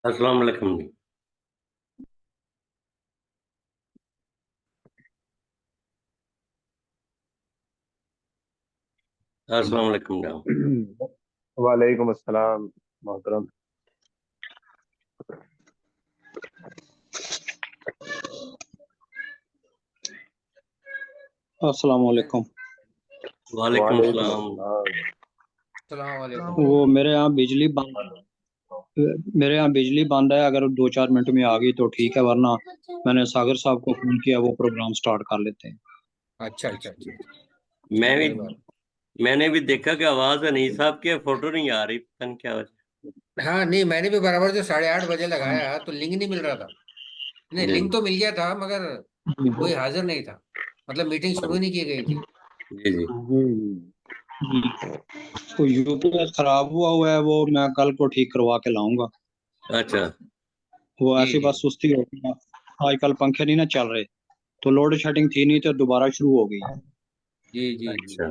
अस्सलाम वालेकुम जी। अस्सलाम वालेकुम जनाब। वालेकुम अस्सलाम मोहतरम। अस्सलाम वालेकुम। वालेकुम वालेकुम सलाम। अस्सलाम। अस्सलाम वालेकुम। वो मेरे यहाँ बिजली बंद है। अगर 2-4 मिनट में आ गई तो ठीक है, वरना मैंने सागर साहब को फोन किया, वो प्रोग्राम स्टार्ट कर लेते हैं। अच्छा अच्छा अच्छा। मैं भी कोई बात। मैंने भी देखा कि आवाज अनीस साहब की है, फोटो नहीं आ रही, पता नहीं क्या वजह। हाँ नहीं, मैंने भी बराबर जो 8:30 बजे लगाया तो लिंक नहीं मिल रहा था। नहीं, जी लिंक तो मिल गया था मगर कोई हाजिर नहीं था। मतलब मीटिंग शुरू नहीं की गई थी। जी जी। तो यूपीएस खराब हुआ है, वो मैं कल को ठीक करवा के लाऊंगा। अच्छा वो जी ऐसी जी बस सुस्ती हो गई है। आजकल पंखे नहीं ना चल रहे, तो लोड शेडिंग थी नहीं, तो दोबारा शुरू हो गई है। जी जी जी। अच्छा,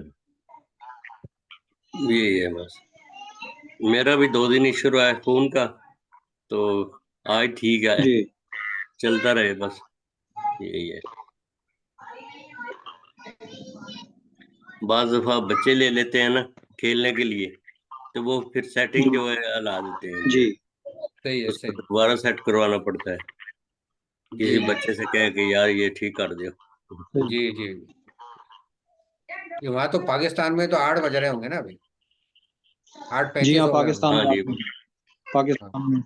यही है बस। मेरा भी 2 दिन इशू रहा है फोन का, तो आज ठीक है, जी चलता रहे बस, यही है। बाज दफा बच्चे ले लेते हैं ना खेलने के लिए, तो वो फिर सेटिंग जो है हिला देते हैं जी इनकी, सही है उसको सही। दोबारा सेट करवाना पड़ता है। जी किसी जी बच्चे से कह के यार ये ठीक कर दो। जी जी। वहां तो पाकिस्तान में तो 8 बज रहे होंगे ना अभी। आठ जी पैंतीस हाँ, हो गए होंगे। पाकिस्तान हाँ में जी। हाँ पाकिस्तान में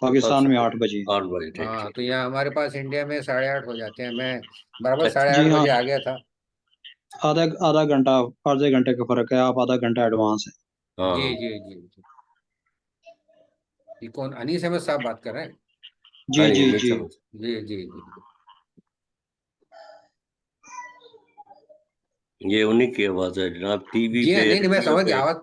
पाकिस्तान 8 बजे। 8 बजे हाँ, ठीक। तो यहाँ हमारे पास इंडिया में 8:30 हो जाते हैं। मैं बराबर साढ़े अच्छा। जी आठ हाँ, बजे आ गया था। आधा आधा घंटा, आधे घंटे का फर्क है, आप आधा घंटा एडवांस है। जी हाँ जी जी जी। ये कौन, अनीस अहमद साहब बात कर रहे हैं? हाँ जी जी, जी नहीं जी। समझ। जी जी जी। ये उन्हीं की आवाज है जनाब, टीवी जी हाँ, पे नहीं नहीं, मैं रेडियो समझ पे। गया आवाज।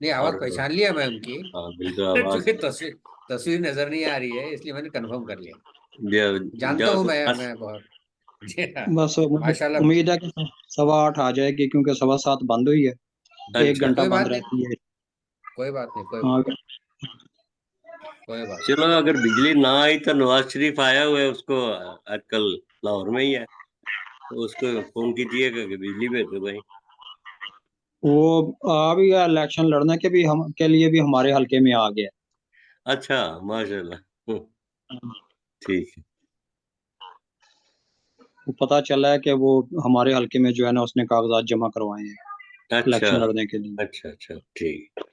नहीं, आवाज और पहचान लिया मैं उनकी। हाँ बिल्कुल आवाज। क्योंकि तस्वीर तस्वीर नजर नहीं आ रही है, इसलिए मैंने कंफर्म कर लिया। जब जानता हूँ जब बस। मैं बहुत। जी हाँ। बस मुझे माशाल्लाह। उम्मीद है कि 8:15 आ जाएगी, क्योंकि 7:15 बंद हुई है। एक अच्छा, घंटा कोई बात बंद नहीं, रहती है। कोई बात नहीं, कोई बात हाँ नहीं, कोई बात चलो अगर बिजली ना आई तो नवाज शरीफ आया हुआ है, उसको आजकल लाहौर में ही है, तो उसको फोन कीजिएगा कि बिजली भेज दो भाई। वो अभी इलेक्शन लड़ने के भी हम के लिए भी हमारे हलके में आ गया। अच्छा, माशाल्लाह। ठीक है। वो पता चला है कि वो हमारे हलके में जो है ना, उसने कागजात जमा करवाए हैं अच्छा इलेक्शन लड़ने के लिए। अच्छा अच्छा ठीक।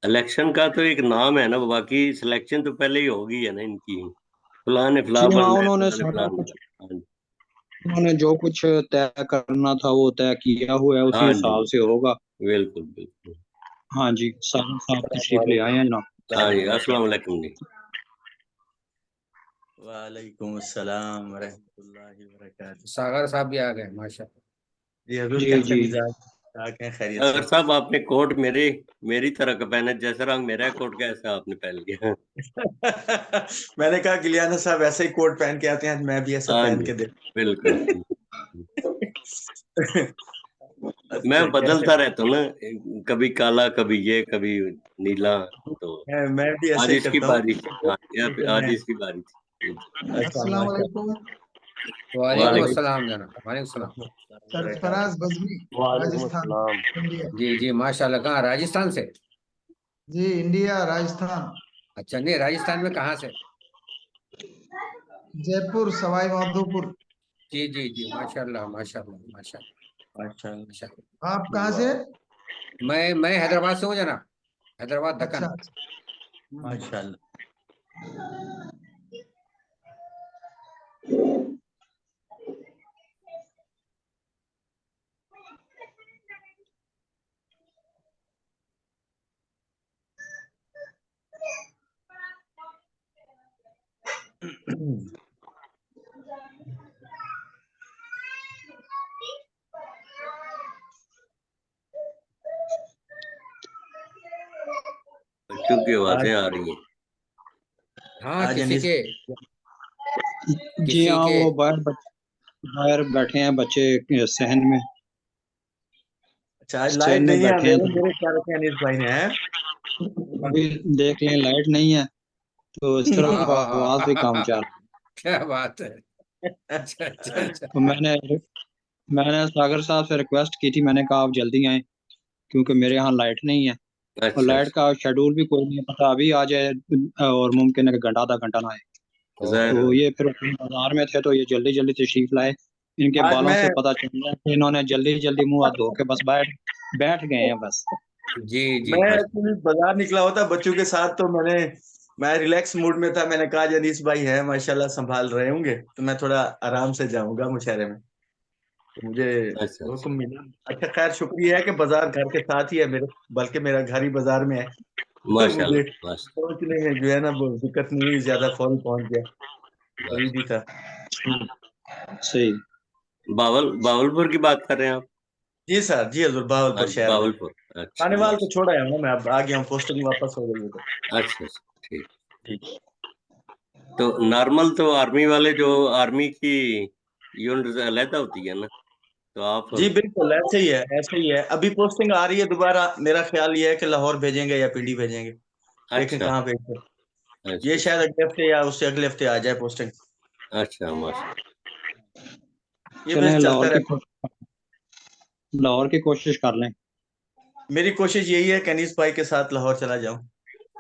इलेक्शन का तो एक नाम है ना, बाकी सिलेक्शन तो पहले ही होगी है ना इनकी। फलान ने जी फलां हाँ, बनना है, उन्होंने फलां ने सारा फलां कुछ, बनना है। उन्होंने जो कुछ तय करना था वो तय किया हुआ है, उसी हाँ जी, हिसाब से होगा। बिल्कुल बिल्कुल। हाँ जी, साहब साहब तशरीफ ले आए वालेकुम हैं जनाब। हाँ जी, अस्सलाम वालेकुम जी। वालेकुम अस्सलाम वरहमतुल्लाहि वबरकातुहू। नहीं। सागर साहब भी आ गए माशाल्लाह। जी हजूर, जी कैसे जी। मिजाज? क्या खैरियत अगर से? साहब आपने कोट मेरे मेरी तरह का पहना, जैसा रंग मेरा है, कोट कैसा आपने पहन लिया। मैंने कहा गिलियाना साहब ऐसे ही कोट पहन के आते हैं, आज मैं भी ऐसा हाँ पहन जी, के दे। बिल्कुल। मैं अच्छा, कैसे? बदलता रहता हूँ ना, कभी काला, कभी ये, कभी नीला, तो मैं भी आज ऐसे ही इसकी करता बारी। हूँ। हाँ, लेकिन आज मैं इसकी बारी थी। अच्छा, अस्सलाम माशाल्लाह। वालेकुम। वालेकुम वालेकुम। अस्सलाम जनाब, वालेकुम सलाम। सरफराज बजमी, वालेकुम राजस्थान, अस्सलाम। इंडिया। जी जी माशाल्लाह। कहाँ, राजस्थान से? जी, इंडिया, राजस्थान। अच्छा, नहीं राजस्थान में कहाँ से? जयपुर, सवाई माधोपुर। जी जी जी, माशाल्लाह माशाल्लाह माशाल्लाह माशाल्लाह। माशाल्लाह। आप कहाँ से? मैं हैदराबाद से हूँ जनाब। हैदराबाद, अच्छा दक्कन। अच्छा। माशाल्लाह। बच्चों की आवाजें आज आ रही हैं। हाँ, आज किसी अनीस के जी किसी हाँ, के। वो बाहर बाहर बैठे हैं बच्चे सहन में। शायद लाइट ट्रेन में नहीं है बैठे हैं अंधेरे तो मेरे ख्याल से अनिस भाई ने है। अभी देख लें, लाइट नहीं है तो सिर्फ आवाज भी काम चल रही क्या बात है। अच्छा अच्छा है। अच्छा। तो मैंने मैंने सागर साहब से रिक्वेस्ट की थी, मैंने कहा आप जल्दी आए क्योंकि मेरे यहाँ लाइट नहीं है और अच्छा लाइट अच्छा का शेड्यूल भी कोई नहीं है पता, अभी आ जाए और मुमकिन है कि घंटा आधा घंटा ना आए। जाहिर तो है। ये फिर बाजार में थे तो ये जल्दी जल्दी तशरीफ लाए। इनके आज बालों मैं से पता चल रहा है कि इन्होंने जल्दी जल्दी मुंह हाथ धो के बस बैठ बैठ गए हैं बस। जी जी मैं हाँ। एक्चुअली बाजार निकला होता बच्चों के साथ, तो मैं रिलैक्स मूड में था। मैंने कहा अनीस भाई है माशाल्लाह संभाल रहे होंगे, तो मैं थोड़ा आराम से जाऊंगा मुशहरे में, तो मुझे अच्छा अच्छा। हुक्म मिला। अच्छा खैर शुक्रिया है कि बाजार घर के साथ ही है मेरे, बल्कि मेरा घर ही बाजार में है। तो मुझे माशाल्लाह माशा पहुंचने में जो है ना वो दिक्कत नहीं हुई, ज्यादा फौरन पहुंच गया, करीब ही था। सही। बावलपुर की बात कर रहे हैं आप? जी सर, जी हजूर, बहावलपुर अच्छा शहर में। बावलपुर। अच्छा खानेवाल को माशा छोड़ आया हूँ ना मैं, अब आ गया हूँ, पोस्टिंग वापस हो गई है तो। अच्छा अच्छा ठीक। ठीक। तो नॉर्मल तो आर्मी वाले जो आर्मी की यूनिट अलग होती है ना, तो आप? जी बिल्कुल ऐसे ही है, ऐसे ही है। अभी पोस्टिंग आ रही है दोबारा, मेरा ख्याल ये है कि लाहौर भेजेंगे या पिंडी भेजेंगे, देखें अच्छा कहाँ भेजते हैं। अच्छा ये अच्छा। शायद अगले हफ्ते या उससे अगले हफ्ते आ जाए पोस्टिंग। अच्छा माशा ये चलें बस चलता रहता है। लाहौर की कोशिश कर लें। मेरी कोशिश यही है कि अनीस भाई के साथ लाहौर चला जाऊं,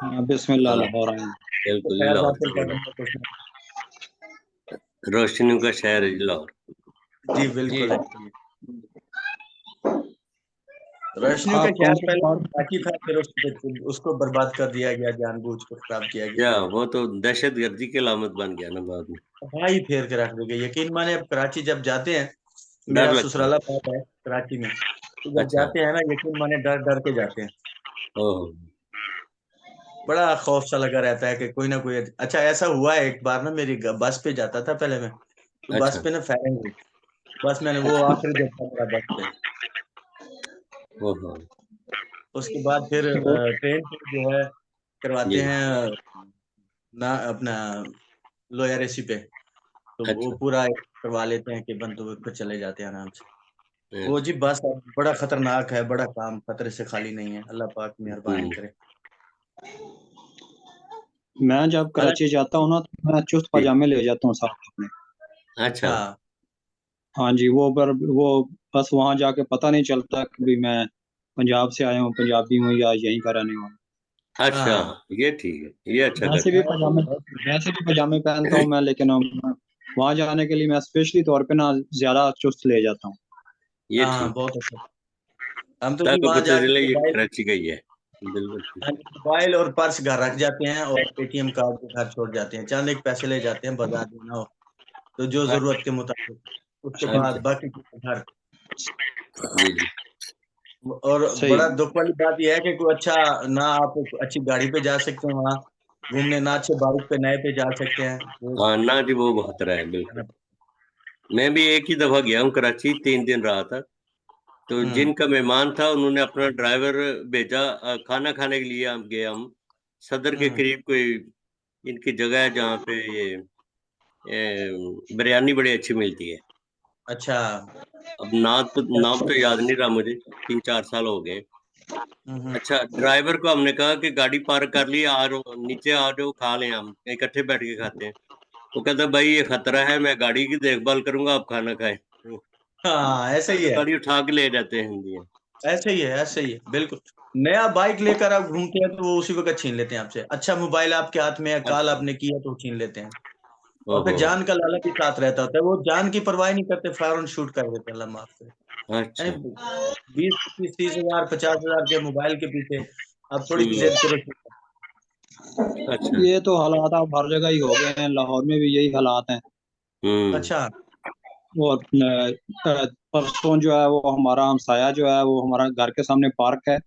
हाँ, बिस्मिल्लाह हाँ लाहौर आए। तो बिल्कुल खैर लाहौर हासिल जरूर। करूंगा कुछ ना। रोशनियों का शहर है लाहौर। जी जी बिल्कुल है। रोशनियों का आप कौन शहर से पहले डिपार्टमेंट? बाकी था, फिर उसको बर्बाद कर दिया गया, जानबूझ कर खराब किया गया। क्या वो तो दहशतगर्दी की अलामत बन गया ना बाद में। हाँ ही फेर के रख दी गई। यकीन माने अब कराची जब जाते हैं, डर मेरा लगता है। ससुराला पास है कराची में, तो जब अच्छा। जाते हैं ना, यकीन माने डर डर के जाते हैं। ओह। बड़ा खौफ सा लगा रहता है कि कोई ना कोई। अच्छा ऐसा हुआ है एक बार ना, मेरी बस पे जाता था पहले मैं, तो बस अच्छा। पे ना फायरिंग हुई। बस मैंने वो अच्छा। आखिरी देखा मेरा बस पे। ओहो। उसके बाद फिर ट्रेन पे जो है करवाते जी। हैं ना अपना लोअर एसी पे, तो वो अच्छा। पूरा करवा लेते हैं कि बंदूक पे चले जाते हैं आराम से। वो अच्छा। जी बस अब बड़ा खतरनाक है, बड़ा काम खतरे से खाली नहीं है, अल्लाह पाक मेहरबानी हम्म। करे। मैं जब कराची हालांकि जाता हूँ ना तो मैं चुस्त जी। पजामे ले जाता हूँ साथ अपने। अच्छा। अच्छा। हाँ जी, वो बस वहां जाके पता नहीं चलता कि भी मैं पंजाब से आया हूँ, पंजाबी हूँ या यहीं का रहने वाला अच्छा हाँ ये ठीक है, ये अच्छा हूँ। करते हैं। वैसे भी पजामे पहनता हूँ मैं, लेकिन वहां जाने के लिए मैं स्पेशली तौर पे ना ज्यादा चुस्त ले जाता हूँ। ये हाँ ठीक। बहुत अच्छा। हम तो जी ताकि वहां पता जाके चले ये मोबाइल, कराची का ही है। बिल्कुल ठीक। हाँ, मोबाइल और पर्स घर रख जाते हैं और एटीएम कार्ड के घर छोड़ जाते हैं, चंद एक पैसे ले जाते हैं, बाजार जाना हो तो जो जरूरत के मुताबिक, उसके अच्छा। बाद बाकी चीजें घर। जी जी। और सही। बड़ा दुख वाली बात यह है कि कोई अच्छा ना, आप अच्छी गाड़ी पे जा सकते हैं वहाँ घूमने, ना अच्छे बाइक पे नए पे जा सकते हैं वो। हाँ ना जी, वो खतरा है बिल्कुल। मैं भी एक ही दफा गया हूँ कराची, 3 दिन रहा था। तो हम्म जिनका मेहमान था उन्होंने अपना ड्राइवर भेजा, खाना खाने के लिए हम गए, हम सदर के हम्म। करीब कोई इनकी जगह है जहाँ पे ये बिरयानी बड़ी अच्छी मिलती है। अच्छा। अब नाम तो याद नहीं रहा मुझे, 3-4 साल हो गए। हम्म। अच्छा, ड्राइवर को हमने कहा कि गाड़ी पार्क कर ली, आ जाओ नीचे, आ जाओ खा लें, हम इकट्ठे बैठ के खाते हैं। वो कहता भाई ये खतरा है, मैं गाड़ी की देखभाल करूंगा, आप खाना खाएं। हाँ ऐसे ही है, गाड़ी उठा के ले जाते हैं हिंदी। ऐसे ही है, ऐसे ही है बिल्कुल। नया बाइक लेकर आप घूमते हैं तो वो उसी वक्त छीन लेते हैं आपसे। अच्छा मोबाइल आपके हाथ में है, कॉल अच्छा। आपने किया तो वो छीन लेते हैं। और फिर ओहो। जान का लालच भी साथ रहता होता है, वो जान की परवाह नहीं करते, फौरन शूट कर देते हैं, अल्लाह माफ करे। अच्छा। यानी 20, 25, 30 हजार, 50 हजार के मोबाइल के पीछे आप थोड़ी सी हम्म। जिद करो। अच्छा। ये तो हालात अब हर जगह ही हो गए हैं, लाहौर में भी यही हालात हैं। हम्म। अच्छा। और परसों जो है वो हमारा हमसाया जो है वो हमारा घर के सामने पार्क है।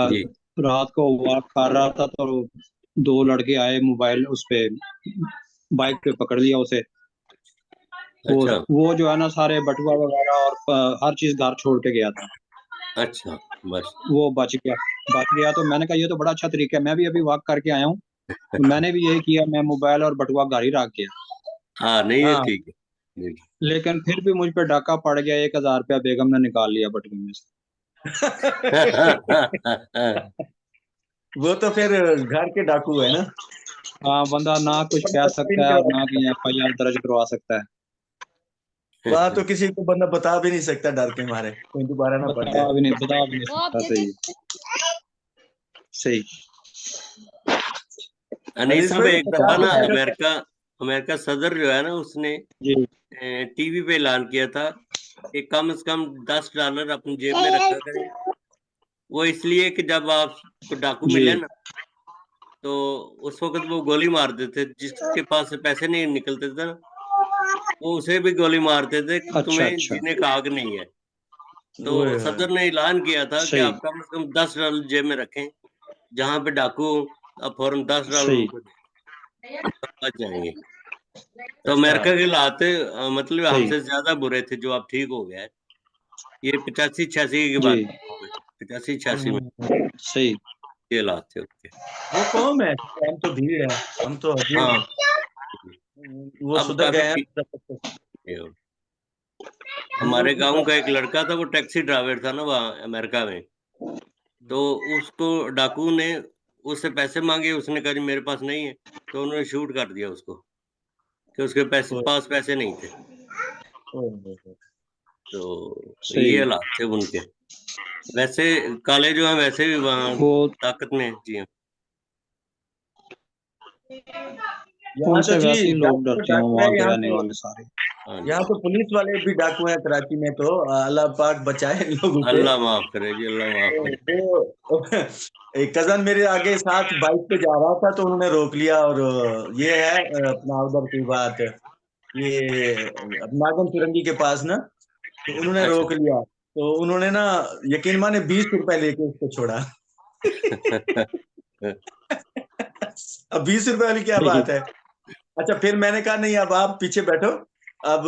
जी। रात को वॉक कर रहा था तो दो लड़के आए, मोबाइल उस पे बाइक पे पकड़ लिया उसे। अच्छा। वो जो है ना सारे बटुआ वगैरह और हर चीज घर छोड़ के गया था। अच्छा। बस। वो बच गया तो मैंने कहा ये तो बड़ा अच्छा तरीका है, मैं भी अभी वॉक करके आया हूँ तो मैंने भी यही किया, मैं मोबाइल और बटुआ घर ही रख गया। हाँ नहीं ये हाँ ठीक है। जी। लेकिन फिर भी मुझ पे डाका पड़ गया, 1,000 रुपया बेगम ने निकाल लिया बटुए में से। वो तो फिर घर के डाकू है ना। हाँ, बंदा ना कुछ कह सकता है और ना कहीं FIR दर्ज करवा सकता है। वहां तो किसी को बंदा बता भी नहीं सकता डर के मारे, कोई दोबारा ना पड़ जाए। बता भी नहीं सकता। सही सही। नहीं अजीज साहब, भाई एक दफा 50 ना रुपए का। अमेरिका अमेरिका सदर जो है ना, उसने जी टीवी पे ऐलान किया था कि कम से कम $10 अपनी जेब में रखा करें। वो इसलिए कि जब आपको डाकू जी। मिले ना, तो उस वक्त वो गोली मार देते, जिसके पास से पैसे नहीं निकलते थे ना, वो उसे भी गोली मारते थे कि अच्छा तुम्हें अच्छा। जीने का हक नहीं है। तो ओए होए। सदर ने ऐलान किया था कि सही आप कम से कम $10 जेब में रखें, जहां पे डाकू हो, आप फौरन $10 सही उनको बच जाएंगे। तो अच्छा। अमेरिका के हालात मतलब सही। हमसे ज्यादा बुरे थे, जो अब ठीक हो गया है। ये 85-86 की जी बात हो गई, 85-86 में सही। ये हालात थे उसके। वो कौन है, हम तो भीड़ है, हम तो हजूर हाँ, हैं। वो अब सुधर काफी गए हैं ठीक तो। है। हम लोग हमारे भी गांव का एक काफी। लड़का था, वो टैक्सी ड्राइवर था ना वहाँ अमेरिका में। तो उसको डाकू ने उससे पैसे मांगे, उसने कहा जी मेरे पास नहीं है। तो उन्होंने शूट कर दिया उसको, कि उसके ओए, पास पैसे नहीं थे। ओए, ओए, ओए। तो ये सही। हालात थे उनके। वैसे काले जो हैं वैसे भी वहाँ वो ताकत में हैं। जी हाँ। यहाँ तो उनसे जी वैसे ही लोग डाकू तो डरते हैं, डाकू है वहाँ के यहाँ रहने तो। वाले सारे। हाँ यहाँ जी। तो पुलिस वाले भी डाकू हैं कराची में तो, अल्लाह पाक बचाए इन लोगों से। अल्लाह माफ करे जी, अल्लाह माफ करे। तो एक कजन मेरे आगे साथ बाइक पे जा रहा था, तो उन्होंने रोक लिया, और ये है अपना उधर की बात, ये नागन सुरंगी के पास ना। तो उन्होंने अच्छा। रोक लिया, तो उन्होंने ना, यकीन माने 20 रुपए लेके उसको छोड़ा। अब 20 रुपए वाली क्या सही। बात है। अच्छा, फिर मैंने कहा नहीं, अब आप पीछे बैठो, अब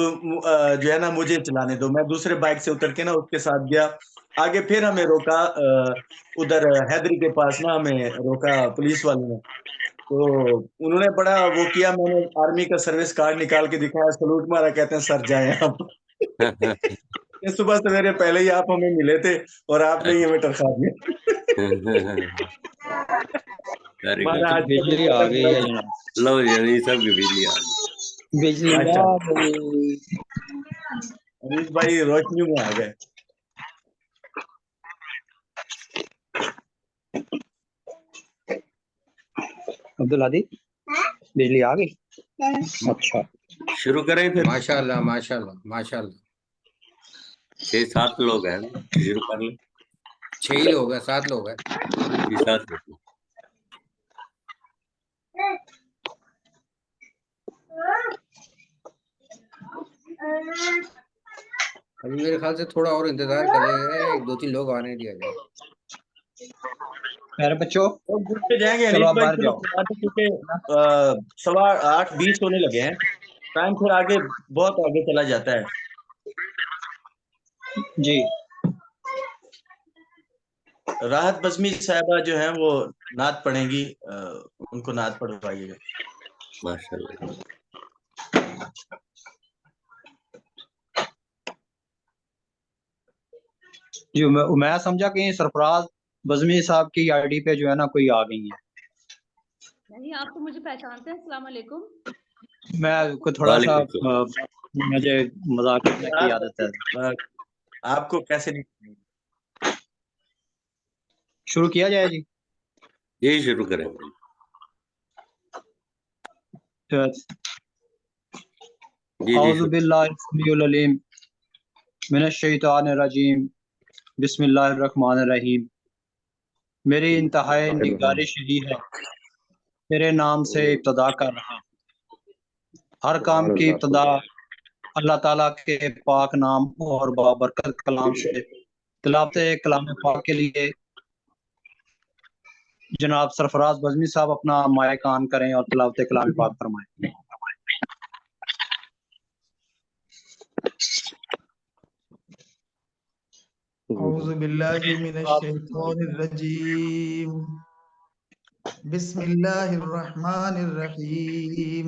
जो है ना मुझे चलाने दो। मैं दूसरे बाइक से उतर के ना उसके साथ गया आगे। फिर हमें रोका उधर हैदरी के पास ना, हमें रोका पुलिस वालों ने। तो उन्होंने बड़ा वो किया, मैंने आर्मी का सर्विस कार्ड निकाल के दिखाया, सलूट मारा, कहते हैं सर जाए आप। ये सुबह सवेरे पहले ही आप हमें मिले थे, और आपने ही हमें टरखा दिया। Very good. महाराज का बिजली आ दिन गई बड़ा। है जनाब। लो जी, सब की बिजली आ गई। बिजली आ अच्छा, गई। अनीस भाई रोशनी में आ गए। अब्दुल हादी, बिजली आ गई। अच्छा। शुरू करें फिर। माशाल्लाह माशाल्लाह माशाल्लाह। 6-7 लोग हैं, शुरू कर लें। 6 ही लोग हैं, 7 लोग हैं। जी, 7 लोग। अभी मेरे ख्याल से थोड़ा और इंतजार करेगा, 1 2 3 लोग आने दिया जाए। मेरे बच्चों, और घूमते जाएंगे चलो अनीस आप भाई, बाहर चलो जाओ। फिर आगे, क्योंकि 8:15 होने लगे हैं। टाइम फिर आगे बहुत आगे चला जाता है। जी राहत बज़मी साहबा जो हैं वो नात पढ़ेंगी, उनको नात पढ़वाइएगा। माशाल्लाह। जी। मैं समझा कि सरफराज बजमी साहब की ID पे जो है ना कोई आ गई है। नहीं, आप तो मुझे पहचानते हैं। अस्सलाम वालेकुम। मैं को थोड़ा सा वालेकुम सलाम। मुझे मजाक करने की आदत है। अ, आपको कैसे नहीं। शुरू किया जाए जी। यही शुरू करें। जी जी, औज़ु शुरू। बिल्लाहि समीउल अलीम मिनश शैतानिर रजीम बिस्मिल्लाहिर रहमानिर रहीम। मेरी इंतहाई निगारिश ही है, तेरे नाम से इब्तदा कर रहा हूं। हर काम की इब्तदा अल्लाह ताला के पाक नाम और बाबरकत कलाम से। तिलावत कलाम पाक के लिए जनाब सरफराज बजमी साहब अपना माइक ऑन करें और तिलावत कलाम पाक फरमाएं। औज़ु बिल्लाहि मिनश शैतानिर रजीम बिस्मिल्लाहिर रहमानिर रहीम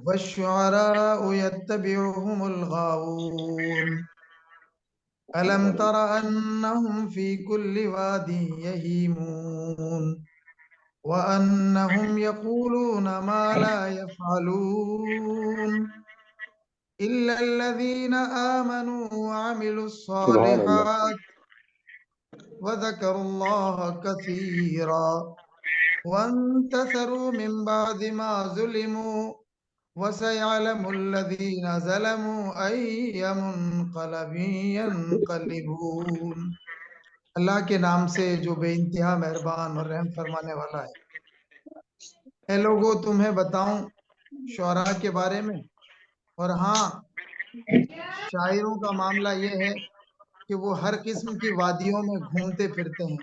वश्शुअराउ यत्तबिउहुमुल गावून अलम तरा अन्नहुम फी कुल्ली वादी यहीमून व अन्नहुम यक़ूलून मा ला यफ़अलून इल्ला अल्लज़ीना आमनू व अमिलुस सुभान अल्लाह। सालिहात व ज़करुल्लाह कसीरा वंतसरू मिन बादि मा ज़ुलिमू वसयअलमुल्लज़ीन ज़लमू अय्य मुनक़लबिन यनक़लिबून। अल्लाह के नाम से जो बेइंतहा मेहरबान और रहम फरमाने वाला है। ए लोगों, तुम्हें बताऊं शुअरा के बारे में। और हाँ, शायरों का मामला ये है कि वो हर किस्म की वादियों में घूमते फिरते हैं।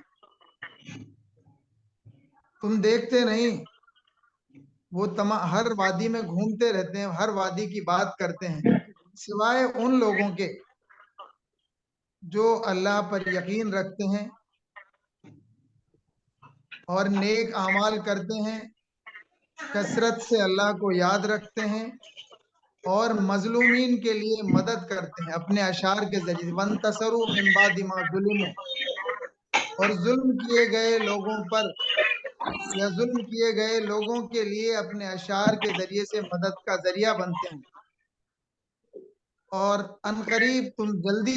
तुम देखते नहीं, वो हर वादी में घूमते रहते हैं, हर वादी की बात करते हैं, सिवाय उन लोगों के जो अल्लाह पर यकीन रखते हैं और नेक आमाल करते हैं, कसरत से अल्लाह को याद रखते हैं और मजलूमीन के लिए मदद करते हैं अपने अशार के जरिए। वन तसरू मिन बादि मा ज़ुलिमू, और जुल्म किए गए लोगों पर या जुल्म किए गए लोगों के लिए अपने अशार के जरिए से मदद का जरिया बनते हैं। और अनकरीब तुम जल्दी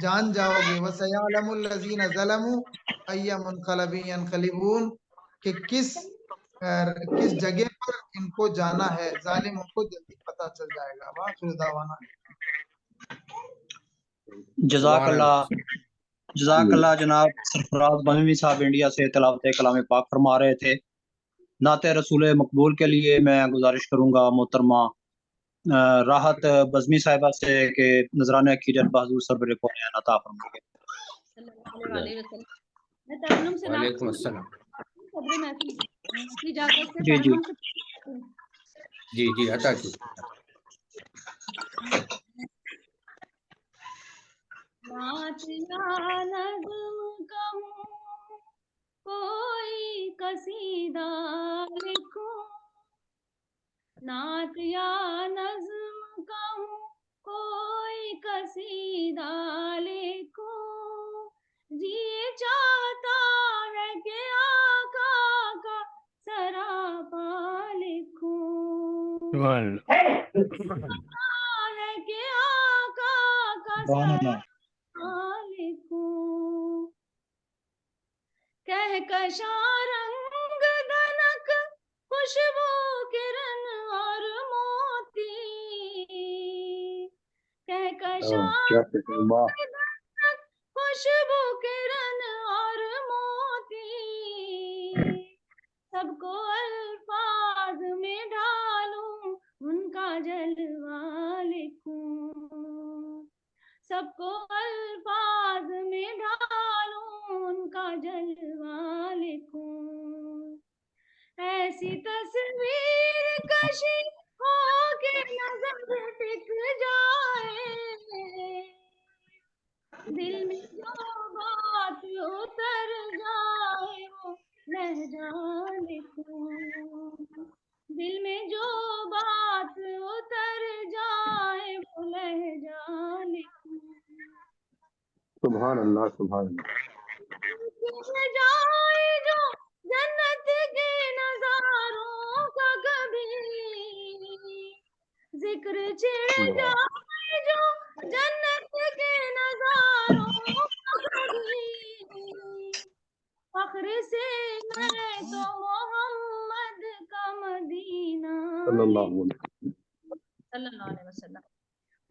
जान जाओगे वसयअलमुल्लज़ीना ज़लमू अय्या मुनक़लबिन यनक़लिबून, कि किस जगह पर इनको जाना है। जालिमों को जल्दी पता चल जाएगा। वाखिर दावाना। सुभान जज़ाकल्लाह अल्लाह। जज़ाकल्लाह जनाब सरफराज बहमी साहब इंडिया से तिलावत कलाम पाक फरमा रहे थे। नाते रसूल मकबूल के लिए मैं गुजारिश करूंगा मोहतरमा राहत बज़मी साहिबा से कि नजराना अकीदत बहादुर सरवर को अता फरमाइए। सल्लल्लाहु अलैहि वसल्लम। मैं तरन्नुम से नात वालेकुम अस्सलाम। सब्र महफिल की इजाजत से जी जी तरन्नुम से जी जी, अता की। नात या नज़्म कहूँ, कोई कसीदा लिखूं, नात या नज़्म कहूँ, कोई कसीदा लिखूं, जी चाहता है कि आका का सरापा लिखूं, है कि आका का सुभान अल्लाह। सरापा लिखूं, कहकशा रंग धनक खुशबू किरण और मोती, कहकशा क्या वाह। रंग धनक खुशबू किरण और मोती, सबको अल्फाज में ढालूं, उनका जलवा लिखूं, सबको अल्फाज में ढालूं, उनका जलवा लिखूं, ऐसी तस्वीर कशी हो के नजर टिक जाए, दिल में जो बात उतर जाए वो लहजा लिखूं, दिल में जो बात उतर जाए वो लहजा लिखूं, सुभान अल्लाह सुभान अल्लाह। जाए जो जन्नत के नजारों का कभी जिक्र छिड़ जाए, जो जन्नत के नजारों का कभी, फख्र से मैं तो मोहम्मद का मदीना सल्लल्लाहु सल्लल्लाहु अलैहि वसल्लम,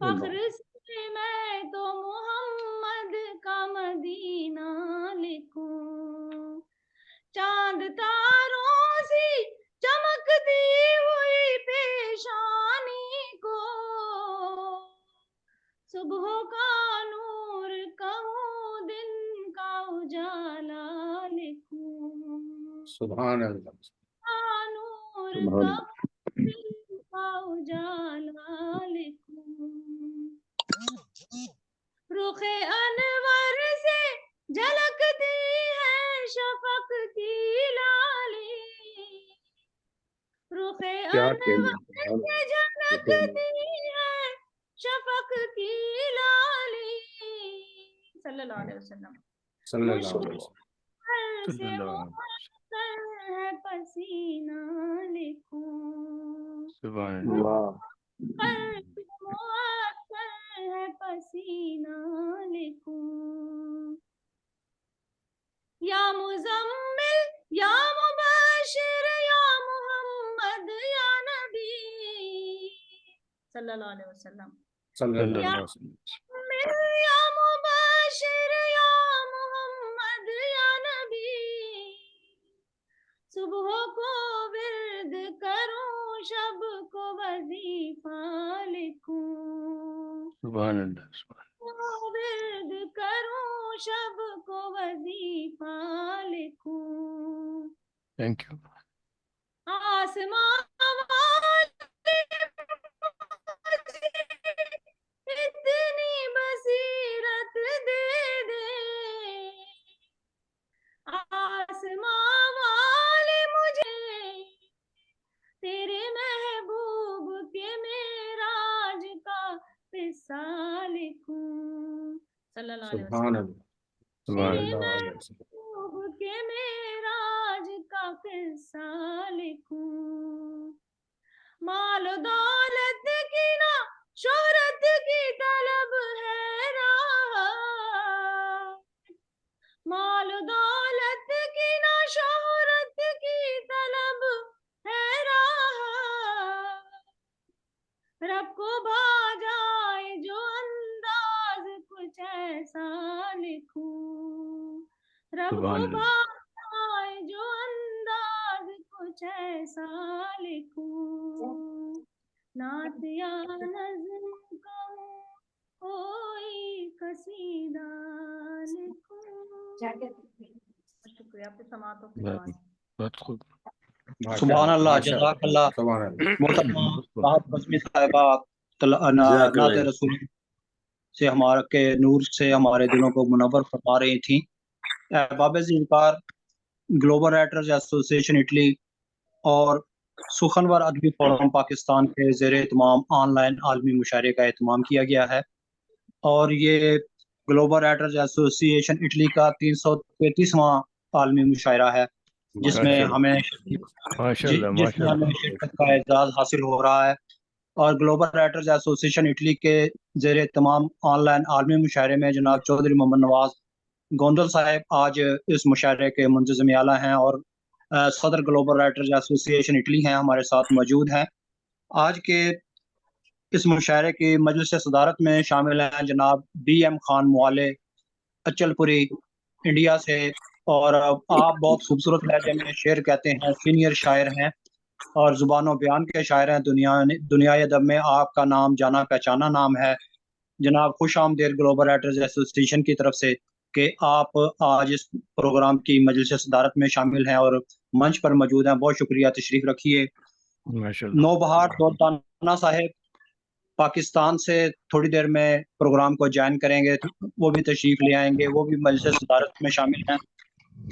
फख्र से मैं तो मोहम्मद का मदीना लिखूं, चांद तारों सी चमकती हुई पेशानी को, सुबह का नूर कहूँ, दिन का उजाला लिखूं, सुभान अल्लाह। नूर सुभान कहूँ, दिन का उजाला लिखूं, रुखे अनवर से झलकती है शफक की लाली, रुखे क्या अनवर से झलकती है शफक की लाली, सल्लल्लाहु अलैहि वसल्लम। सल्लल्लाहु अलैहि वसल्लम। मुश्किल से मुअत्तर है पसीना लिखूं, सुभान अल्लाह। वाह मुश्किल से मुअत्तर है पसीना लिखूं, या मुज़म्मिल या मुबशिर या मोहम्मद या नबी सल्लल्लाहु अलैहि वसल्लम। सल्लल्लाहु या अलैहि वसल्लम। या मुबशिर या मोहम्मद या नबी, सुबह को विर्द करूं शब को वजीफा लिखूं, सुभान अल्लाह। सुभान को विर्द करूं शब को वजीफा लिखूं, थैंक यू। आसमां वाले मुझे इतनी बसीरत दे दे, आसमां वाले मुझे तेरे महबूब के मेराज का किस्सा लिखूं, सल्लल्लाहु अलैहि सुभान वसल्लम। अल्लाह। सुभान तेरे अल्लाह। सल्लल्लाहु अलैहि वसल्लम। महबूब के मेराज का किस्सा लिखूं, माल दौलत की ना शोहरत की तलब है राह, माल दौलत की ना शोहरत की तलब है राह, रब को भा जाए जो अंदाज कुछ ऐसा लिखूं, रब को सुभान भा अल्लाह। जाए जो अंदाज कुछ ऐसा लिखूं, नात या नज़्म कहूं कोई कसीदा लिखूं। शुक्रिया आपके समातों के बहुत नवाज। बहुत खूब। सुभान अल्लाह, माशाअल्लाह, जज़ाकल्लाह। सुभान अल्लाह। मोहतरमा बहुत खूब। राहत बज़मी साहिबा नात रसूल से हमारे के नूर से हमारे दिलों को मुनव्वर फरमा रही थी। अहबाब ज़िंकार ग्लोबल राइटर्स एसोसिएशन इटली और सुखनवर अदबी फोरम पाकिस्तान के ज़ेर एहतमाम ऑनलाइन आलमी मुशायरे का एहतमाम किया गया है, और ये ग्लोबल राइटर्स एसोसिएशन इटली का 333वां आलमी मुशायरा है, जिसमें माशाअल्लाह। हमें माशाअल्लाह। जिसमें हमें माशाअल्लाह। शिरकत का एजाज़ हासिल हो रहा है। और ग्लोबल राइटर्स एसोसिएशन इटली के ज़ेर तमाम ऑनलाइन आलमी मुशायरे में जनाब चौधरी मोहम्मद नवाज गोंदल साहब आज इस मुशायरे के मुंतज़िम आला हैं, और सदर ग्लोबल राइटर्स एसोसिएशन इटली हैं, हमारे साथ मौजूद हैं। आज के इस मुशायरे की मजलिस सदारत में शामिल हैं जनाब DM खान मुआले अचलपुरी इंडिया से, और आप बहुत खूबसूरत लहजे में शेर कहते हैं, सीनियर शायर हैं और ज़ुबान बयान के शायर हैं। दुनिया अदब में आपका नाम जाना पहचाना नाम है। जनाब खुश आमदेद ग्लोबल राइटर्स एसोसिएशन की तरफ से कि आप आज इस प्रोग्राम की मजलिस सदारत में शामिल हैं और मंच पर मौजूद हैं। बहुत शुक्रिया, तशरीफ रखिए। माशाअल्लाह। नौबहार दौलताना साहब पाकिस्तान से थोड़ी देर में प्रोग्राम को ज्वाइन करेंगे, वो भी तशरीफ ले आएंगे, वो भी मजलिस सदारत में शामिल हैं।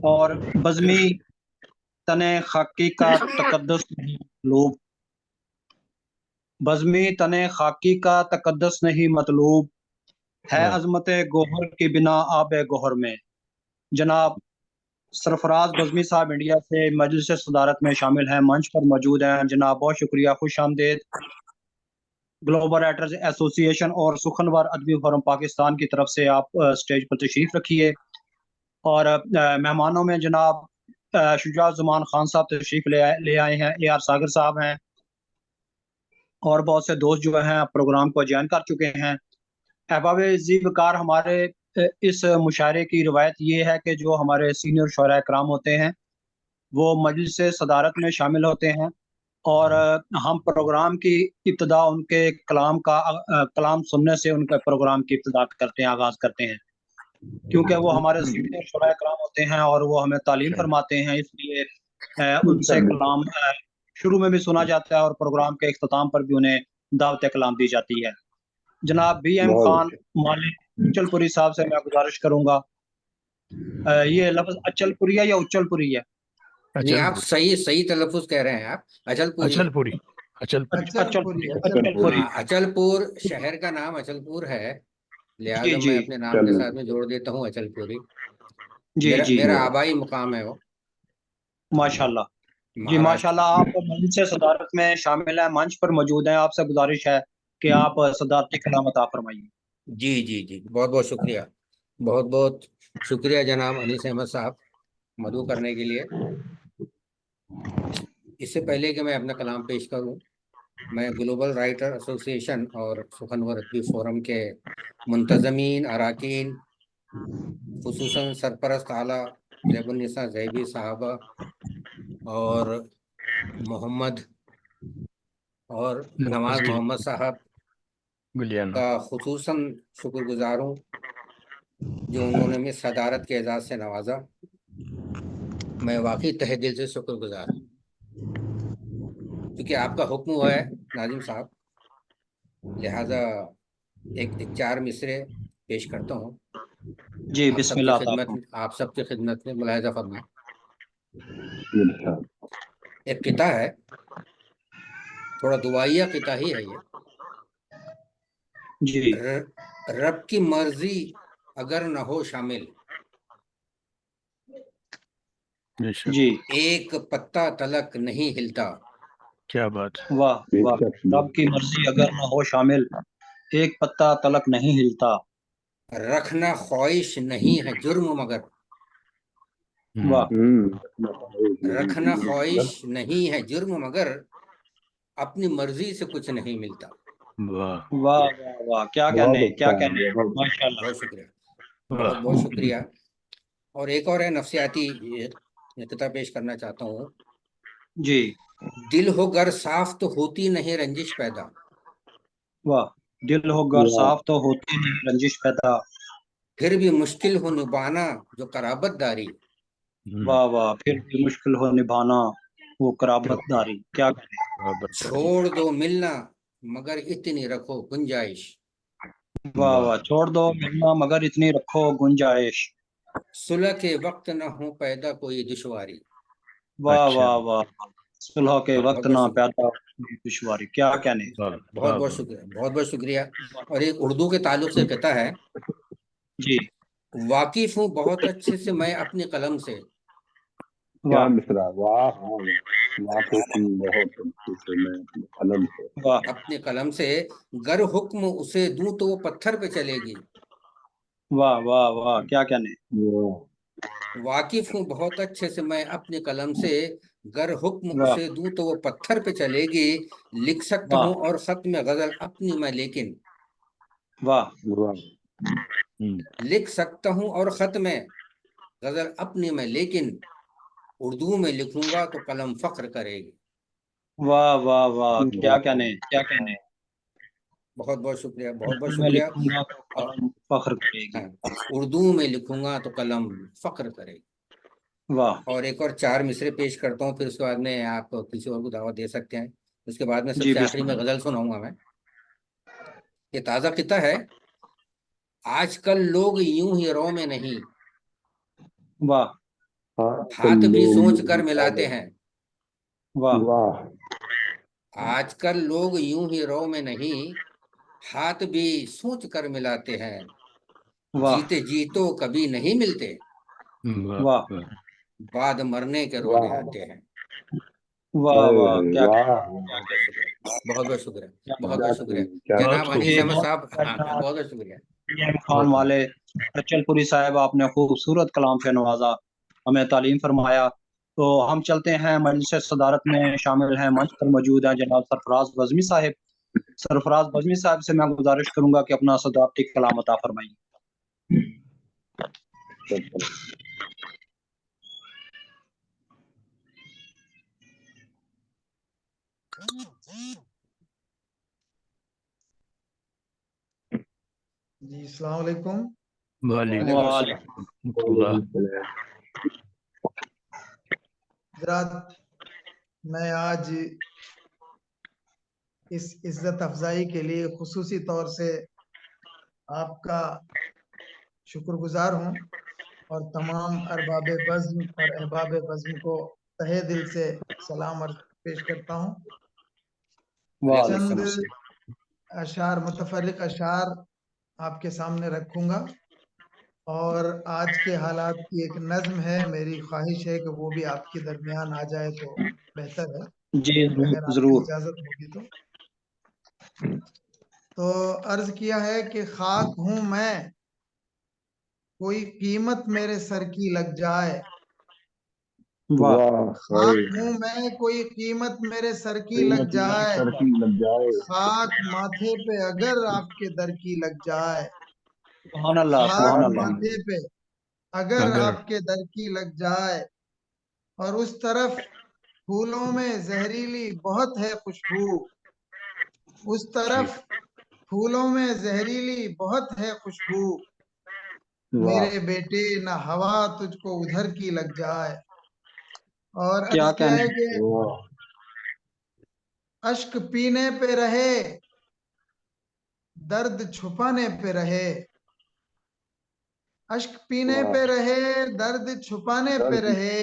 और बज़मी तने खाकी का तकद्दुस नहीं मतलूब, बज़मी तने खाकी का तकद्दुस नहीं मतलूब है, अजमत गोहर की बिना आबे गोहर में। जनाब सरफराज बज़मी साहब इंडिया से मजलिस सदारत में शामिल हैं, मंच पर मौजूद हैं। जनाब बहुत शुक्रिया, खुश आमदेद। ग्लोबल राइटर्स एसोसिएशन और सुखनवर अदबी फोरम पाकिस्तान की तरफ से आप स्टेज पर तशरीफ रखिए। और मेहमानों में जनाब शुजा ज़मान खान साहब तशरीफ ले आए हैं, AR सागर साहब हैं, और बहुत से दोस्त जो हैं प्रोग्राम को ज्वाइन कर चुके हैं। अहबाब ज़िक्र हमारे इस मुशायरे की रवायत ये है कि जो हमारे सीनियर शुरा कराम होते हैं वो मजलिस सदारत में शामिल होते हैं, और हम प्रोग्राम की इब्तिदा उनके कलाम सुनने से उनके प्रोग्राम की इब्तिदा करते हैं, आगाज़ करते हैं, क्योंकि वो हमारे सीनियर शुरा कराम होते हैं और वो हमें तालीम फरमाते हैं। इसलिए उनसे कलाम शुरू में भी सुना जाता है और प्रोग्राम के इख्तिताम पर भी उन्हें दावत कलाम दी जाती है। जनाब BM खान मालिक अचलपुरी साहब से मैं गुजारिश करूंगा, ये लफ्ज अचलपुरी है या उच्चलपुरी है? नहीं, आप सही सही तलफ़ुज़ कह रहे हैं आप। अचलपुरी है। अचलपुरी। अचलपुरी। अचलपुरी हाँ, अचलपुर शहर का नाम अचलपुर है, लिहाजा जी मैं अपने नाम के चलो। साथ में जोड़ देता हूँ अचलपुरी। जी मेरा जी मेरा आबाई मुकाम है वो, माशाल्लाह। जी महाराष्ट्र। माशाल्लाह, आप मंच से सदारत में शामिल हैं, मंच पर मौजूद हैं। आपसे गुजारिश है कि आप सदारती कलाम अता फरमाइए। जी जी जी, बहुत बहुत शुक्रिया, बहुत बहुत शुक्रिया जनाब अनीस अहमद साहब मदू करने के लिए। इससे पहले कि मैं अपना कलाम पेश करूं, मैं ग्लोबल राइटर एसोसिएशन और सुखनवर अदबी फोरम के मुंतजमीन अरकान, खुसूसन सरपरस्त आला ज़ैबुन्निसा ज़ैबी साहबा और मोहम्मद और नवाज मोहम्मद साहब गुलियाना। का खुसूसन शुक्रगुजार हूँ जो उन्होंने मेरी सदारत के एजाज़ से नवाजा। मैं वाकई तहे दिल से शुक्रगुजार हूँ, क्योंकि आपका हुक्म हुआ है नाजिम साहब, लिहाजा एक 4 मिसरे पेश करता हूँ जी बिस्मिल्लाह अता फरमाइए। आप सबकी खिदमत में मुलाहिजा फरमाएं। इरशाद। एक किता है, थोड़ा दुआइया किता ही है ये। जी रब की मर्जी अगर न हो शामिल, बेशक। जी एक पत्ता तलक नहीं हिलता। क्या बात है। वाह वाह। बेशक रब की मर्जी अगर न हो शामिल, एक पत्ता तलक नहीं हिलता। रखना ख्वाहिश नहीं है जुर्म मगर, वाह रखना ख्वाहिश नहीं है जुर्म मगर, अपनी मर्जी से कुछ नहीं मिलता। वाह वाह वाह वाह, क्या बहुत कहने, क्या अच्छा, कहने। बहुत माशाल्लाह। बहुत शुक्रिया, बहुत वाह। बहुत शुक्रिया। और एक और है नफ्सियाती किताब पेश करना चाहता हूँ। जी दिल हो गर साफ तो होती नहीं रंजिश पैदा, वाह। दिल हो गर वाह, साफ तो होती नहीं रंजिश पैदा। फिर भी मुश्किल हो निभाना जो कराबतदारी। वाह वाह, फिर भी मुश्किल हो निभाना वो कराबतदारी। क्या कहने। बराबर। छोड़ दो मिलना मगर इतनी रखो गुंजाइश। वाह वाह वाह, छोड़ दो मिलना मगर इतनी रखो गुंजाइश। सुलह के वक्त न हो पैदा कोई दुश्वारी। वाह अच्छा। वाह वाह। सुलह के बहुत वक्त बहुत ना शुक्रिया, पैदा हुई दुश्वारी। क्या कहने। वाह बहुत वाह बहुत वाह। शुक्रिया, बहुत बहुत शुक्रिया। और एक उर्दू के ताल्लुक से कहता है, जी वाकिफ हूँ बहुत अच्छे से मैं अपनी कलम से, क्या वाह मिसरा, वाह हाँ, वाकिफ हूँ बहुत अच्छे से मैं अपने कलम से। वाह अपने कलम से गर हुक्म उसे दूं तो वो पत्थर पे चलेगी। वाह वाह वाह, क्या कहने। वाह, वाकिफ हूँ बहुत अच्छे से मैं अपने कलम से, गर हुक्म वाह उसे दूं तो वो पत्थर पे चलेगी। लिख सकता वाह हूँ और खत में गजल अपनी मैं लेकिन, वाह वाह, लिख सकता हूँ और खत में गजल अपनी मैं लेकिन, उर्दू में लिखूंगा तो कलम फख्र करेगी। वाह वाह वाह, क्या वाह, कहने, क्या कहने। बहुत बहुत शुक्रिया, बहुत बहुत उर्दू में शुक्रिया। लिखूंगा तो और कलम फख्र करेगी। हाँ, उर्दू में लिखूंगा तो कलम फख्र करेगी। वाह और एक और 4 मिसरे पेश करता हूँ, फिर उसके बाद में आप किसी और को दावत दे सकते हैं। उसके बाद में जी सबसे आखिरी में बिस्मिल्लाह। गजल सुनाऊंगा मैं। ये ताज़ा किता है। आजकल लोग यूं ही रो में नहीं, वाह हाँ हाथ भी सोच कर मिलाते लोग, हैं। वाह वाह, आजकल लोग यूं ही रो में नहीं, हाथ भी सोच कर मिलाते हैं। वाह जीते जी तो कभी नहीं मिलते, वाह वाह वाह। बाद मरने के रोने वाह, आते हैं। वाह वाह, क्या वाह, बहुत बहुत शुक्रिया, बहुत बहुत शुक्रिया, बहुत क्या बहुत शुक्रिया क्या बहुत जनाब अनीस ये अहमद बहुत साहब। हाँ हाँ, अच्छा बहुत बहुत शुक्रिया। पीएम खान बहुत वाले अचलपुरी साहब, आपने खूबसूरत कलाम से नवाजा, हमें तालीम फरमाया। तो हम चलते हैं मजलिस सदारत में शामिल हैं, मंच पर मौजूद हैं जनाब सरफराज बज़मी साहब। सरफराज बज़मी साहब से मैं गुजारिश करूंगा कि अपना सदारती कलाम अता फरमाइए। जी अस्सलाम वालेकुम। वालेकुम वालेकुम अस्सलाम। हज़रात, मैं आज इस इज्जत अफजाई के लिए खुसूसी तौर से आपका शुक्रगुजार हूँ और तमाम अरबाब बज़्म और अहबाब बज़्म को तहे दिल से सलाम अर्ज़ पेश करता हूँ। वाह चंद वालेकुम। अशार, मुतफर्रिक अशार आपके सामने रखूंगा और आज के हालात की एक नज्म है। मेरी ख्वाहिश है कि वो भी आपके दरमियान आ जाए तो बेहतर है, जी अगर आपकी जरूर। इजाजत होगी तो अर्ज किया है कि खाक हूं मैं, कोई कीमत मेरे सर की लग जाए। वाह वाह खाक भाई, हूं मैं, कोई कीमत मेरे सर की लग कीमत मेरे जाए। सर की लग जाए। खाक माथे पे अगर आपके दर की लग जाए। सुभान अल्लाह खाक सुभान सुभान अल्लाह। माथे पे अगर अगर आपके दर की लग जाए। और उस तरफ फूलों में जहरीली बहुत है खुशबू। उस तरफ फूलों में जहरीली बहुत है खुशबू। वाह मेरे बेटे न हवा तुझको उधर की लग जाए। और क्या अर्ज किया कहने। है कि वाह अश्क पीने पे रहे, दर्द छुपाने पे रहे। अश्क पीने वाह पे रहे, दर्द छुपाने पे दर्द रहे।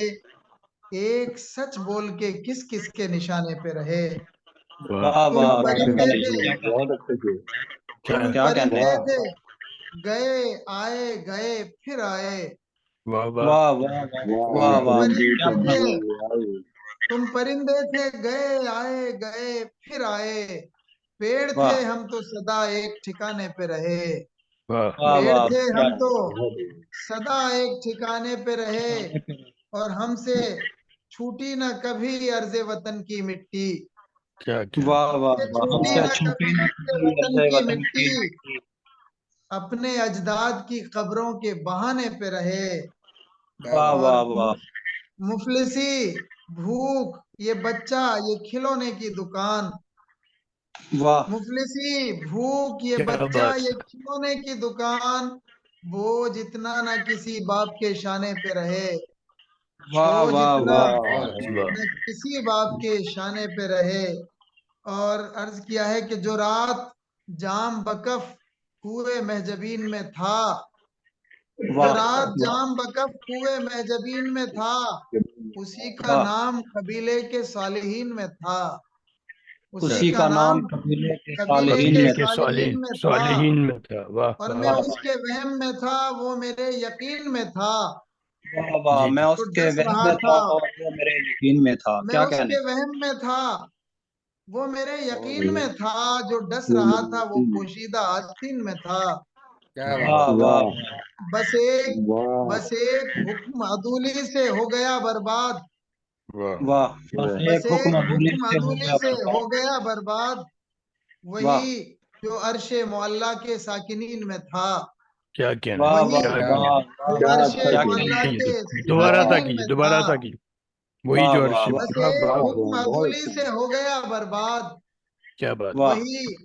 एक सच बोल के किस किस के निशाने पे रहे। वाह वाह तुम वाह क्या परिंदे कहने। थे, क्या कहने। बहुत अच्छे से। क्या तुम क्या कहने। परिंदे वाह थे, गए आए गए फिर आए। वाह वाह वाह वाह वाह वाह वाह तुम वाह परिंदे क्या थे परिंदे थे, बात। गए आए। तुम परिंदे थे, गए आए गए फिर आए। पेड़ थे वाह हम तो सदा एक ठिकाने पे रहे। वाह वाह पेड़ वाह थे क्या हम तो बहुत सदा एक ठिकाने पे रहे। और हमसे छूटी न कभी अर्ज़े वतन की मिट्टी। क्या क्या वाह वाह हमसे वाह छूटी हमसे न छूटी कभी न अर्ज़े कभी वतन अर्ज़े की वतन मिट्टी। की। अपने अजदाद की कब्रों के बहाने पे रहे। क्या वाह बात और वाह वाह मुफलिसी, भूख, ये बच्चा, ये खिलौने की दुकान। वाह मुफलिसी, भूख, ये क्या बच्चा, बात ये खिलौने की दुकान। बोझ इतना ना किसी बाप के शाने पे रहे। वाह बोझ वाह इतना वाह बहुत अच्छी वाह न किसी बाप के शाने पे रहे। और अर्ज किया है कि जो रात जाम बकफ कुएं महजबीन में था। जो वाह रात जाम बकफ कुएं महजबीन में था, उसी का वाह नाम कबीले के सालिहीन में था। क्या उसी उसी का का नाम नाम कबीले के कबीले सालिहीन के कबीले में। के सालिहीन में था। सालिहीन में था। वाह और वाह मैं वाह उसके वहम में था, वो मेरे यकीन में था। वाह वाह जी मैं जी तो उसके डस वहम रहा में था था, और वो मेरे यकीन में था। मैं क्या कहने। उसके वहम में था, वो मेरे यकीन में था। जो डस रहा था वो पोशीदा आस्तीन में था। क्या बात वाह वाह वाह बस एक वाह बस एक हुक्म अदूली से हो गया बर्बाद। वाह वाह बस वाह बस एक हुक्म एक अदूली हुक्म से हो अदूली गया से बर्बाद। हो गया बर्बाद। वाह वही जो अर्शे मुअल्ला के साकिनीन में था। क्या कहना वाह वही वाह क्या क्या वाह बात जो वाह क्या अर्शे अच्छा क्या किया। मुअल्ला कहने। के दोबारा वाह ताकी साकिनीन में था। दोबारा ताकी वही वाह जो वाह अर्श बस वाह एक वाह हुक्म बहुत अदूली अच्छे से हो गया बर्बाद। क्या बात वाह वही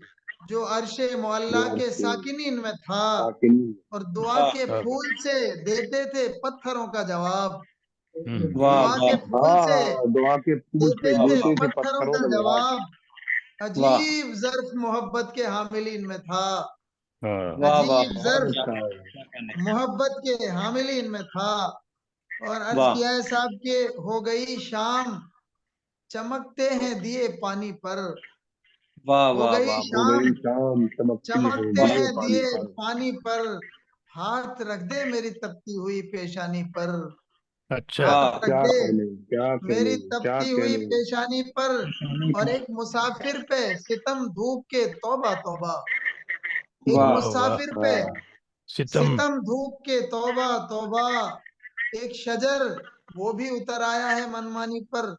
जो अर्शे मुअल्ला वाह के साकिनीन में था। ताकिन और दुआ वाह के क्या बात फूल से देते थे पत्थरों का जवाब। वाह दुआ के वाह फूल से हाँ दुआ के फूल से देते थे वाह देते थे पत्थरों पत्थरों का का जवाब। जवाब। वाह अजीब ज़र्फ मोहब्बत के हामिलीन में था। हाँ वाह वाह अजीब बहुत ज़र्फ अच्छा। अच्छा क्या कहने। मोहब्बत के हामिलीन में था। और अर्ज वाह किया है साहब के हो गई शाम, चमकते हैं दिए पानी पर। वाह हो वाह गई वाह हो शाम, गई शाम चमकती है चमकते वाह दिए हैं पानी दिए पर। पानी पर। हाथ रख दे मेरी तपती हुई पेशानी पर। अच्छा हाथ वाह रख क्या दे कहने क्या कहने मेरी क्या तपती हुई कहने। पेशानी पर। और एक मुसाफिर पे सितम धूप के तौबा तौबा। एक वाह वाह वाह मुसाफिर पे हाँ सितम सितम धूप के तौबा तौबा। एक शजर वो भी उतर आया है मनमानी पर।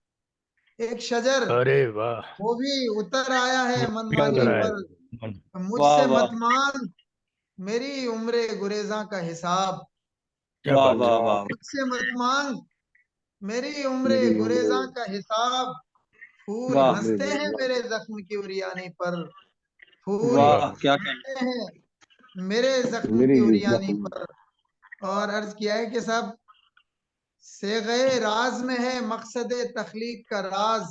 एक शजर अरे वाह वो भी उतर आया है वो भी मनमानी उतर आया पर। मन- वाह मुझसे वाह मत मांग मेरी उम्रे गुरेजा का हिसाब। क्या वाह बात है वाह वाह वाह मुझसे मत मांग मेरी उम्रे मेरी उम्र गुरेजा का हिसाब। फूल वाह उम्र हंसते हैं गुजरा। मेरे जख्म की उरियानी पर। फूल वाह वाह क्या कहने। हंसते हैं मेरे जख्म मेरी की उरियानी जख्म पर। और अर्ज किया है कि साहब सेगए राज में है मकसद तखलीक का राज।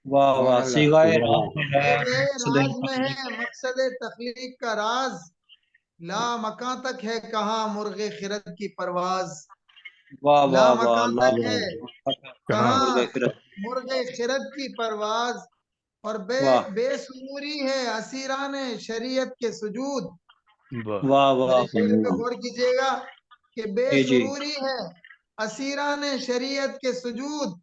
वाह सुभान वाह अल्लाह सिगाए वाह रात में है सेगए मकसद राज में तखलीक। है मकसद तखलीक का राज। ला मकां तक है कहाँ मुर्गे खिरत की परवाज। वाह ला वाह वाह मकां अल्लाह तक है कहाँ कहाँ मुर्गे फिर। मुर्गे खिरत की परवाज। और वाह बेसुरूरी है असीरान शरीयत के सुजूद। वाह वाह वाह मेरे शेर पे गौर कीजिएगा कि जी जी बेसुरूरी है असीरान शरीयत के सुजूद,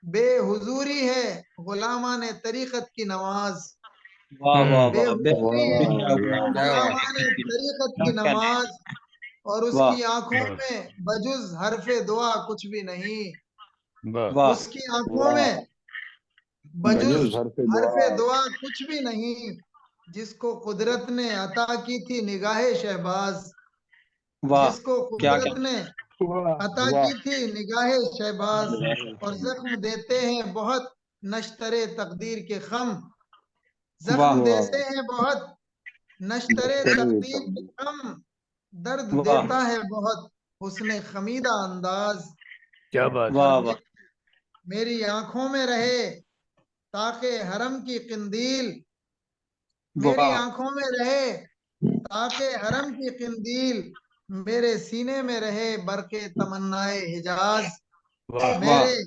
बेहुजूरी है गुलामान तरीकत की नमाज। वाह वाह वाह बेहुजूरी है बेहतरीन क्या बात है। गुलामान तरीकत क्या की कहने नमाज, और वाह उसकी आंखों वाह में बजुज हरफे दुआ कुछ भी नहीं। वाह वाह उसकी आंखों वाह में बजुज बजुज हर पे हरफे दुआ दुआ कुछ भी नहीं, जिसको कुदरत ने अता की थी निगाह शहबाज, वाह जिसको क्या कुदरत कहने ने वाह अता वाह की थी निगाह शहबाज, और जख्म देते हैं बहुत नश्तरे तकदीर के खम, जख्म वाह देते हैं बहुत नश्तरे तकदीर के खम, दर्द वाह देता है बहुत हुस्न खमीदा अंदाज। क्या बात है। वाह और वाह मेरी आंखों में रहे ताके हरम की किंदील, मेरी वाह आंखों में रहे ताके हरम की किंदील, मेरे सीने में रहे बरके तमन्नाए हिजाज, वाह वाह मेरे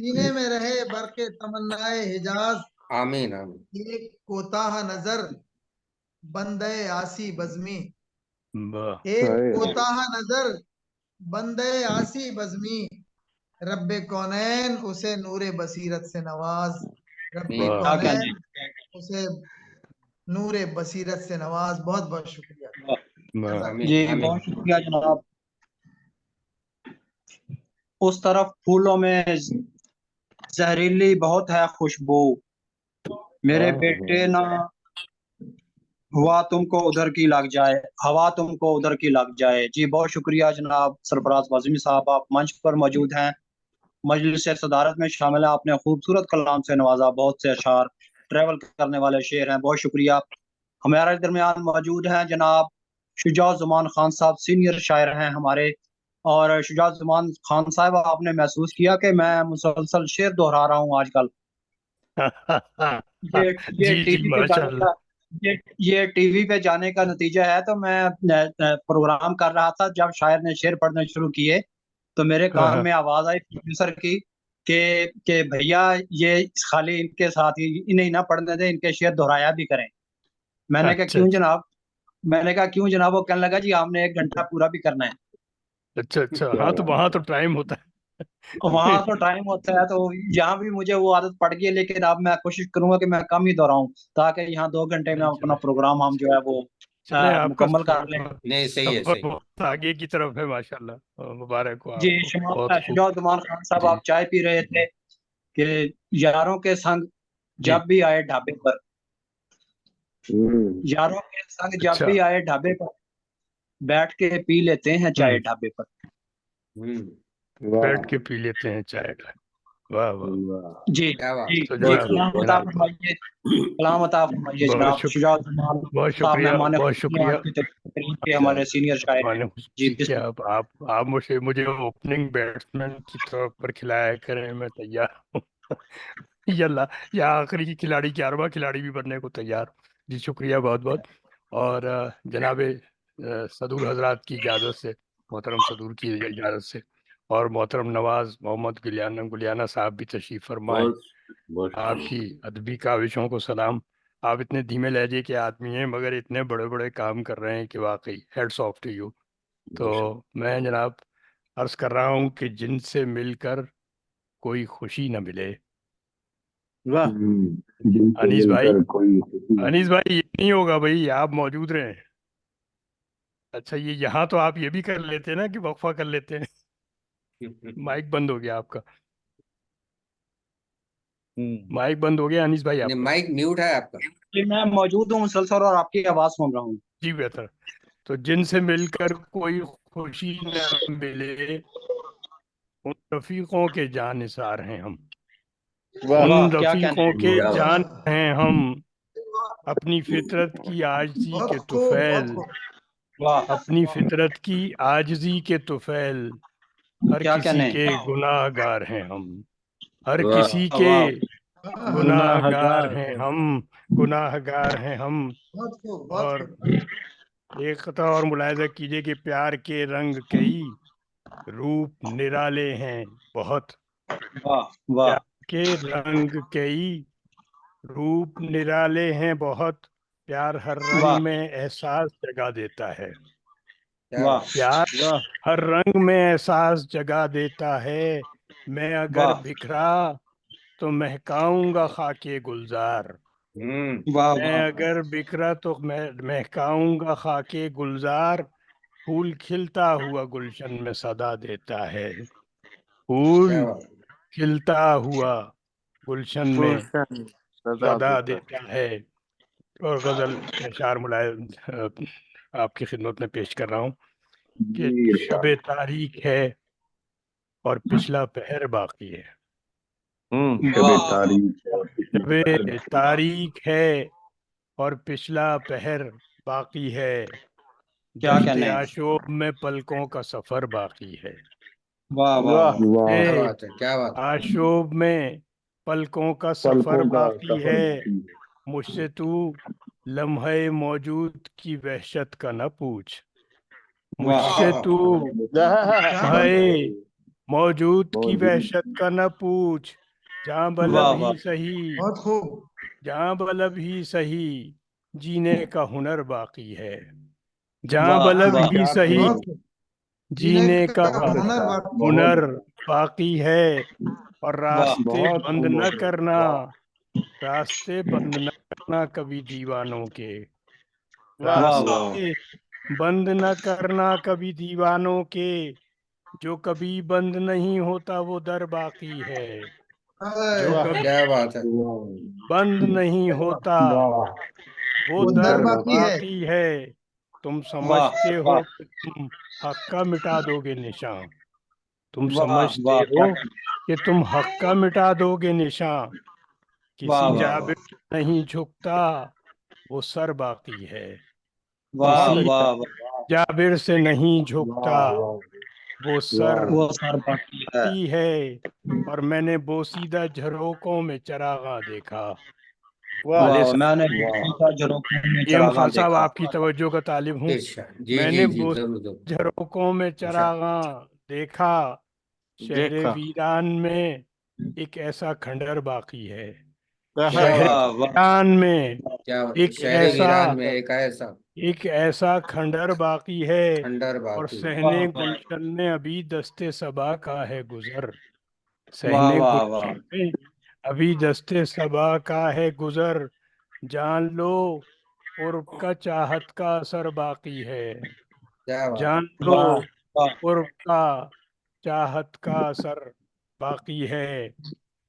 सीने में रहे बरके तमन्नाए हिजाज। आमीन आमीन। एक कोताह नजर बंदे आसी बज़मी, वाह एक सही है कोताह नजर बंदे आसी बज़मी, रब्बे कौनैन उसे नूरे बसीरत से नवाज, रब्बे वाह क्या कहने कौनैन उसे नूरे बसीरत से नवाज। बहुत बहुत शुक्रिया। वाह वाह जज़ाक जी आमीन बहुत आमीन। शुक्रिया जनाब। उस तरफ फूलों में जहरीली बहुत है खुशबू, मेरे हाँ बेटे ना हुआ तुमको उधर की लग जाए, हवा तुमको उधर की लग जाए। जी बहुत शुक्रिया जनाब सरफराज वाजिमी साहब, आप मंच पर मौजूद हैं, मजलिस सदारत में शामिल है, आपने खूबसूरत कलाम से नवाजा, बहुत से अशार ट्रैवल करने वाले शेर हैं, बहुत शुक्रिया। हमारे दरमियान मौजूद हैं जनाब शुजात ज़मान खान साहब, सीनियर शायर हैं हमारे। और शुजात ज़मान खान साहब, आपने महसूस किया कि मैं मुसलसल शेर दोहरा रहा हूँ आजकल? ये ये जी जी टीवी पे जाने माशाल्लाह। का ये टीवी पे जाने का नतीजा है। तो मैं प्रोग्राम कर रहा था, जब शायर ने शेर पढ़ने शुरू किए तो मेरे कान में आवाज आई प्रोड्यूसर की कि भैया ये खाली इनके साथ ही इन्हें ना पढ़ने दें, इनके शेर दोहराया भी करें। मैंने कहा अच्छा क्यों अच्छा जनाब? मैंने कहा क्यों जनाब? वो कहने लगा जी हमने 1 घंटा पूरा भी करना है। अच्छा अच्छा। क्या हाँ तो बात वहाँ तो टाइम होता है। वहां तो टाइम होता है, तो यहाँ भी मुझे वो आदत पड़ गई है, लेकिन अब मैं कोशिश करूंगा कि मैं कम ही दोहराऊं, ताकि यहाँ 2 घंटे में अपना चले प्रोग्राम हम जो है वो चले आपका मुकम्मल कर लें। नहीं सही है सफर सही। बहुत आगे की तरफ है माशाल्लाह। मुबारक हो जी आपको, बहुत खूब। शुजात ज़मान खान साहब, जी आप चाय पी रहे थे कि यारों के संग जी। जब भी आए ढाबे पर, हम्म यारों के संग जब अच्छा। भी आए ढाबे पर, बैठ के पी लेते हैं चाय ढाबे पर। वाह बैठ के पी लेते हैं चाय। वाह वाह। वाह जी क्या बात। जी तो जी, जनाब कलाम अता जनाब फरमाइए, कलाम अता फरमाइए बहुत जनाब शुक्रिया, शुजात ज़मान बहुत साहब, शुक्रिया, मेहमान बहुत खुसूसी आज शुक्रिया। की तकरीब के अच्छा हमारे सीनियर शायर हैं। माने जी ठीक है। आप मुझे मुझे ओपनिंग बैट्समैन की तौर पर खिलाया करें, मैं तैयार हूँ। या आखिरी की खिलाड़ी, 11वां खिलाड़ी भी बनने को तैयार हूँ। जी शुक्रिया बहुत बहुत। और जनाब सदूर हजरात की इजाज़त से, मोहतरम सदूर की इजाज़त से, और मोहतरम नवाज मोहम्मद गुलियाना साहब भी तशरीफ़ फरमाएं। बहुत बहुत आपकी अदबी काविशों को सलाम। आप इतने धीमे लहजे के आदमी हैं, मगर इतने बड़े बड़े काम कर रहे हैं कि वाकई हेड्स ऑफ टू यू। तो मैं जनाब अर्ज कर रहा हूँ कि जिनसे मिलकर कोई खुशी न मिले। वाह। जिनसे अनीस भाई, मिलकर कोई खुशी न अनीस मिले। भाई ये नहीं होगा भाई, आप मौजूद रहें। अच्छा ये यहाँ तो आप ये भी कर लेते हैं ना कि वक्फा कर लेते हैं। माइक बंद हो गया आपका, माइक बंद हो गया अनीस भाई नहीं आपका। माइक म्यूट है आपका। जी मैं मौजूद हूँ मुसलसल और आपकी आवाज सुन रहा हूँ। जी बेहतर। तो जिनसे मिलकर कोई खुशी न मिले, उन रफीकों के जानिसार हैं हम। वाह वाह उन क्या कहने रफीकों हैं। के क्या बात जान हैं हम, अपनी फितरत की आजिज़ी बहुत के खूब बहुत तुफैल, खूब। वाह अपनी फितरत की आजिज़ी के तुफैल, हर क्या किसी कहने के हैं। गुनाहगार हैं हम, हर वाह किसी के वाह गुनाहगार हैं हम, गुनाहगार हैं हम। बहुत खूब बहुत और खूब। एक कथा और मुलाहिजा कीजिए कि प्यार के रंग कई, रूप निराले हैं बहुत। वाह वाह प्यार के रंग कई, रूप निराले हैं बहुत। प्यार हर वाह रंग में एहसास जगा देता है। क्या वाह बात प्यार वाह हर रंग में एहसास जगा देता है। मैं अगर वाह बिखरा तो महकाऊंगा खाके गुलजार। वाह मैं वाह अगर बिखरा तो मैं महकाऊंगा खाके गुलजार। फूल खिलता हुआ गुलशन में सदा देता है। फूल क्या बात खिलता हुआ गुलशन में गुलशन सदा सदा देता देता है। और गजल अशार मुलायम आपकी खिदमत में पेश कर रहा हूँ कि जी शबे तारीख है और पिछला पहर बाकी है। शबे तारीख है और पिछला शबे पहर तारीख है और पिछला पहर बाकी है। क्या दश्ते कहने आशोब में पलकों का सफर बाकी है। वाह वाह वाह वाह वाह क्या ए, बात है क्या बात है आशोब में पलकों का सफर पलकों का बाकी सफर है। बाकी है। मुझसे तू लम्हे मौजूद की वहशत का न पूछ। वाह मुझसे तू क्या बात है लम्हे मौजूद की मौजूद वहशत का न पूछ। जहाँ बलब वाह ही वाह सही बहुत खूब जहाँ बलब ही सही जीने का हुनर बाकी है। जहाँ वाह बलब वाह ही क्या सही बहुत खूब खूब जीने जीने का का हुनर बाकी है हुनर बहुत बाकी है। और वाह रास्ते बहुत बंद खूब न बहुत करना रास्ते बंद न करना कभी दीवानों के। वाह वाह वाह रास्ते बंद न करना कभी दीवानों के। जो कभी बंद नहीं होता वो दर बाकी है। जो अरे, कभी क्या बात है बंद नहीं होता वाह वो वो दर दर बाकी है बाकी है। तुम वाह समझते हो वाह कि तुम हक का मिटा दोगे निशान। तुम वाह समझते वाह क्या हो कि तुम हक का मिटा दोगे निशान। वाह किसी वाह जाबिर नहीं झुकता वो सर बाकी है। वाह किसी वाह वाह जाबिर से नहीं झुकता वो सर वो सर बाकी है है। और मैंने बोसीदा झरोकों में चरागां देखा। वाह वाले वाह साहब मैंने सीता झरोखे में एम चरागां खान साहब देखा आपकी तवज्जो का तालिब हूँ। इरशाद जी जी मैंने जी जरूर जरूर झरोकों में इरशाद चरागां देखा। शहरे देखा वीरान में एक ऐसा खंडर बाकी है। वाह क्या शहर बात वाह है वाह वीरान में क्या बात है एक शहर ऐसा वीरान में एक ऐसा खंडर बाकी है। खंडर और बाकी है सहने गुलशन में अभी दस्ते सबा का है गुजर। वाह सहने वाह वाह गुलशन में अभी दस्ते सबा का है गुजर। जान लो उर्ब का चाहत का असर बाकी है। क्या बात जान है लो वाह वाह उर्ब का चाहत का असर बाकी है।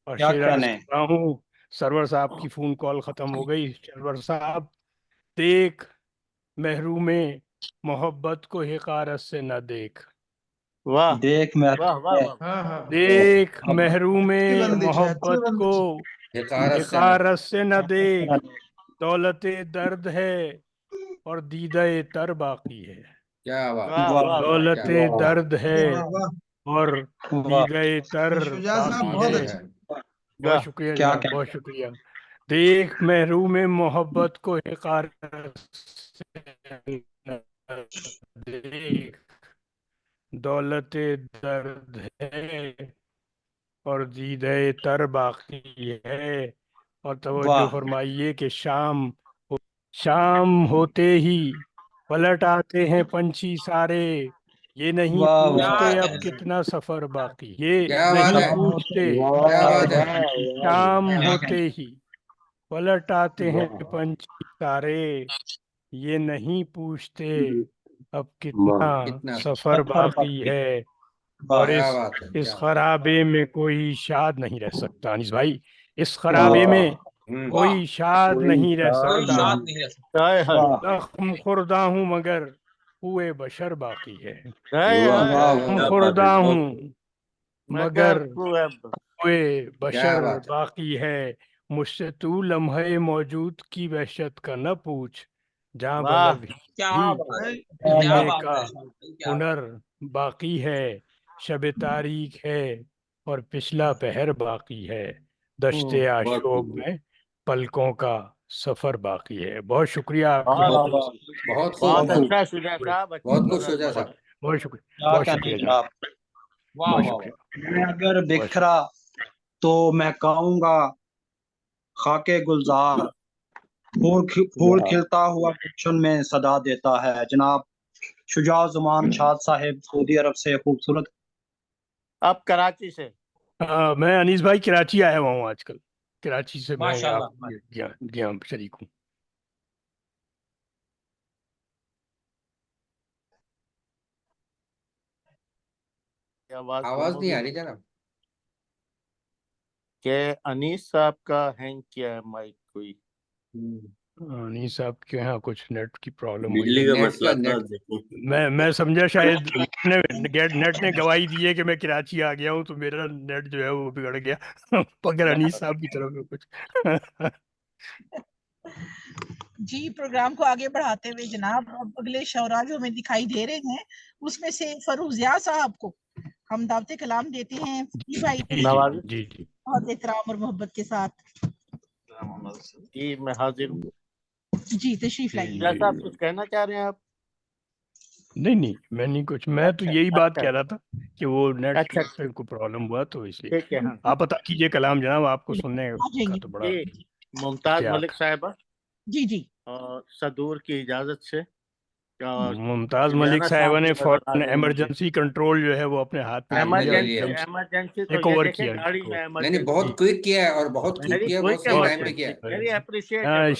और क्या शेर अर्ज कहने कर रहा हूँ। सरवर साहब की फोन कॉल खत्म हो गई। सरवर साहब देख महरूमे मोहब्बत को हिकारत से न देख। वाह देख मैं वाह वाह वाह हाँ हाँ देख अब महरूमे अच्छी बंदिश है अच्छी मोहब्बत को बंदिश हिकारत से न हिकारत से न देख। दौलते दर्द है और दीदाए तर बाकी है। क्या बात वाह वाह वाह वाह क्या दौलते दर्द है है वाह वाह और वाह दीदाए तर शुजा साहब बाकी बहुत है। अच्छा बहुत वाह शुक्रिया क्या जनाब कहने बहुत शुक्रिया। देख महरूमे मोहब्बत को हिकारत से न देख। दौलते दर्द है और दीदे तर बाकी है। और तवज्जो वाह फरमाइए कि शाम होते ही पलट आते हैं पंछी सारे। ये नहीं वाह वाह पूछते अब कितना सफर बाकी। ये क्या बात नहीं है शाम होते पूछते क्या वाह बात है वाह शाम क्या होते कहने ही पलट आते हैं पंछी सारे। ये नहीं पूछते अब कितना कितना सफर सफर बाकी बाकी है। और वाह क्या बात है इस क्या खराबे में कोई शाद नहीं रह सकता। अनीस भाई इस खराबे वाह में कोई शाद कोई नहीं रह शान सकता। नहीं हाय हाय वाह जख्म खुर्दा हूँ मगर हुए बशर बाकी है। हाय वाह हाय वाह जख्म वाह खुर्दा हूँ मगर मगर हुए हुए क्या बशर बात है बाकी है। मुझसे तू लम्हे मौजूद की वहशत का न पूछ। जहाँ वाह बलब ही वाह जीने का हुनर बाकी है। शब तारीख है और पिछला पहर बाकी है। दश्ते बहुत आशोब खूब में पलकों का सफर बाकी है। बहुत शुक्रिया आपकी बहुत वाह बहुत वाह बहुत खूब बहुत बहुत अच्छा शुजा साहब अच्छी बहुत कुछ गजल सोचा बहुत साहब बहुत शुक्रिया क्या बहुत कहने शुक्रिया जनाब आप बहुत शुक्रिया मैं अगर बहुत बिखरा तो महकाऊंगा खाके गुलजार। फूल खिलता हुआ गुलशन में सदा देता है। जनाब शुजा ज़ुमान शाद साहिब सऊदी अरब से खूबसूरत। आप कराची से? मैं अनीस भाई कराची आया हुआ हूँ आजकल। कराची से मैं माशाल्लाह। आप यहाँ शरीक हूँ। आवाज नहीं आ रही जनाब। के अनीस साहब का हैंग किया है माइक कोई? अनीस साहब के यहाँ कुछ नेट की प्रॉब्लम हुई बिजली है। का नेट मसला का था नेट देखो। मैं समझा शायद नेट ने गवाही दी है कि मैं कराची आ गया हूँ, तो मेरा नेट जो है वो बिगड़ गया। मगर अनीस साहब की तरफ से कुछ जी प्रोग्राम को आगे बढ़ाते हुए जनाब अब अगले शौरा जो हमें दिखाई दे रहे हैं उसमें से फरूजिया साहब को हम दावते कलाम देते हैं जी भाई जी तशरीफ जी जी बहुत एहतराम और मोहब्बत के साथ। जी मैं हाजिर हूँ। जी तशरीफ लाइए। जैसा आप कुछ कहना चाह रहे हैं आप? नहीं मैं नहीं कुछ, मैं तो यही बात कह रहा था कि वो नेट अच्छा से को प्रॉब्लम हुआ तो इसलिए। ठीक है। हाँ आप बता कीजिए कलाम जनाब, आपको सुनने आ का जाएंगे तो बड़ा जी मुमताज इख्तियार मलिक था। साहिबा जी जी और सदूर की इजाजत से और मुमताज मलिक इलियाना साहिबा साहब ने भी नजर आ फौरन रहे हैं मुझे। इमरजेंसी कंट्रोल जो है वो अपने हाथ में ले लिया और ले एकदम लिया। इमरजेंसी तो टेक ये ओवर देखें किया गाड़ी इसको। में नहीं इमरजेंसी बहुत क्विक किया है और बहुत क्विक वेरी किया है, बहुत क्विक सही टाइम पे किया इमरजेंसी है। Very appreciatable.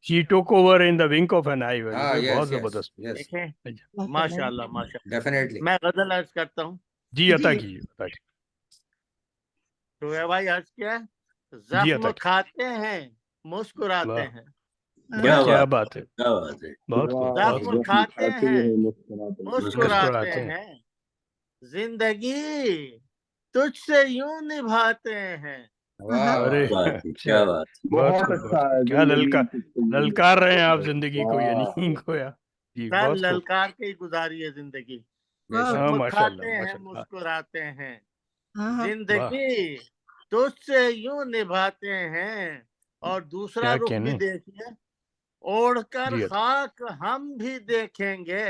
She took over in the wink of an eye. हाँ बहुत यस यस जबरदस्त। यस देखें माशाल्लाह माशाल्लाह। डेफिनेटली। मैं गजल अर्ज करता हूँ। जी अता जी कीजिए अता कीजिए। तो है भाई अर्ज क्या है? जी अता जख्म खाते हैं मुस्कुराते वाह हैं। क्या क्या बात बात है, क्या बात है। बहुत खूब बहुत जख्म खूब। खाते हैं मुस्कुराते मुस्कुराते मुस्कुराते हैं। हैं। जिंदगी तुझसे यूं निभाते हैं। वाह अरे वाह बात है, अच्छा, क्या बात है। बहुत बहुत खूब बहुत अच्छा खूब। है क्या जिंदगी। ललकार रहे हैं आप जिंदगी को, यानी वाह खोया। जी कल बहुत खूब। ललकार के ही गुजारी है जिंदगी। बेशक। हाँ जख्म माशाल्लाह खाते हैं माशाल्लाह। मुस्कुराते हैं। वाह जिंदगी तुझसे यूं निभाते हैं। और दूसरा क्या रुख भी कहने। देखिए। ओढ़कर जी अता खाक हम भी देखेंगे।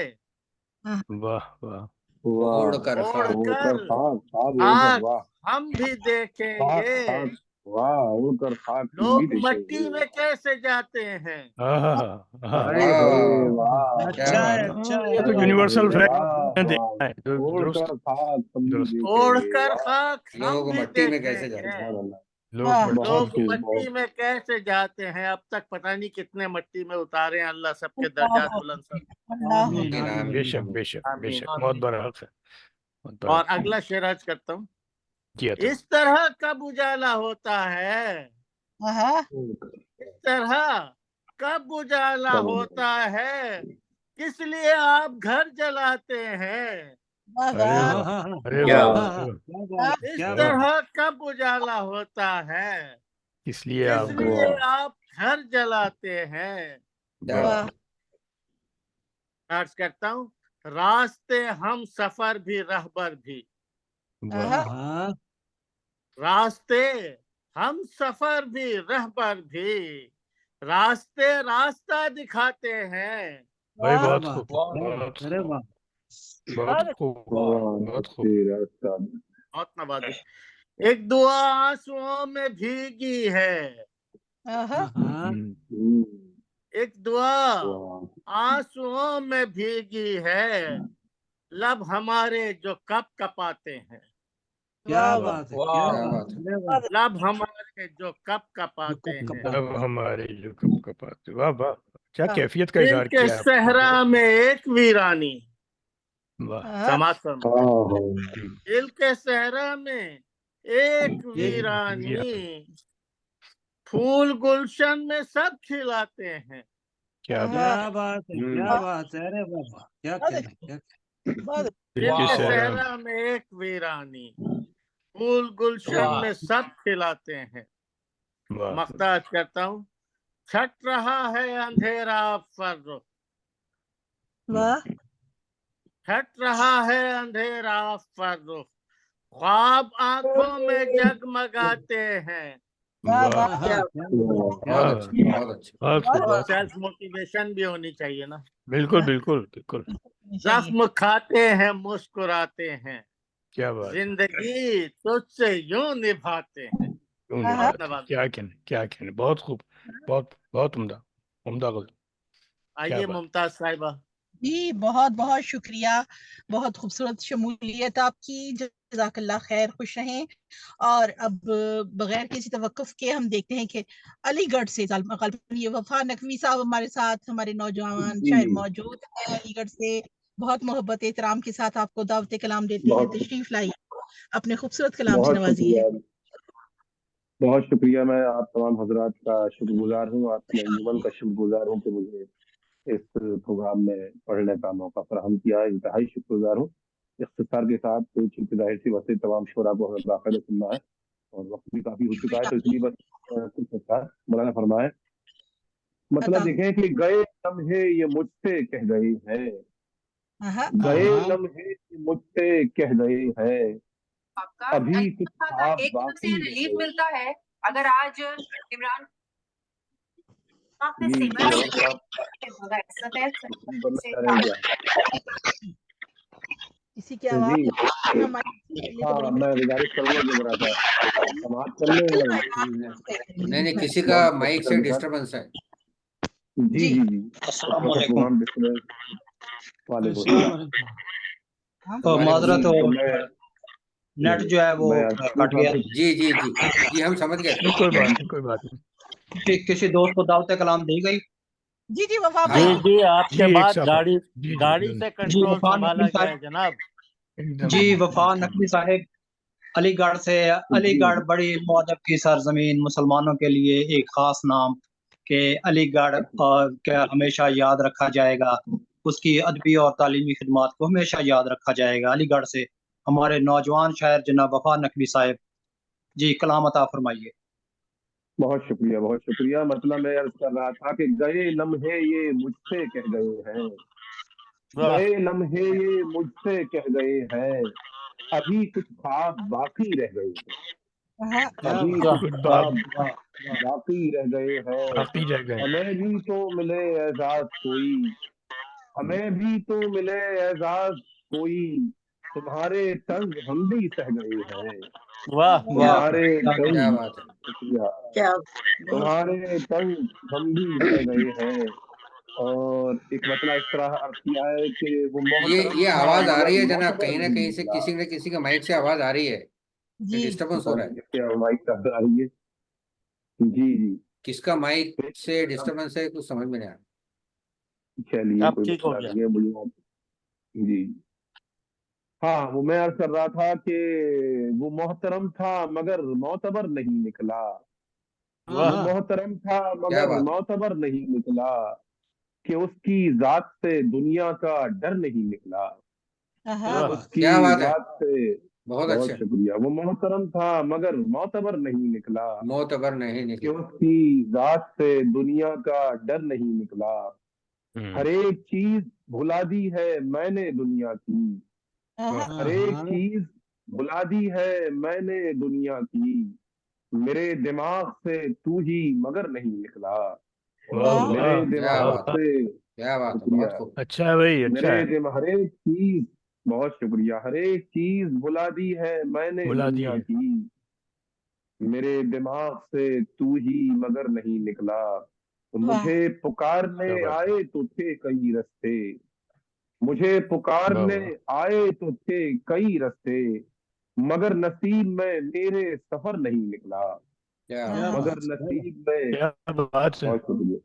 वाह वाह ओढ़ वाह कर खाक। उड़कर ओढ़कर खाक उड़कर खाक वाह हम भी खाक देखेंगे। खाक वाह उड़कर खाक भी लोग देखेंगे। मट्टी में कैसे जाते हैं। अरे वाह रे वाह वाह क्या अच्छा है बात है। अच्छा है ये तो अरे यूनिवर्सल रे फैक्ट वाह देखना है। वाह दुरुस्त उड़कर खाक हम भी दुरुस्त। देखेंगे। ओढ़कर वाह खाक हम लोग भी मट्टी में कैसे देखेंगे। जाते हैं। सुभान अल्लाह। लोग मट्टी बहुत लोग में खूब मट्टी बहुत में कैसे जाते हैं। अब तक पता नहीं कितने मट्टी में उतारे हैं। अल्लाह सबके अल्लाह दर्जात बुलंद कर। अल्लाह आमीन आमीन। बेशक बेशक आमीन। बेशक बहुत बड़ा हक है, बहुत बड़ा और हक है। अगला शेर अर्ज करता हूँ। जी अता इस तरह कब उजाला होता है। इस तरह कब उजाला कब होता है। किस लिए आप घर जलाते हैं। अरे वाह अरे क्या वाह बात अरे वाह। इस अरे वाह। तरह कब उजाला होता है। इसलिए किस आप लिए वाह आप घर जलाते हैं। क्या वाह बात। अर्ज करता हूँ। रास्ते हम सफर भी रहबर भी। वाह रास्ते हम सफर भी रहबर भी। रास्ते रास्ता दिखाते हैं। भाई बहुत खूब बहुत खूब बहुत खूब बहुत खूब। रास्ता बहुत नवाजिश। एक दुआ आंसुओं में भीगी है। एक दुआ वाह आंसुओं में भीगी है। लब हमारे जो कप कपाते हैं। क्या बात है क्या बात है। लब हमारे जो कप कपाते हैं। अब हमारे जो कप कपाते, वाह वाह क्या कैफियत का दिल इजहार के किया है आपने। सहरा में एक वीरानी। वाह समाज फरमा। जी दिल के सहरा में एक वीरानी। वीरानी। फूल गुलशन में सब खिलाते हैं। क्या बात दिल दिल के के सहरा में। सहरा में एक वीरानी। फूल गुलशन में सब खिलाते हैं। वाह मख्ताज करता हूँ। छट रहा है अंधेरा फर्रुख। छट रहा है अंधेरा फर्रुख। ख्वाब आंखों में जगमगाते हैं। वाह बहुत अच्छा बहुत अच्छा। बहुत खूब बहुत सेल्फ मोटिवेशन भी होनी चाहिए ना। बिल्कुल बिल्कुल बिल्कुल। जख्म खाते हैं मुस्कुराते हैं। क्या बात है। जिंदगी तुझसे यूं निभाते हैं। क्यों नहीं बात है। क्या कहने बहुत खूब बहुत बहुत उम्दा। उम्दा गजल, क्या आइए बात। मुमताज साहिबा। जी बहुत बहुत शुक्रिया, बहुत खूबसूरत शमूलियत आपकी, जज़ाकल्लाह खैर, खुश रहें। और अब बगैर किसी तवक्कुफ के हम देखते हैं कि अलीगढ़ से ये वफा नकवी साहब हमारे साथ, हमारे नौजवान जी शायर जी मौजूद हैं अलीगढ़ से। बहुत मोहब्बत एहतराम के साथ आपको दावत कलाम देते हैं, बहुत तशरीफ लाइए, अपने खूबसूरत कलाम से बहुत नवाजिए। शुक्रिया, बहुत शुक्रिया। मैं आप तमाम हजरात का शुक्रगुजार हूँ, आपकी अंजुमन का शुक्रगुजार हूँ कि मुझे इस प्रोग्राम में पढ़ने का मौका फराहम किया। इंतहाई शुक्रगुजार हूँ। इख्तिसार के साथ चूंकि जाहिर सी बात है तमाम शोरा को हमें बाकायदा सुनना है और वक्त भी काफी हो चुका है, तो इसलिए बस कुछ अच्छा मौलाना फरमाए। मतलब अता देखें कि गए लम्हे ये मुझसे कह गए हैं, हाँ गए लम्हे ये मुझसे कह गए हैं, आपका अभी कुछ था ख्वाब एक तरफ से बाकी रह रिलीफ गए। मिलता है अगर आज इमरान खान जी ने मोहन साहब सफेद कुछ करना से चाह रहे हैं क्या? किसी की आवाज जी अपना माइक खोलिए तो हाँ, बड़ी मैं गुजारिश करूंगा कि जरा सा समाप्त कर लें अगर नहीं, किसी का बहुत माइक शुक्रिया से निसार। डिस्टरबेंस है। जी जी जी जी अस्सलाम वक्त वालेकुम। प्रोग्राम डिस्टर्बेंस वालेकुम अस्सलाम सलाम। वालेकुम। तो वालेकुम माजरत जी हो, तो मैं नेट जो है वो मैं कट गया। जी जी जी जी, हम समझ गए थे। नहीं, कोई बात नहीं, कोई बात नहीं। किसी दोस्त को दावत कलाम दी गई? जी जी वफा हाँ जी भाई हाँ जी, आपके जी, एक बाद साहब, गाड़ी जी जी गाड़ी से जी कंट्रोल वफा संभाला नकवी गया है साहब, जनाब। एकदम जी एकदम वफा नकवी साहब अलीगढ़ से। जी अलीगढ़ बड़ी मौजब की सरजमीन, मुसलमानों के लिए एक खास नाम के अलीगढ़ क्या हमेशा याद रखा जाएगा। उसकी अदबी और तालीमी खिदमात को हमेशा याद रखा जाएगा। अलीगढ़ से हमारे नौजवान शायर जनाब वफा नकवी साहब, जी कलाम अता फरमाइए। बहुत शुक्रिया, बहुत शुक्रिया। मतलब मैं अर्ज कर रहा था कि गए लम्हे ये मुझसे कह गए हैं, वाह गए लम्हे ये मुझसे कह गए हैं, अभी कुछ ख्वाब बाकी रह गए हैं, हाँ क्या अभी बात कुछ कुछ ख्वाब वाह वाह। बाकी रह गए हैं, बाकी रह गए। हमें भी तो मिले एजाज कोई, हमें भी तो मिले एजाज कोई, तुम्हारे तंज हम भी सह गए हैं, वाह वाह तुम्हारे क्या तंज क्या बात है। शुक्रिया, क्या बहुत तुम्हारे तंज हम भी सह गए हैं। और एक मतलब इस तरह अर्ज किया है कि वो मोहतरम ये था आवाज आ मगर रही है जनाब, मोतबर कहीं ना नहीं कहीं से निकला। किसी का माइक से आवाज आ रही है, जी डिस्टरबेंस हो रहा है। इसके माइक का आ रही है। जी जी किसका माइक से डिस्टरबेंस है कुछ समझ में नहीं आ रहा। चलिए अब कोई ठीक हो मसला गया। नहीं है मुझे जी हाँ, वो मैं अर्ज कर रहा था कि वो मोहतरम था मगर मोतबर नहीं निकला, वाह वो हाँ मोहतरम था क्या मगर बात है। मोतबर नहीं निकला, कि उसकी जात से दुनिया का डर नहीं निकला, क्या वाह बात। उसकी क्या बात है, जात से। बहुत बहुत अच्छे। शुक्रिया। वो मोहतरम था मगर मोतबर नहीं निकला, मोतबर नहीं कि निकला। उसकी जात से दुनिया का डर नहीं निकला, हर एक चीज भुला दी है मैंने दुनिया की, हाँ हर हाँ एक हाँ चीज भुला दी है मैंने दुनिया की, मेरे दिमाग से तू ही मगर नहीं निकला, वाह वाह मेरे वाह क्या दिमाग बात वाह, है, से। क्या बात है, शुक्रिया। बहुत खूब। अच्छा है भाई, अच्छा मेरे है। दिमाग हर एक चीज, बहुत शुक्रिया, हर एक चीज भुला दी है मैंने बुला दुनिया दिए। की, मेरे दिमाग से तू ही मगर नहीं निकला, वाह मुझे क्या पुकारने बात है। आए तो थे कई रस्ते, मुझे वाह पुकारने वाह, आए तो थे कई रस्ते, मगर नसीब में मेरे सफर नहीं निकला, क्या क्या बात। हाँ मगर बात। नसीब में। क्या बात है। बहुत शुक्रिया,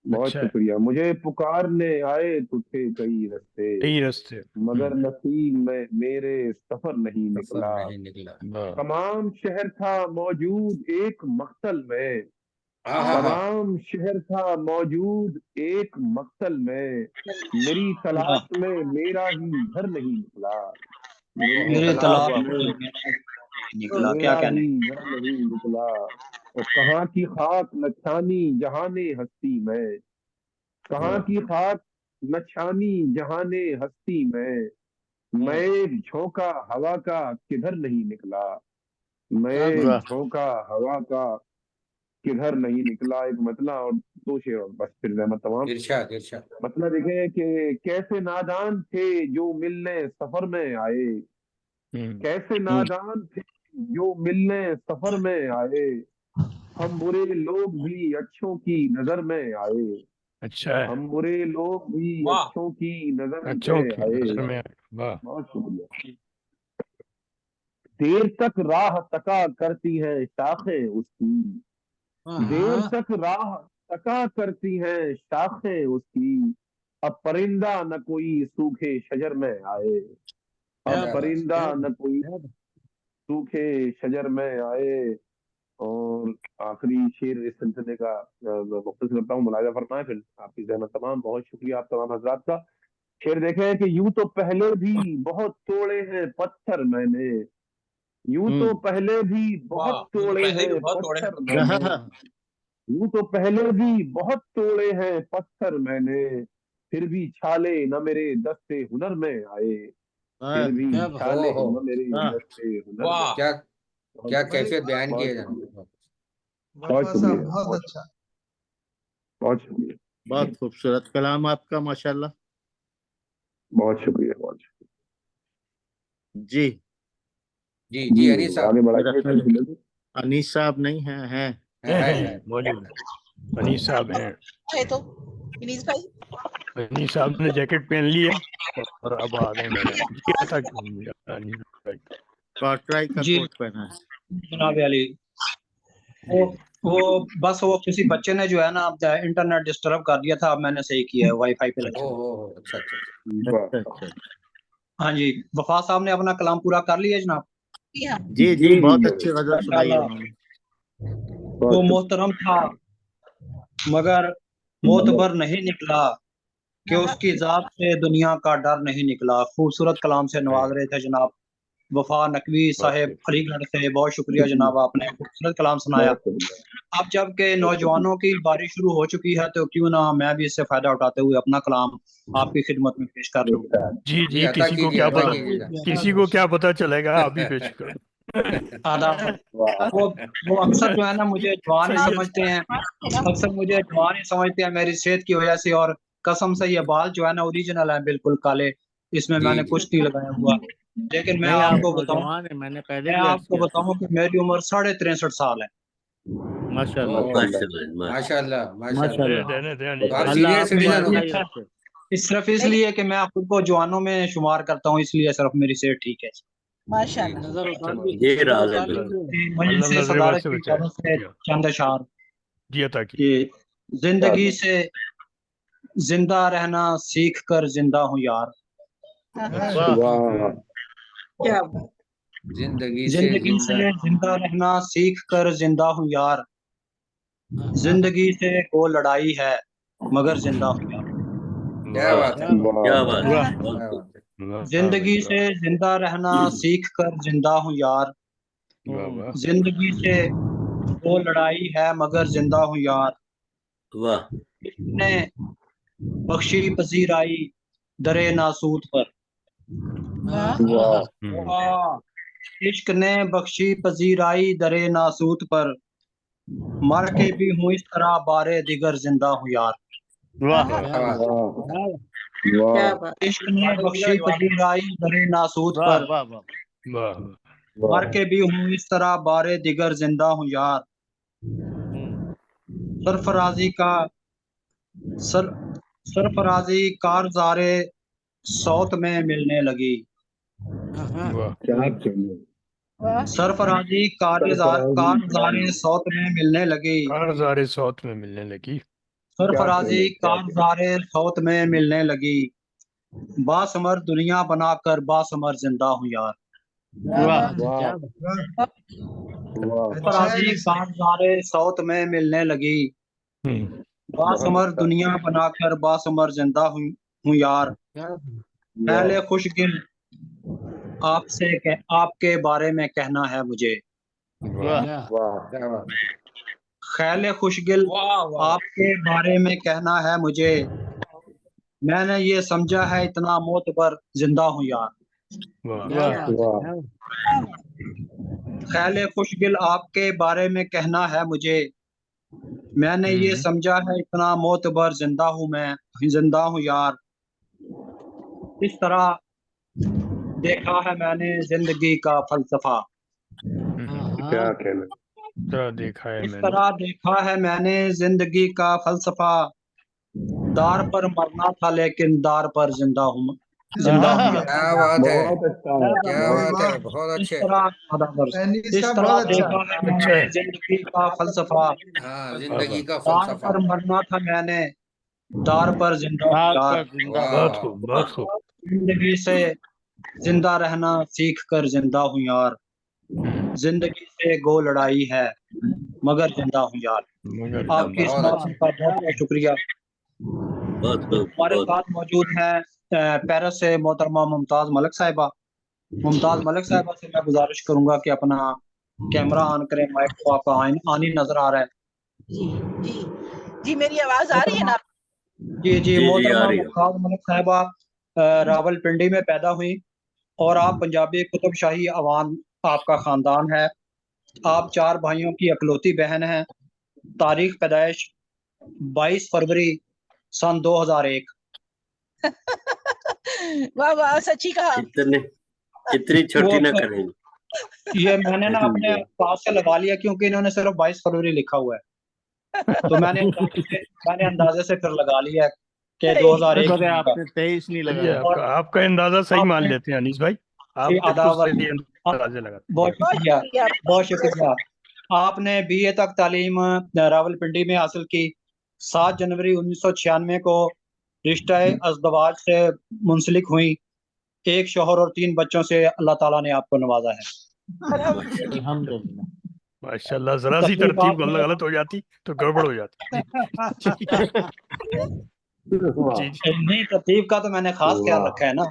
बहुत अच्छा है। शुक्रिया। मुझे पुकारने आए तो थे कई रस्ते, यही रास्ते। मगर नसीब में मेरे सफर नहीं सफर निकला, नहीं निकला। वाह, तमाम शहर था मौजूद एक मक्तल में, हाँ हाँ हाँ हाँ। तमाम शहर था मौजूद एक मक्तल में, मेरी वाह। तलाश में मेरा ही घर नहीं निकला, मेरी बहुत मेरे वाह तलाश तलाश वाह में में निकला, क्या मेरा कहने। ही घर नहीं निकला, और कहाँ की खाक न छानी जहाने हस्ती में, कहाँ वाह। की खाक न छानी जहाने हस्ती में, मैं एक झोंका हवा का किधर नहीं निकला, मैं क्या बात। एक वाह झोंका हवा का किधर नहीं निकला। एक मतलब और दो शेर और बस फिर रहमत तमाम। इरशाद इरशाद। मतलब देखें कि कैसे नादान थे जो मिलने सफर में आए, कैसे नादान थे जो मिलने सफर में आए, हम बुरे लोग भी अच्छों की नजर में आए, अच्छा है, हम बुरे लोग भी वाह अच्छों की नजर अच्छों में की आए। नजर में, वाह। बहुत शुक्रिया। देर तक राह तका करती है शाखें उसकी, देर हाँ तक राह तका करती है शाखें उसकी, अब परिंदा न कोई सूखे शजर में आए, क्या अब क्या बात बात परिंदा क्या न कोई सूखे शजर में आए। और आखिरी शेर इस सिलसिले का मैं मुख्तसर करता हूँ, मुलाहिजा फरमाएं फिर आपकी ज़हमत तमाम। बहुत शुक्रिया आप तमाम हजरात का। शेर देखें कि यूं तो पहले भी बहुत तोड़े हैं पत्थर मैंने, यूं तो पहले भी बहुत वाह ये तो तोड़े पहले भी हैं बहुत तोड़े पत्थर मैंने, यूं तो पहले भी बहुत तोड़े हैं पत्थर मैंने, फिर भी छाले न मेरे दस्ते हुनर में आए, फिर भी क्या बात छाले ओहो, न मेरे दस्ते हुनर में। वाह क्या बहुत क्या बड़े कैफियत बयान की बहुत है शुक्रिया, जनाब। बहुत बटवा साहब शुक्रिया, बहुत बहुत अच्छा। बहुत शुक्रिया, बहुत खूबसूरत कलाम आपका माशाल्लाह। बहुत शुक्रिया, बहुत शुक्रिया। जी जी जी अनीस जी साहब। आगे मेरा बढ़ाइए ख्याल सिलसिले में। अनीस साहब नहीं है, हैं है मौजूद है, अनीस साहब हैं। है तो इनीस भाई। अनीस साहब ने जैकेट पहन ली है और अब आ गए मैडम जी। ऐसा अनीस भाई कॉटराई का जी कोट पहना है। जनाब अली, जी वो बस वो किसी बच्चे ने जो है ना इंटरनेट डिस्टर्ब कर दिया था, अब मैंने सही किया है, वाईफाई पे लगा। ओहो अच्छा अच्छा अच्छा अच्छा। हाँ जी, वफा साहब ने अपना कलाम पूरा कर लिया जनाब। जी हाँ। जी जी बहुत अच्छी गजल सुनाई है माशाल्लाह, उन्होंने। वो मोहतरम था मगर मोतबर नहीं निकला, कि उसकी जात से दुनिया का डर नहीं निकला। खूबसूरत कलाम से नवाज रहे थे जनाब वफा नकवी साहेब अलीगढ़ से। बहुत शुक्रिया जनाब, आपने खूबसूरत कलाम सुनाया। बहुत शुक्रिया। अब जबकि नौजवानों की बारी शुरू हो चुकी है, तो क्यों ना मैं भी इससे फायदा उठाते हुए अपना कलाम आपकी खिदमत में पेश कर लूं। जी जी जी, अता किसी को कीजिए क्या अता पता, कीजिए किसी को क्या पता चलेगा, अभी पेश करो। आदाब। वो अक्सर जो है ना मुझे जवान ही सही है। समझते हैं, अक्सर मुझे जवान ही समझते हैं मेरी सेहत की वजह से। और कसम से ये बाल जो है ना ओरिजिनल है, बिल्कुल काले, इसमें जी मैंने जी कुछ नहीं लगाया हुआ। लेकिन नहीं आप नौजवान है, मैंने पहले भी अर्ज किया था। कि मेरी उम्र 63.5 साल है। माशाल्लाह माशाल्लाह माशाल्लाह माशाल्लाह। देने दे तो आप अनीस अल्लाह सीनियर आपको सिटीजन हो ऐसा गए। ही रखे। सिर्फ इसलिए कि मैं खुद को जवानों में शुमार करता हूँ, इसलिए सिर्फ मेरी सेहत ठीक है। माशाल्लाह। नजर उतार चलो, ली, ये नजर राज है उतार फिर। लीजिए। मजीद अल्लाह से नजर सदारत से की बचाए। इजाजत से चंद अशार जी अता की। कि जिंदगी से जिंदा रहना सीख कर जिंदा हूँ यार, वाह क्या बात। जिंदगी से जिंदगी जिंदा से जिंदा रहना सीख कर जिंदा हूँ यार, जिंदगी से वो लड़ाई है मगर जिंदा हूँ यार, क्या बात है क्या बात है, वाह। बहुत क्या खूब। बात है। वाह जिंदगी भाई, से जिंदा रहना सीख कर जिंदा हूँ यार, वाह वाह जिंदगी से वो लड़ाई है मगर जिंदा हूँ यार, वाह ने बख्शी पजीराई दरे नासूत पर, वाह। वाह वाह इश्क ने बख्शी पजीराई दरे नासूत पर, मर के भी हूँ इस तरह बारे दिगर जिंदा हूँ यार, वाह क्या बात है वाह क्या वाह बात। इश्क ने बख्शी पजीराई दरे नासूत वाह पर, वाह वाह। वाह मर वाह के भी हूँ इस तरह बारे दिगर जिंदा हूँ यार, सरफराजी का सर सरफराजी कारजारे सौत में मिलने लगी, वाह क्या चाहिए। वाह। सरफराजी कारजारे सौत में मिलने लगी, कारज़ारे सौत में मिलने लगी। सरफराजी कारजारे सौत में मिलने लगी, बासमर दुनिया बनाकर बासमर जिंदा हूँ यार, वाह वाह वाह सरफराजी कारजारे सौत में मिलने लगी, बासमर दुनिया बनाकर बासमर जिंदा हूँ यार, पहले खुशगिल आपके बारे में कहना है मुझे, वाह वाह क्या बात है ख्याल खुशगिल वाह वाह आपके बारे में कहना है मुझे, मैंने ये समझा है इतना मोतबर जिंदा हूँ यार, वाह क्या बात है वाह ख्याल खुशगिल आपके बारे में कहना है मुझे, मैंने ये समझा है इतना मोतबर जिंदा हूँ यार, इस तरह देखा है मैंने जिंदगी का फलसफा, क्या कहना। तरह देखा है इस मैंने। तरह देखा है मैंने जिंदगी का फलसफा, दार पर मरना था लेकिन दार पर जिंदा हूँ यार। क्या बात है, बहुत अच्छा क्या अरे बात है, वाह, बहुत इस अच्छे। तरह अनीस इस साहब तरह बहुत अच्छा। देखा है अच्छा मैंने है। जिंदगी का फलसफा, हाँ, वाह जिंदगी वाह, का दार फलसफा। पर मरना था मैंने, दार पर जिंदा हूँ दार यार। पर जिंदा वाह बहुत वाह खूब, बहुत खूब। जिंदगी से जिंदा रहना सीख कर जिंदा हूँ यार, जिंदगी से गो लड़ाई है मगर जिंदा हूँ यार। मगर आपकी इस बहुत जिंदा। बात का बहुत बहुत शुक्रिया। बहुत खूब, हमारे बहुत साथ मौजूद हैं पेरिस से मोहतरमा मुमताज मलिक साहिबा। मुमताज मलिक साहिबा से मैं गुजारिश करूंगा कि अपना कैमरा ऑन करें, माइक को आपका आनी नजर आ रहा है। जी जी जी, मेरी आवाज आ रही है मोहतरमा, ना? जी जी, जी आ मोहतरमा रही है। मुमताज मलिक साहिबा रावलपिंडी में पैदा हुई और आप पंजाबी कुतुब शाही अवान आपका खानदान है। आप 4 भाइयों की इकलौती बहन हैं। तारीख पैदाइश 22 फरवरी सन 2001। वाह वाह, सच्ची कहा। इतनी छोटी वो ना करें। ये मैंने ना अपने पास से लगा लिया क्योंकि इन्होंने सिर्फ 22 फरवरी लिखा हुआ है, तो मैंने अंदाजे से फिर लगा लिया कि अरे 2001 शुक्र है होगा। आपने 23 नहीं सही है, लगाया। और आपका अंदाजा सही मान आपने लेते हैं अनीस भाई, आप जी बिल्कुल अदावत, सही अंदाजे लगाते बहुत बहुत शुक्रिया, शुक्रिया। बहुत शुक्रिया। आपने बीए तक तालीम रावलपिंडी में हासिल की। 7 जनवरी 1996 को रिश्ता अज़दवाज से मुंसलिक हुई। एक शौहर और 3 बच्चों से अल्लाह ताला ने आपको नवाजा है। अल्हम्दुलिल्लाह। अल्हम्दुलिल्लाह। माशाल्लाह। जरा सी तरतीब तकलीफात में गलत हो जाती तो गड़बड़ हो जाती। जी ठीक है। जी जी नहीं, तरतीब का तो मैंने खास ख्याल रखा है ना।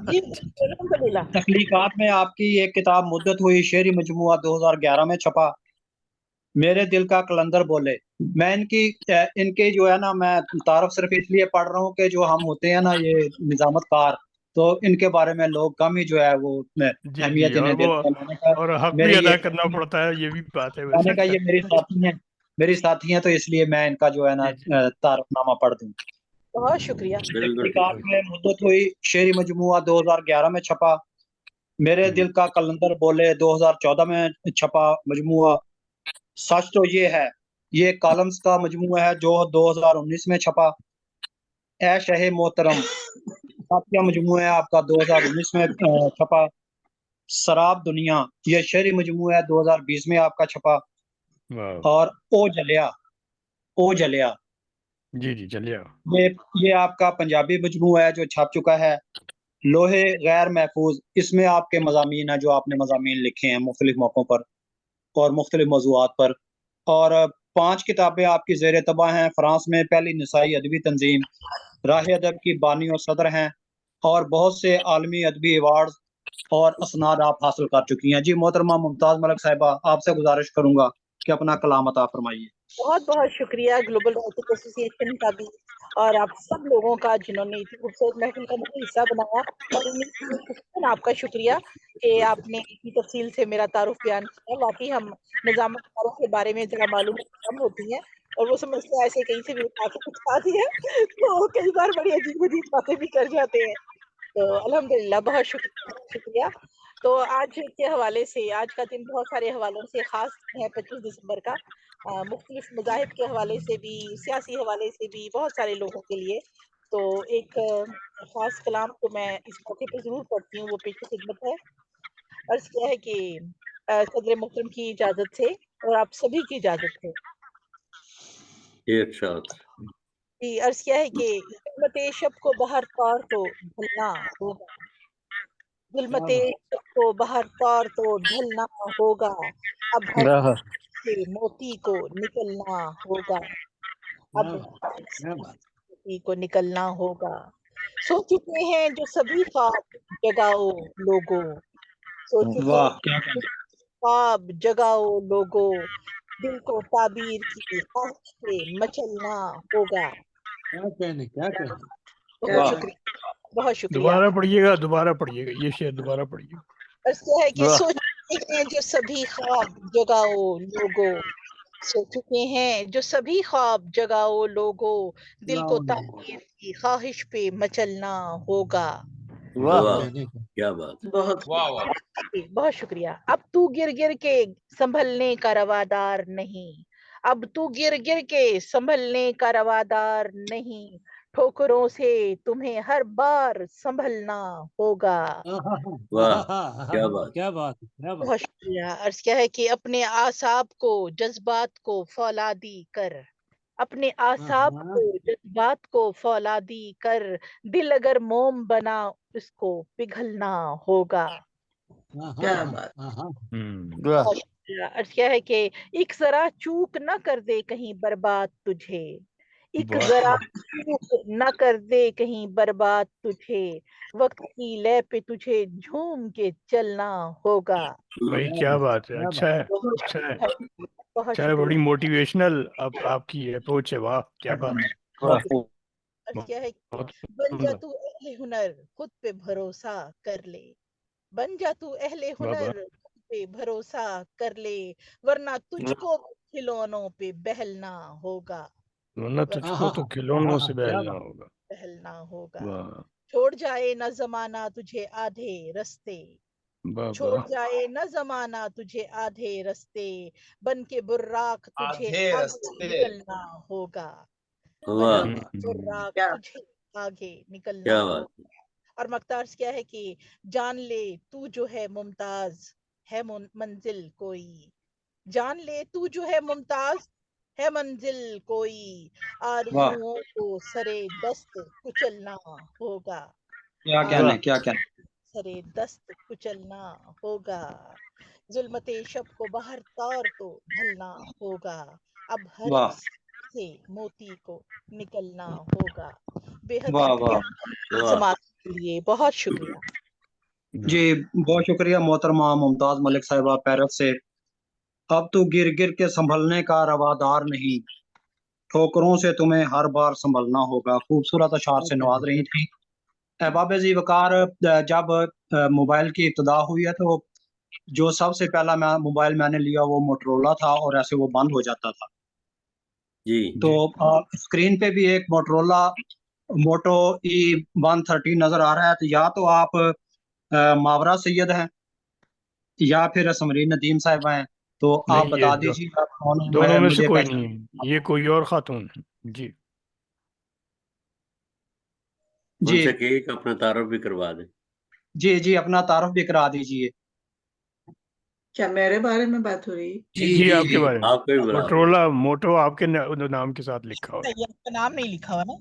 जी अल्हम्दुलिल्लाह। तख्लीकात में आपकी एक किताब मुद्दत हुई शेरी मजमुआ 2011 में छपा, मेरे दिल का कलंदर बोले। मैं इनके जो है ना, मैं तारफ सिर्फ इसलिए पढ़ रहा हूँ कि जो हम होते हैं ना ये निजामत कार, तो इनके बारे में लोग कम ही जो है वो जी अहमियत जी, और इन्हें वो देते हैं। मैंने कहा और हक भी मेरे ये अदा करना पड़ता है, ये भी बात है मैंने वैसे। कहा ये मेरी साथी हैं, तो इसलिए मैं इनका जो है ना जी जी तारफनामा पढ़ दूं। बहुत शुक्रिया। बिल्कुल तहकीकात ठीक। में मुद्दत हुई शेरी मजमुआ 2011 में छपा, मेरे दिल का कलंदर बोले 2014 में छपा मजमुआ। सच तो ये है, ये कॉलम्स का मजमूआ है जो 2019 में छपा। ए शहे मोहतरम साथिया मजमूआ है आपका 2019 में छपा। शराब दुनिया ये शहरी मजमूआ है 2020 में आपका छपा। वाह। और ओ जलिया जी जी चलिए। ये ये आपका पंजाबी मजमूआ है जो छप चुका है। लोहे गैर महफूज, इसमें आपके मज़ामीन है जो आपने मज़ामीन लिखे हैं मुख्तलिफ मौक़ों पर और मुख्तलिफ मौज़ूआत पर। और 5 किताबें आपकी ज़ेर तबाह हैं। फ्रांस में पहली निसाई अदबी तंजीम राह अदब की बानी और सदर हैं और बहुत से आलमी अदबी अवार्ड्स और असनाद आप हासिल कर चुकी हैं। जी मोहतरमा मुमताज़ मलिक साहिबा, आपसे गुजारिश करूंगा कि अपना कलाम अता फरमाइए। बहुत बहुत शुक्रिया ग्लोबल राइटिंग एसोसिएशन का भी और आप सब लोगों का जिन्होंने इतनी खूबसूरत महफिल का मुझे हिस्सा बनाया। और आपका शुक्रिया कि आपने इतनी तफसील से मेरा तारुफ बयान किया। वाकई हम निजामतकारों के बारे में जरा मालूम कम होती हैं और वो समझते हैं ऐसे कहीं से भी उठा के कुछ खा दिया तो कई बार बड़ी अजीब अजीब बातें भी कर जाते हैं। तो अल्हम्दुलिल्लाह, बहुत शुक्रिया। तो आज के हवाले से, आज का दिन बहुत सारे हवालों से खास है, 25 दिसंबर का। मुख्तलिफ मज़ाहिब के हवाले से भी, सियासी हवाले से भी, बहुत सारे लोगों के लिए। तो एक ख़ास कलाम तो मैं इस मौके पे ज़रूर पढ़ती हूँ, वो पेश खिदमत है। अर्ज़ किया है कि सदर मोहतरम की इजाज़त से और आप सभी की इजाज़त से इरशाद। जी, अर्ज़ किया है कि ज़ुल्मते शब को बहर तार तो ढलना होगा, ज़ुल्मते शब को बहर तार तो ढलना होगा, अब हर से मोती को निकलना होगा, अब मोती को निकलना होगा। सो चुके हैं जो सभी ख्वाब जगाओ लोगों, सो चुके वाह, क्या हैं ख्वाब जगाओ लोगों, दिल को ताबीर की ख्वाहिश पे मचलना होगा। बहुत शुक्रिया, बहुत शुक्रिया। दोबारा पढ़िएगा ये शेर, दोबारा पढ़िएगा। अर्ज़ किया है कि सो चुके हैं जो सभी ख्वाब जगाओ लोगों, सो चुके हैं जो सभी ख्वाब जगाओ लोगों, दिल को ताबीर की ख्वाहिश पे मचलना होगा। वाह वाह क्या बात। बहुत वाह वाह बहुत शुक्रिया। अब तू गिर गिर के संभलने का रवादार नहीं, अब तू गिर गिर के संभलने का रवादार नहीं, ठोकरों से तुम्हें हर बार संभलना होगा। वाह क्या बात। क्या बात क्या बात। बहुत शुक्रिया। अर्ज क्या है कि अपने आसाब को जज्बात को फौलादी कर, अपने आसाब को जज्बात को फौलादी कर, दिल अगर मोम बना उसको पिघलना होगा। क्या बात। वाह बहुत शुक्रिया। अर्ज क्या है कि एक जरा चूक न कर दे कहीं बर्बाद तुझे, एक वाह जरा चूक न कर दे कहीं बर्बाद तुझे, वक्त की लय पे तुझे झूम के चलना होगा। भाई क्या बात है। अच्छा है, बहुत अच्छा है, बहुत अच्छा है। बड़ी शुक्रिया। मोटिवेशनल आपकी अप्रोच है। वाह क्या बात है। वाह अर्ज क्या है कि बहुत बन जा सुंदर। तू अहले हुनर खुद पे भरोसा कर ले, बन जा तू अहले वाह वाह। हुनर खुद पे भरोसा कर ले, वरना तुझको खिलौनों पे बहलना होगा, वरना तुझको तो खिलौनों से क्या बहलना बात। होगा। बहलना होगा। वाह छोड़ जाए न जमाना तुझे आधे रस्ते, वाह छोड़ वाह। जाए न जमाना तुझे आधे रस्ते, बन के बुर्राक तुझे आधे आगे रस्ते। निकलना होगा, बन वाह के बुर्राक क्या तुझे आगे निकलना क्या होगा। बात। और मकतार क्या है कि जान ले तू जो है मुमताज है मंजिल कोई, जान ले तू जो है मुमताज है मंजिल कोई, वाह आरज़ुओं को सरे दस्त कुचलना होगा, क्या कहना वाह है, क्या कहना है। सरे दस्त कुचलना होगा, जुल्मते शब को बाहर तार तो ढलना होगा, अब हर वाह से मोती को निकलना होगा। बेहद वाह शुक्रिया वाह। वाह समाज के लिए, बहुत शुक्रिया। जी बहुत शुक्रिया मोहतरमा मुमताज मलिक साहिबा पैरस से। अब तो गिर गिर के संभलने का रवादार नहीं, ठोकरों से तुम्हें हर बार संभलना होगा। खूबसूरत अशार से नवाज रही थी अहबाब जी वकार। जब मोबाइल की इब्तदा हुई है तो जो सबसे पहला मोबाइल मैंने लिया वो मोटरोला था, और ऐसे वो बंद हो जाता था। जी तो स्क्रीन पे भी एक मोटरोला मोटो E130 नजर आ रहा है। तो या तो आप मावरा सैयद हैं या फिर समरीन नदीम साहिबा हैं, तो आप नहीं, ये बता दीजिए आप कौन है। दोनों में से मुझे कोई नहीं पहचान। है, ये कोई और खातून है। जी जी उनसे कहिए कि अपना तारुफ भी करवा दें। जी जी अपना तारुफ भी करा दीजिए। क्या मेरे बारे में बात हो रही है? जी जी जी, जी आपके जी बारे में। आपको भी बुला दें। मोटरोला मोटो आपके नाम के साथ लिखा हुआ है। नहीं, आपका नाम नहीं लिखा हुआ ना।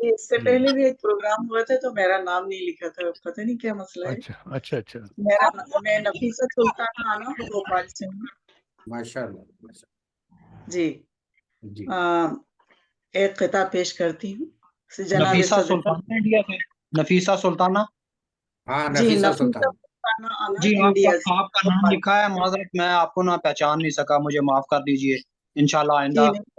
ये इससे जी पहले भी एक प्रोग्राम हुआ था तो मेरा नाम नहीं लिखा था, पता नहीं क्या मसला है। अच्छा अच्छा अच्छा। मैं नफीसा सुल्ताना आना भोपाल से हूँ। माशाल्लाह जी जी। एक खिताब पेश करती हूँ जनाब नफीसा सदर। सुल्ताना इंडिया से। नफीसा सुल्ताना। हाँ जी नफीसा नफीसा सुल्तान। सुल्ताना आना जी इंडिया से आपका नाम लिखा है, माजरत मैं आपको ना पहचान नहीं सका, मुझे माफ कर दीजिए इंशाल्लाह जी आइंदा। नहीं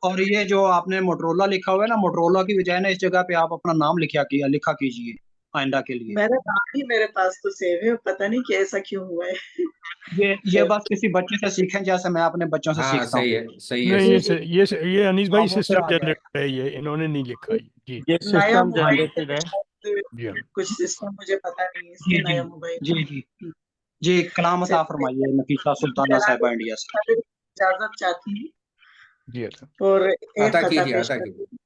और ये जो आपने मोटरोला लिखा हुआ है ना, मोटरोला की बजाय ना इस जगह पे आप अपना नाम लिखा कीजिए आइंदा के लिए। मेरा नाम ही मेरे पास तो सेव है, पता नहीं कैसा क्यों हुआ है। ये बस किसी बच्चे से सीखें जैसे मैं अपने बच्चों से हाँ सीखता हूँ। सही है नहीं, जी ये अनीस भाई अब वो फिर सिस्टम आ जाए। जनरेटर है, ये इन्होंने नहीं लिखा है। जी ये नया सिस्टम मोबाइल है जनरेटेड है। तो जी हाँ। कुछ सिस्टम मुझे पता नहीं है, जी इसलिए जी नया मोबाइल। जी जी जी कलाम अता फरमाइए नफीसा सुल्ताना जनाब साहिबा इंडिया से। सदर इजाजत चाहती हूँ जी अच्छा। और एक अता खता कीजिए पेश अता करती कीजिए। हूँ।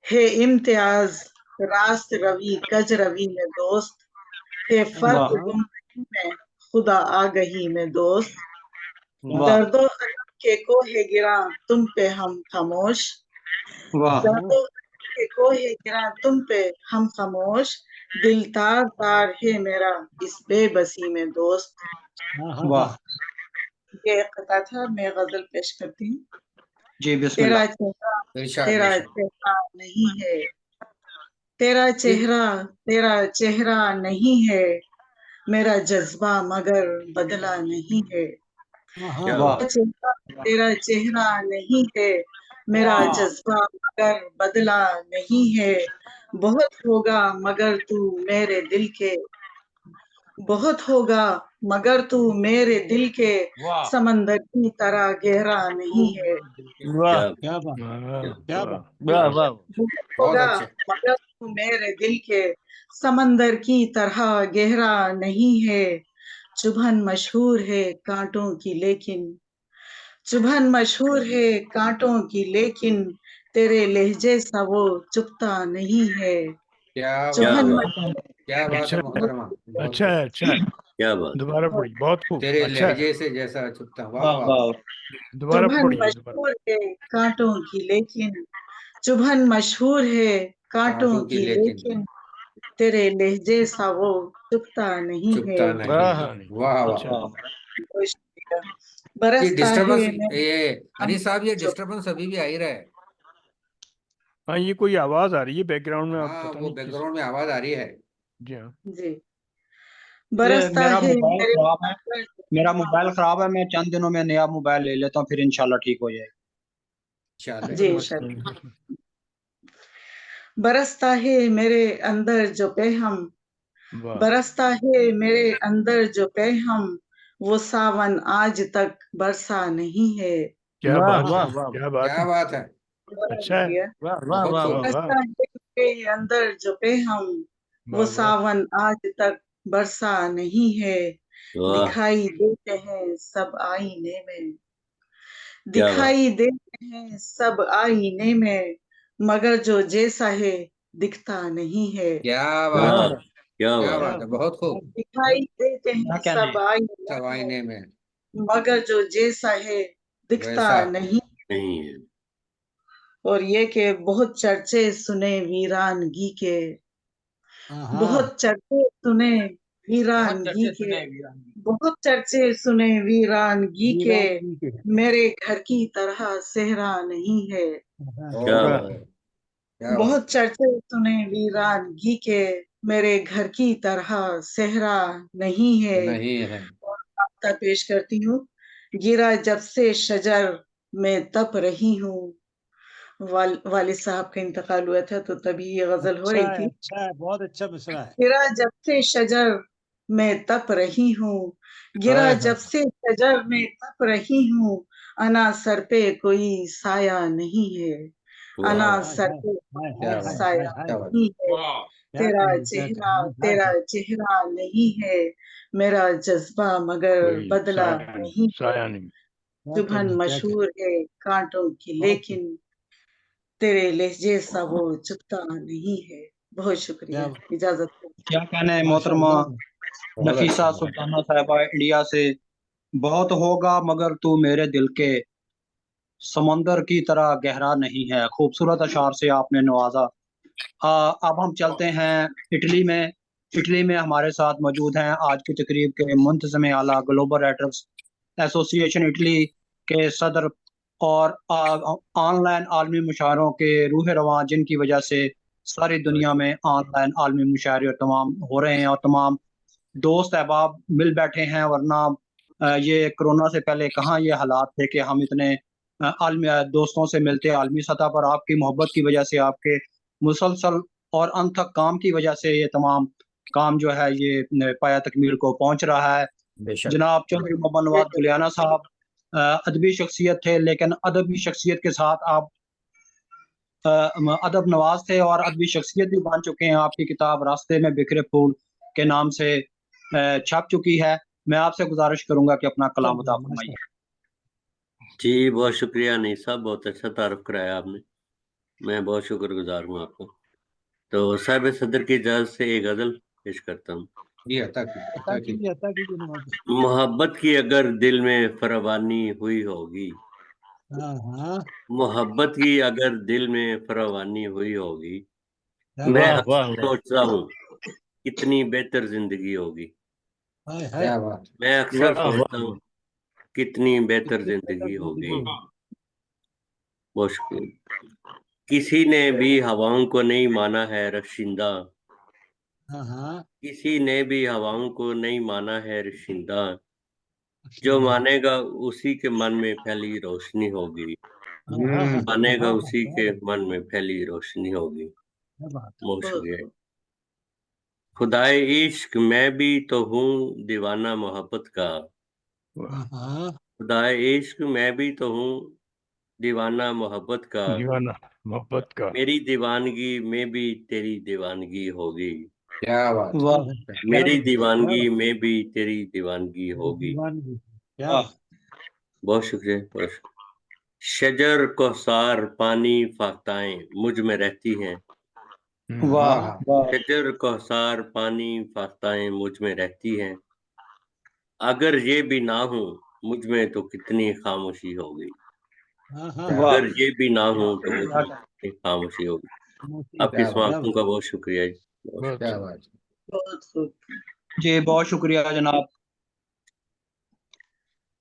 हे इम्तियाज रास्त रवि कज रवि में दोस्त, हे फर्क वाह गुमराही में खुदा आगही में दोस्त, वाह दर्दो अलम के कोहे गिरा तुम पे हम खामोश, वाह दर्दो अलम के कोहे गिरा तुम पे हम खामोश, दिल तार तार है मेरा इस बेबसी में दोस्त। वाह। ये एक खता था, मैं गजल पेश करती हूँ। जी बिस्मिल्लाह। इरशाद तेरा इरशाद। चेहरा नहीं है, तेरा चेहरा नहीं है, मेरा जज्बा मगर बदला नहीं है। क्या वाह बात। तेरा चेहरा नहीं है, मेरा जज्बा मगर बदला नहीं है, बहुत होगा मगर तू मेरे दिल के, बहुत होगा मगर तू मेरे दिल के वाह समंदर की तरह गहरा नहीं है। वाह क्या बात क्या वाह बात वाह वाह बहुत बहुत होगा अच्छे। मगर तू मेरे दिल के समंदर की तरह गहरा नहीं है। चुभन मशहूर है कांटों की लेकिन चुभन मशहूर है कांटों की लेकिन तेरे लहजे सा वो चुभता नहीं है। क्या बात चुभन बात है, क्या बात अच्छा है मोहतरमा, बहुत अच्छा खूब। है अच्छा है क्या बात दोबारा पढ़िए बहुत खूब तेरे अच्छा है लहजे से जैसा चुपता, वाह वाह वाह। वाह दोबारा चुभन पढ़िए दोबारा मशहूर है कांटों की लेकिन चुभन मशहूर है कांटों कांटों की की लेकिन लेकिन तेरे लहजे सा वो चुभता नहीं है। चुपता नहीं वाह है, वाह वाह। अच्छा बहुत शुक्रिया। ये बरसता है डिस्टरबेंस, मेरे ये अनीस साहब, ये जो डिस्टरबेंस अभी भी आ ही रहा है। हाँ ये कोई आवाज आ रही है बैकग्राउंड में आप हाँ, पता वो नहीं किस बैकग्राउंड में आवाज आ रही है। जी हाँ जी ये बरसता मेरा है मोबाइल मेरे खराब है मेरा मोबाइल खराब है मैं चंद दिनों में नया मोबाइल ले लेता हूँ फिर इंशाल्लाह ठीक हो जाएगा चले जी चलो इंशाल्लाह। बरसता है मेरे अंदर जो पैहम वाह बरसता है मेरे अंदर जो पैहम वो सावन आज तक बरसा नहीं है। क्या वाह बात वाह है वाह क्या बात क्या है बात है, बहुत अच्छा है शुक्रिया। वाह वाह बहुत वाह खूब। वाह वाह बरसता है मेरे अंदर जो पैहम वो वाह वाह सावन आज तक बरसा नहीं है। वाह दिखाई देते हैं सब आईने में क्या बात दिखाई देते हैं सब आईने में मगर जो जैसा है दिखता नहीं है। क्या क्या बात है, बात क्या क्या बात बात है, बहुत खूब। दिखाई देते क्या हैं कहने सब आईने सब में आईने में मगर जो जैसा है दिखता वैसा नहीं। नहीं है और ये कि बहुत चर्चे सुने वीरानगी के हाँ बहुत चर्चे सुने बहुत वीरानगी चर्चे के सुने वीरान बहुत चर्चे सुने वीरानगी के जी के मेरे घर की तरह सेहरा नहीं है। हाँ क्या ओहो, बात क्या बात बहुत चर्चे सुने वीरानगी के मेरे घर की तरह सेहरा नहीं है। नहीं है। और आपका पेश करती हूँ। गिरा जब से शजर में तप रही हूँ। वालिद साहब का इंतकाल हुआ था तो तभी ये गजल हो रही थी। अच्छा है बहुत अच्छा मिसरा है गिरा जब से शजर में तप रही हूँ गिरा हाय जब हाय से शजर में तप रही हूँ अना सर पे कोई साया नहीं है। वाह अना हाय सर हाय पे हाय कोई क्या हाय बात, हाय हाय साया हाय क्या बात। नहीं है। क्या कहें हाय तेरा चेहरा नहीं है मेरा जज्बा मगर कोई बदला नहीं है। साया नहीं क्या चुभन क्या कहें मशहूर है कांटों की बहुत लेकिन तेरे लहजे सा वो चुभता नहीं है। बहुत क्या शुक्रिया इजाजत दो। क्या कहने हैं मोहतरमा माशाल्लाह बहुत नफीसा अच्छा। सुल्ताना साहिबा इंडिया से बहुत होगा मगर तू मेरे दिल के समंदर की तरह गहरा नहीं है खूबसूरत अशार से आपने नवाजा अब हम चलते हैं इटली में इटली में हमारे साथ मौजूद हैं आज की तकरीब के मुंतज़िम आला ग्लोबल राइटर्स एसोसिएशन इटली के सदर और ऑनलाइन आलमी मुशायरों के रूह रवां जिनकी वजह से सारी दुनिया में ऑनलाइन आलमी मुशायरे तमाम हो रहे हैं और तमाम दोस्त अहबाब मिल बैठे हैं वरना ये कोरोना से पहले कहाँ ये हालात थे कि हम इतने आलमी दोस्तों से मिलते आलमी सतह पर आपकी मोहब्बत की वजह से आपके मुसलसल और अनथक काम की वजह से ये तमाम काम जो है ये पाया तकमील को पहुंच रहा है। बेशक जनाब चौधरी मोहम्मद नवाज गुलियाना साहब अदबी शख्सियत थे लेकिन अदबी शख्सियत के साथ आप अदब नवाज थे और अदबी शख्सियत भी बन चुके हैं। आपकी किताब रास्ते में बिखरे फूल के नाम से छप चुकी है। मैं आपसे गुजारिश करूंगा कि अपना कलाम अता फरमाइए। जी बहुत शुक्रिया नहीं साहब बहुत अच्छा तारुफ कराया आपने मैं बहुत शुक्रगुजार हूँ आपका तो साहिब सदर की इजाज़त से एक गज़ल पेश करता हूँ। जी, अता की अता कीजिए नवाज मोहब्बत की अगर दिल में फरावानी हुई होगी हाँ हाँ मोहब्बत की अगर दिल में फरावानी हुई होगी क्या मैं वाह बात अक्सर वाह वाह सोचता हूँ कितनी बेहतर जिंदगी होगी। हाय हाय क्या बात, मैं अक्सर वाह सोचता वाह हूँ कितनी बेहतर कितनी बेहतर जिंदगी होगी। जिंदगी बहुत शुक्रिया। किसी ने भी हवाओं को नहीं माना है रशिंदा हाँ हाँ किसी ने भी हवाओं को नहीं माना है रशिंदा जो जिंदा मानेगा उसी के मन में फैली रोशनी होगी। हाँ हाँ हाँ मानेगा हाँ उसी क्या के बात मन में फैली रोशनी होगी। क्या बात बहुत बहुत शुक्रिया। खुदाए इश्क मैं भी तो हूँ दीवाना मोहब्बत का। हाँ खुदाए इश्क मैं भी तो हूँ दीवाना मोहब्बत का। दीवाना मोहब्बत का। मेरी दीवानगी में भी तेरी दीवानगी होगी। क्या बात है। वाह मेरी क्या दीवानगी में भी तेरी दीवानगी होगी। दीवानगी क्या वाह बहुत शुक्रिया, बहुत शुक्रिया। शजर कोसार पानी फाख्ताएं मुझ में रहती हैं। वाह हाँ वाह शजर कोसार पानी फाख्ताएं मुझ में रहती हैं। अगर ये भी ना हो मुझ में तो कितनी खामोशी होगी। हाँ हाँ वाह अगर ये भी ना हो तो मुझ क्या में कितनी खामोशी होगी। मोती आपकी क्या बात है। समाप्तों का बहुत शुक्रिया जी, बहुत बहुत क्या बात है। बहुत खूब। जी बहुत शुक्रिया जनाब।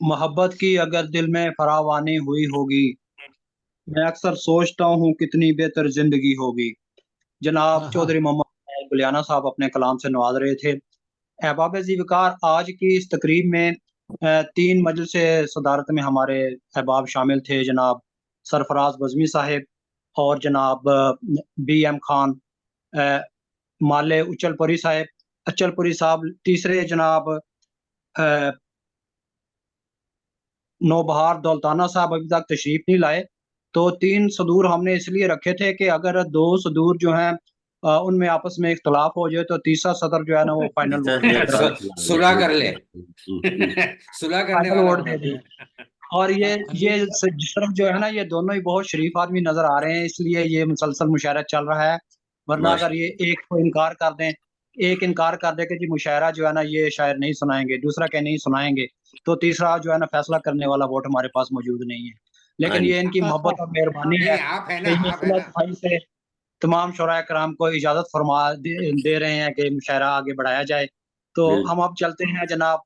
मोहब्बत की अगर दिल में फरावानी हुई होगी, मैं अक्सर सोचता हूँ कितनी बेहतर जिंदगी होगी। जनाब हाँ हाँ चौधरी मोहम्मद गुलियाना साहब अपने कलाम से नवाज रहे थे। अहबाब ज़ीवकार आज की इस तकरीब में 3 मजलिस सदारत में हमारे अहबाब शामिल थे। जनाब सरफराज बज़मी साहिब और जनाब BM खान, अ, माले उचलपुरी साहिब, अचलपुरी साहब। तीसरे जनाब अ, नौबहार दौलताना साहब अभी तक तशरीफ नहीं लाए। तो 3 सदूर हमने इसलिए रखे थे कि अगर 2 सदूर जो हैं उनमें आपस में इख्तलाफ हो जाए तो तीसरा सदर जो है ना वो फाइनल वोट देकर सुलह कर ले। सुलह करने फाइनल वाला वोट बना दे दिया। दें। और ये जिस तरफ जो है ना ये दोनों ही बहुत शरीफ आदमी नजर आ रहे हैं, इसलिए ये मुसलसल मुशायरा चल रहा है। वरना अगर ये एक को इनकार कर दें, एक इनकार कर दे कि जी मुशायरा जो है ना ये शायर नहीं सुनाएंगे, दूसरा कह नहीं सुनाएंगे, तो तीसरा जो है ना फैसला करने वाला वोट हमारे पास मौजूद नहीं है। लेकिन ये इनकी मोहब्बत और मेहरबानी नहीं है आप है ना, कि ये आप है सुलह ना। सफाई से तमाम शुरा कराम को इजाजत फरमा दे रहे हैं कि मुशायरा आगे बढ़ाया जाए। तो हम अब चलते हैं जनाब।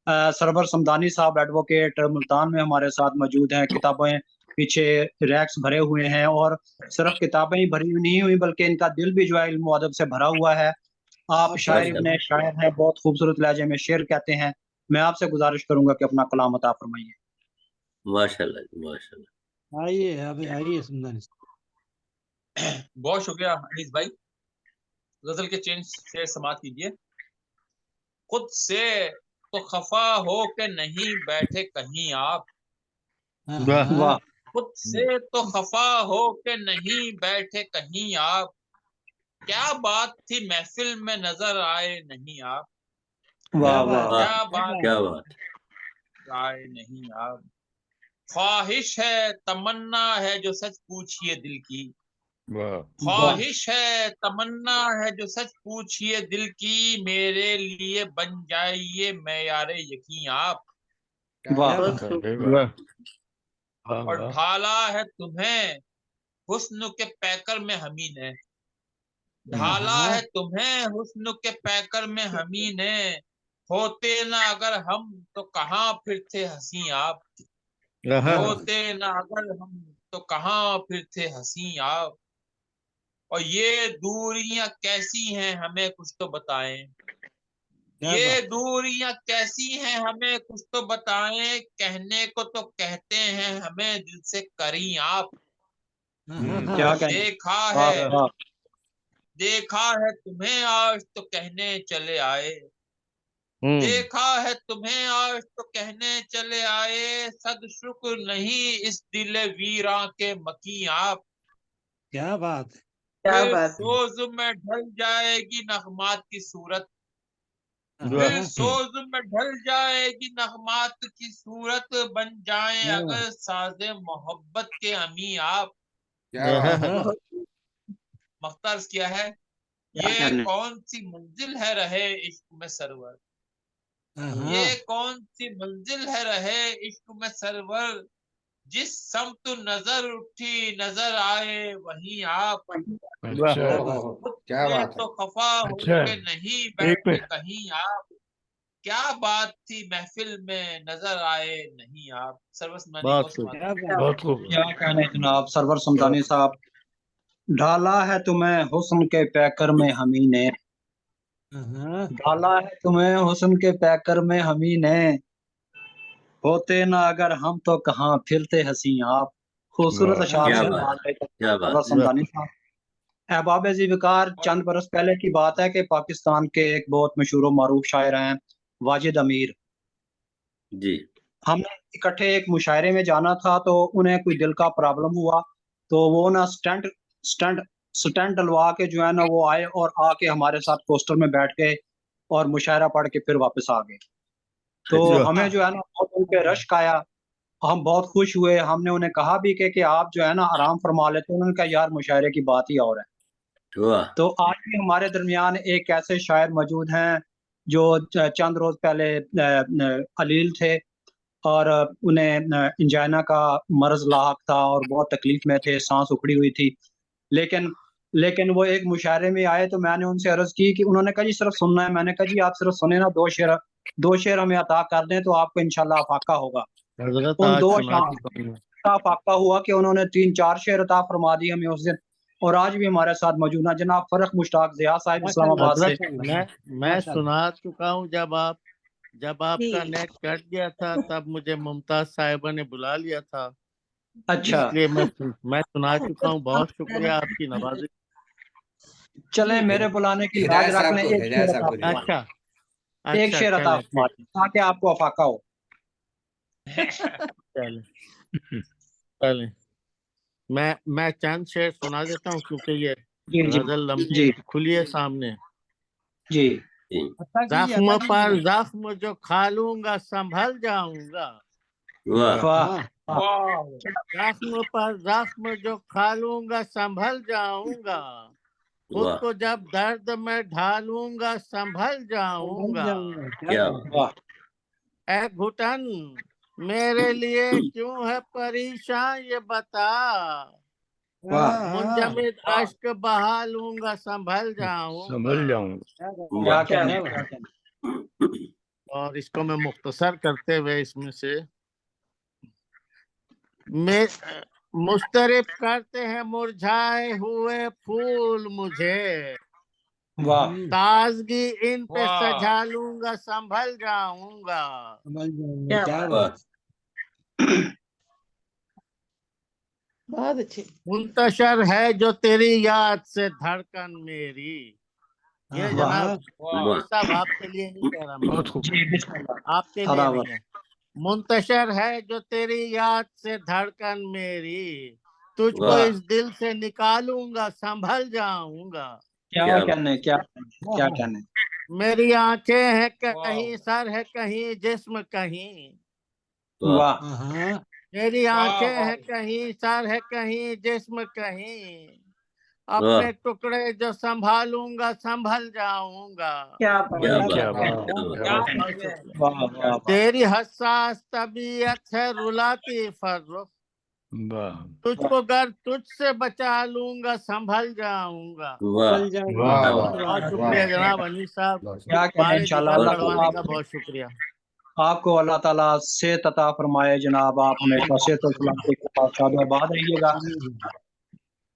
सरवर समदानी साहब एडवोकेट मुल्तान में हमारे साथ मौजूद हैं। किताबें पीछे रैक्स भरे हुए हैं और सिर्फ किताबें ही भरी नहीं हुई बल्कि इनका दिल भी जो है इल्म व अदब से भरा हुआ है। आप शायर इब्ने शायर हैं, बहुत खूबसूरत लहजे में शेर कहते हैं। मैं आपसे गुजारिश करूंगा कि अपना कलाम अता फरमाइए। माशाल्लाह जी, माशाल्लाह। आइए अभी आइए समदानी बहुत शुक्रिया अनीस भाई। गजल के चेंज से समाप्त कीजिए। खुद से तो खफा हो के नहीं बैठे कहीं आप। वाह खुद से तो खफा हो के नहीं बैठे कहीं आप। क्या बात थी महफिल में नजर आए नहीं आप। वाह वाह क्या बात क्या बात। आए नहीं आप। ख्वाहिश है तमन्ना है जो सच पूछिए दिल की। वाह ख्वाहिश है तमन्ना है जो सच पूछिए दिल की। मेरे लिए बन जाइए मेयारे यकीन आप। वाह अरे वाह और वाह ढाला है तुम्हें हुस्न के पैकर में हमी ने। ढाला है तुम्हें हुस्न के पैकर में हमी ने। होते ना अगर हम तो कहाँ फिर थे हंसी आप। होते ना अगर हम तो कहाँ फिर थे हंसी आप। और ये दूरियां कैसी हैं हमें कुछ तो बताएं। ये दूरियां कैसी हैं हमें कुछ तो बताएं। कहने को तो कहते हैं हमें दिल से करी आप। क्या कहें। देखा वाह है वाह देखा है तुम्हें आज तो कहने चले आए। देखा है तुम्हें आज तो कहने चले आए। सद शुक्र नहीं इस दिल वीरां के मकी आप। क्या बात है। क्या फिर बात। सोज में ढल जाएगी नगमात की सूरत। फिर सोज में ढल जाएगी नगमात की सूरत। बन जाए अगर साजे मोहब्बत के अमी आप। मख्तार किया है। क्या ये कहने। कौन सी मंजिल है रहे इश्क में सरवर। ये कौन सी मंजिल है रहे इश्क में सरवर। जिस समत नजर उठी नजर आए वहीं आप। अच्छा खुद क्या से बात है। तो खफा अच्छा होके नहीं एक बैठे मिनट कहीं आप। क्या बात थी महफिल में नजर आए नहीं आप। सर्वसमानी को समाप्त। बहुत खूब क्या कहने जनाब सरवर समदानी साहब। ढाला है तुम्हें हुस्न के पैकर में हमी ने। ढाला है तुम्हें हुस्न के पैकर में हमी ने। होते ना अगर हम तो कहाँ फिरते हंसी आप। खूबसूरत वाह अशार क्या से बात, नवाज रहे थे क्या सरवर बात। समदानी साहब। अहबाब ज़िवकार, चंद बरस पहले की बात है कि पाकिस्तान के एक बहुत मशहूर मारूफ शायर हैं वाजिद अमीर। जी। हमने इकट्ठे एक मुशायरे में जाना था, तो उन्हें कोई दिल का प्रॉब्लम हुआ, तो वो ना स्टंट स्टंट स्टंट डलवा के जो है ना वो आए और आके हमारे साथ पोस्टर में बैठ गए और मुशायरा पढ़ के फिर वापस आ गए। तो अच्छा। हमें जो है ना बहुत उनके रश्क आया, हम बहुत खुश हुए। हमने उन्हें कहा भी कि आप जो है ना आराम फरमा लेते। उन्होंने कहा यार मुशायरे की बात ही और है। वाह! तो आज भी हमारे दरमियान एक ऐसे शायर मौजूद हैं जो चंद रोज पहले अलील थे और उन्हें इंजाइना का मर्ज लाहक था और बहुत तकलीफ में थे, सांस उखड़ी हुई थी। लेकिन वो एक मुशायरे में आए, तो मैंने उनसे अर्ज की कि उन्होंने कहा जी सिर्फ सुनना है। मैंने कहा जी आप सिर्फ सुने ना, दो शेर हमें अता कर दें तो आपको इंशाल्लाह अफाका होगा। हजरत उन आज दो सुना शाम चुका हूँ। अफाका हुआ कि उन्होंने 3-4 शेर अता फरमा दिए हमें उस दिन, और आज भी हमारे साथ मौजूद है जनाब फरख मुश्ताक ज़िया साहब इस्लामाबाद से। हजरत मैं सुना चुका हूँ। जब आपका नेट कट गया था तब मुझे मुमताज साहिबा ने बुला लिया था, अच्छा। इसलिए मैं सुना चुका हूँ। बहुत शुक्रिया आपकी नवाजी। चले मेरे बुलाने की लाज रख लें, एक शेर अता फरमा दें। अच्छा एक अच्छा, शेर अता चले फरमा दें ताकि आपको अफाका हो। चले चले मैं चंद शेर सुना देता हूँ क्योंकि ये जी जी गजल लंबी जी खुली है सामने। जी। जख्म पर जख्म जो खा लूंगा संभल जाऊंगा। वाह! वाह जख्म पर जख्म जो खा लूंगा संभल जाऊंगा। खुद वाह! को जब दर्द में ढालूंगा संभल जाऊंगा। क्या वाह ऐ घुटन मेरे लिए क्यों है परेशान ये बता। वाह मुंजमिद अश्क बहा लूंगा संभल जाऊंगा। संभल जाऊं। क्या कहने क्या कहने। और इसको मैं मुख्तसर करते हुए इसमें से मुस्तरिब करते हैं मुरझाए हुए फूल मुझे। वाह ताजगी इन पे सजा लूंगा संभल जाऊंगा। क्या वाह! बात। बहुत अच्छे। मुंतशर है जो तेरी याद से धड़कन मेरी। ये जनाब वाह! साहब आपके लिए नहीं कह रहा मैं, बहुत खूब। जी बिस्मिल्लाह। आपके लिए सदाबत। नहीं है। मुंतशर है जो तेरी याद से धड़कन मेरी। तुझको वाह! इस दिल से निकालूंगा संभल जाऊंगा। क्या क्या बात! कहने क्या कहने क्या कहने। मेरी आंखें हैं कहीं, सर है कहीं, जिस्म कहीं। वाह! वाह हाँ मेरी आंखें हैं कहीं, सर है कहीं, जिस्म कहीं। वाह! अपने टुकड़े जो संभालूंगा संभल जाऊंगा। क्या क्या बात क्या बात! बात क्या क्या बात! बात। वाह वाह वाह। तेरी हसास तबीयत है रुलाती फर्रुख। वाह तुझको गर तुझसे बचा लूंगा संभल जाऊंगा। वाह! वाह बहुत शुक्रिया जनाब अनीस साहब, क्या कहने बारे इंशाल्लाह दिमाग अल्लाह बहुत ताला पढ़वाने का आपको बहुत शुक्रिया। आपको अल्लाह ताला सेहत अता फरमाए जनाब। आप हमेशा सेहत और सलामती के साथ शाद-ओ-आबाद रहिएगा।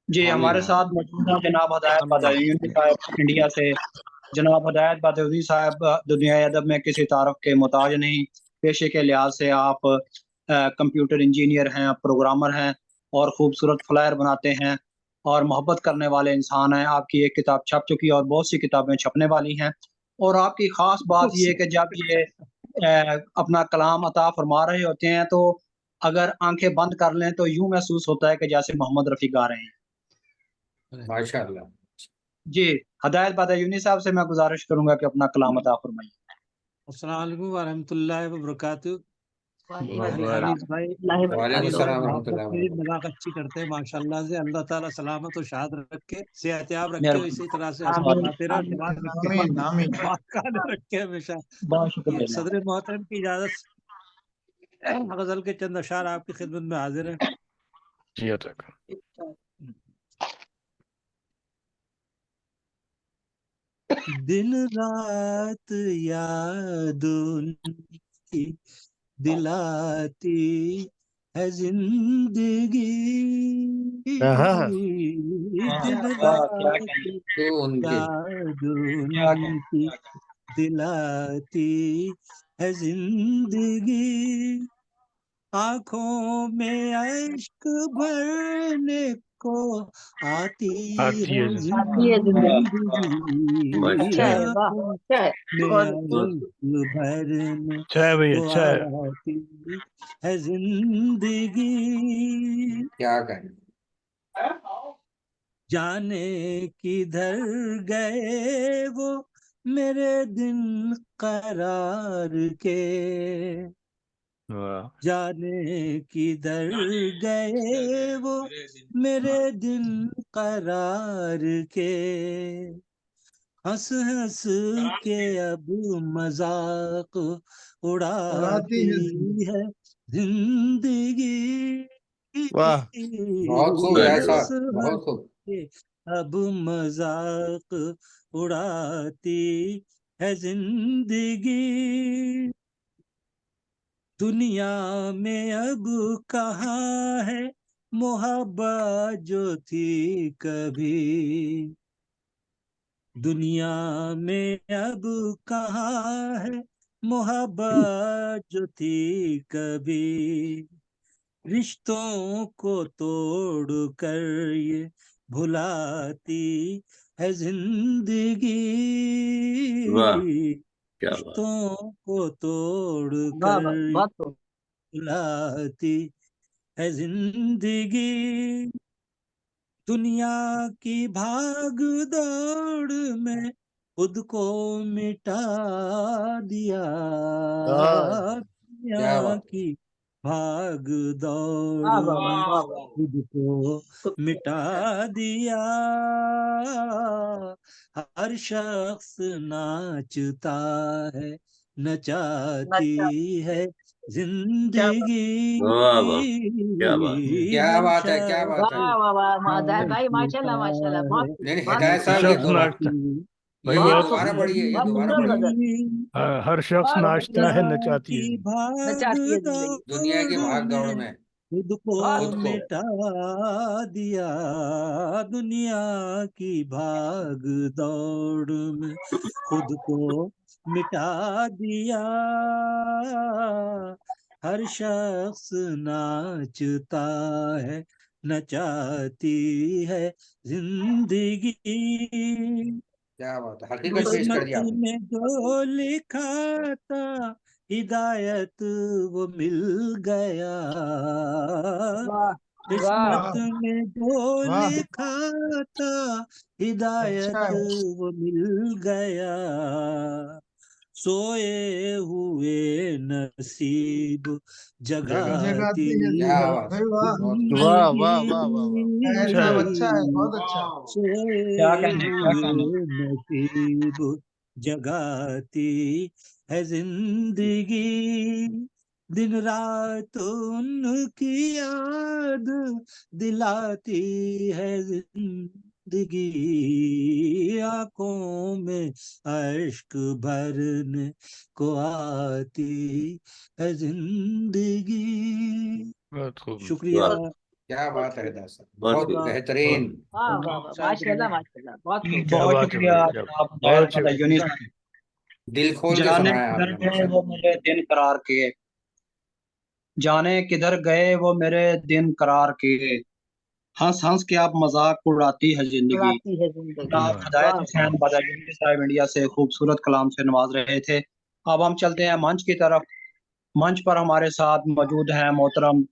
जी हमारे साथ मौजूद हैं जनाब हिदायत बदायूनी साहब इंडिया से। जनाब हिदायत बदायूनी साहब दुनियाए अदब में किसी तारफ़ के मोहताज नहीं। पेशे के लिहाज से आप कंप्यूटर इंजीनियर हैं, प्रोग्रामर हैं और खूबसूरत फ्लायर बनाते हैं और मोहब्बत करने वाले इंसान हैं। आपकी एक किताब छप चुकी है और बहुत सी किताबें छपने वाली हैं। और आपकी ख़ास बात ये है कि जब ये अपना कलाम अता फरमा रहे होते हैं, तो अगर आंखें बंद कर लें तो यूँ महसूस होता है कि जैसे मोहम्मद रफ़ी गा रहे हैं। माशाल्लाह। जी, हिदायत बदायूनी साहब से मैं गुज़ारिश करूँगा कि अपना कलाम अता फरमाइए। अस्सलाम वालेकुम व रहमतुल्लाहि व बरकातहू। अनीस भाई वालेकुम सलाम मोहब्बत रहमतुल्लाह से मजाक अच्छी करते हैं माशाल्लाह से। अल्लाह ताला सलामत और शाद रखे, सेहतयाब रखे, मेहरबानी इसी तरह से आमीन हंसते रहे, आमीन जवान रखे, आमीन आमीन। बात काले रखे हमेशा। बहुत शुक्रिया जनाब। सदर मोहतरम की इजाजत से गजल के चंद अशार आपकी खिदमत में हाजिर है। जी तक दिन रात यादों की दिलाती है जिंदगी। हाँ, दिन वाह क्या रात कहने तो उनके यादों क्या कहने। की दिलाती है जिंदगी। आंखों में अश्क भरने को आती आती है है जिंदगी, अच्छा है, आंखों अच्छा है, में बहुत आंसू भरने अच्छा है भाई, को अच्छा है। आती है जिंदगी। क्या करें। जाने किधर गए वो मेरे दिन करार के, वाह, जाने किधर गए वो मेरे दिन करार के। हंस हंस के अब मजाक उड़ाती उड़ाती है जिंदगी। है जिंदगी। वाह, बहुत खूब जय हंस साहब, हंस बहुत खूब। के अब मजाक उड़ाती है जिंदगी। दुनिया में अब कहाँ है मोहब्बत जो थी कभी, दुनिया में अब कहाँ है मोहब्बत जो थी कभी। रिश्तों को तोड़ कर ये भुलाती है जिंदगी। वाह, क्या बात। रिश्तों को तोड़ वाह कर वाह, ये बहुत खूब। भुलाती है जिंदगी। दुनिया की भाग दौड़ में खुद को मिटा दिया। वाह, क्या दुनिया बात। की भाग दौड़ वाह वाह में वाह वाह, खुद को मिटा दिया। हर शख्स नाचता है नचाती अच्छा, है क्या बात, जिंदगी। वाह वाह, क्या बात। क्या हर बात है, क्या बात है। शख्स वाह वाह वाह, भाई नाचता माशाल्लाह माशाल्लाह, बहुत है खूब, नहीं नहीं, बहुत हिदायत खूब, हर साहब ये शख्स दोबारा, नाचता, भाई ये बहुत बहुत खूब, दोबारा पढ़िए, ये बहुत दोबारा खूबसूरत पढ़िए। गजल, हर शख्स बहुत नाचता खूबसूरत है, गजल। नचाती की है। भाग नचाती है जिंदगी, दुनिया की दौड़ भाग दौड़ में में खुद को बहुत खुद को। मिटा दिया। दुनिया की भाग दौड़ में खुद को मिटा दिया। हर शख्स नाचता है नचाती है जिंदगी। क्या बात है, हकीकत पेश कर किस्मत दिया आपने। में जो लिखा था हिदायत वो मिल गया। वाह किस्मत वाह, में जो वाह, लिखा था अच्छा हिदायत है। वो मिल गया। सोए हुए नसीब जगाती जगाती है क्या जिंदगी, बात भाई है, वाह, बहुत खूब। वाह, वाह, वाह, वाह, वाह। भाई अच्छा साहब है। अच्छा है, बहुत अच्छा। क्या सोए कहने, क्या कहने। हुए नसीब जगाती है जिंदगी। दिन रात उनकी याद दिलाती है जिंदगी। आंखों में अश्क भरने को आती है जिंदगी। बहुत खूब। शुक्रिया। वाह, बहुत क्या बात है हिदायत साहब, बहुत बहुत खूब, धन्यवाद। बेहतरीन। वाह वाह वाह, माशाल्लाह माशाल्लाह, बहुत खूब। क्या बहुत बात है शुक्रिया भाई, क्या जनाब बहुत मुबारक बदायूनी साहब। दिल खोल के जाने सुनाया किधर आपने गए माशाल्लाह। वो मेरे दिन करार किए, जाने किधर गए वो मेरे दिन करार किए। हंस हंस के आप मजाक उड़ाती है जिंदगी। उड़ाती है जिंदगी, जनाब वाह, हिदायत वाह हुसैन बदायूनी साहब इंडिया से खूबसूरत कलाम से नवाज रहे थे। अब हम चलते हैं मंच की तरफ। मंच पर हमारे साथ मौजूद हैं मोहतरम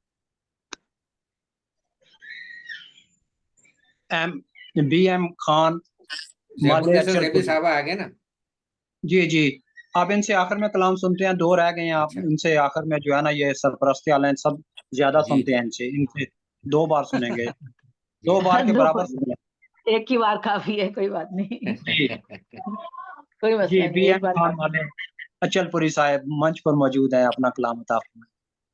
एम खान मालिया जैबुन्नेसा जैबी चलपुरी। साहबा आ गए ना। जी जी, आप इनसे आखिर में कलाम सुनते हैं, दो रह गए हैं। आप अच्छा, इनसे आखिर में जो है ना, ये सरपरस्ती वाले हैं, सब ज्यादा जी सुनते जी हैं इनसे इनसे 2 बार सुनेंगे, जी 2 बार के दो बराबर बार, सुने। एक ही बार काफी है, कोई बात नहीं, जी कोई जी, मसला नहीं, एक एम बार खान काफी। वाले अचलपुरी साहब मंच पर मौजूद है, अपना कलाम अता फरमाएं।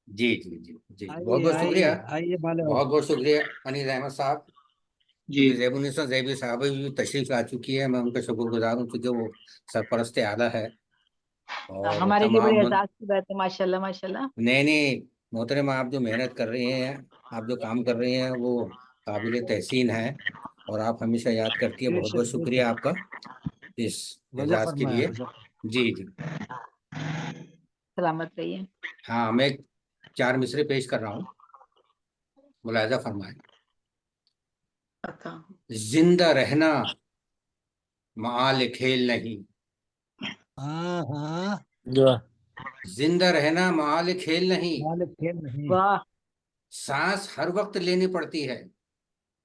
जी जी जी जी, बहुत आइए बहुत शुक्रिया। आइए आइए भाले बहुत बहुत शुक्रिया अनीस अहमद साहब। जी क्योंकि जैबुन्नेसा जैबी साहबा भी तशरीफ ला चुकी है, मैं उनका शुक्रगुजार हूँ क्योंकि वो सरपरस्त आला है। और हमारे लिए बड़े तमाम एहसास की बात है, माशाल्लाह माशाल्लाह। नए नए मोहतरम, आप जो मेहनत कर रहे हैं, आप जो काम कर रहे हैं, वो काबिल तहसीन है। और आप हमेशा याद करती है, बहुत बेशक बहुत शुक्रिया बेशक। आपका इस गजब एजाज के फरमाया लिए। गजब। जी जी। सलामत रहिए। हाँ, मैं 4 मिसरे पेश कर रहा हूँ, मुलाहिजा फरमाएं। अता जिंदा रहना माल खेल नहीं, हाँ हाँ जिंदा रहना माल खेल नहीं, मालिक खेल नहीं। वाह सांस हर वक्त लेनी पड़ती है।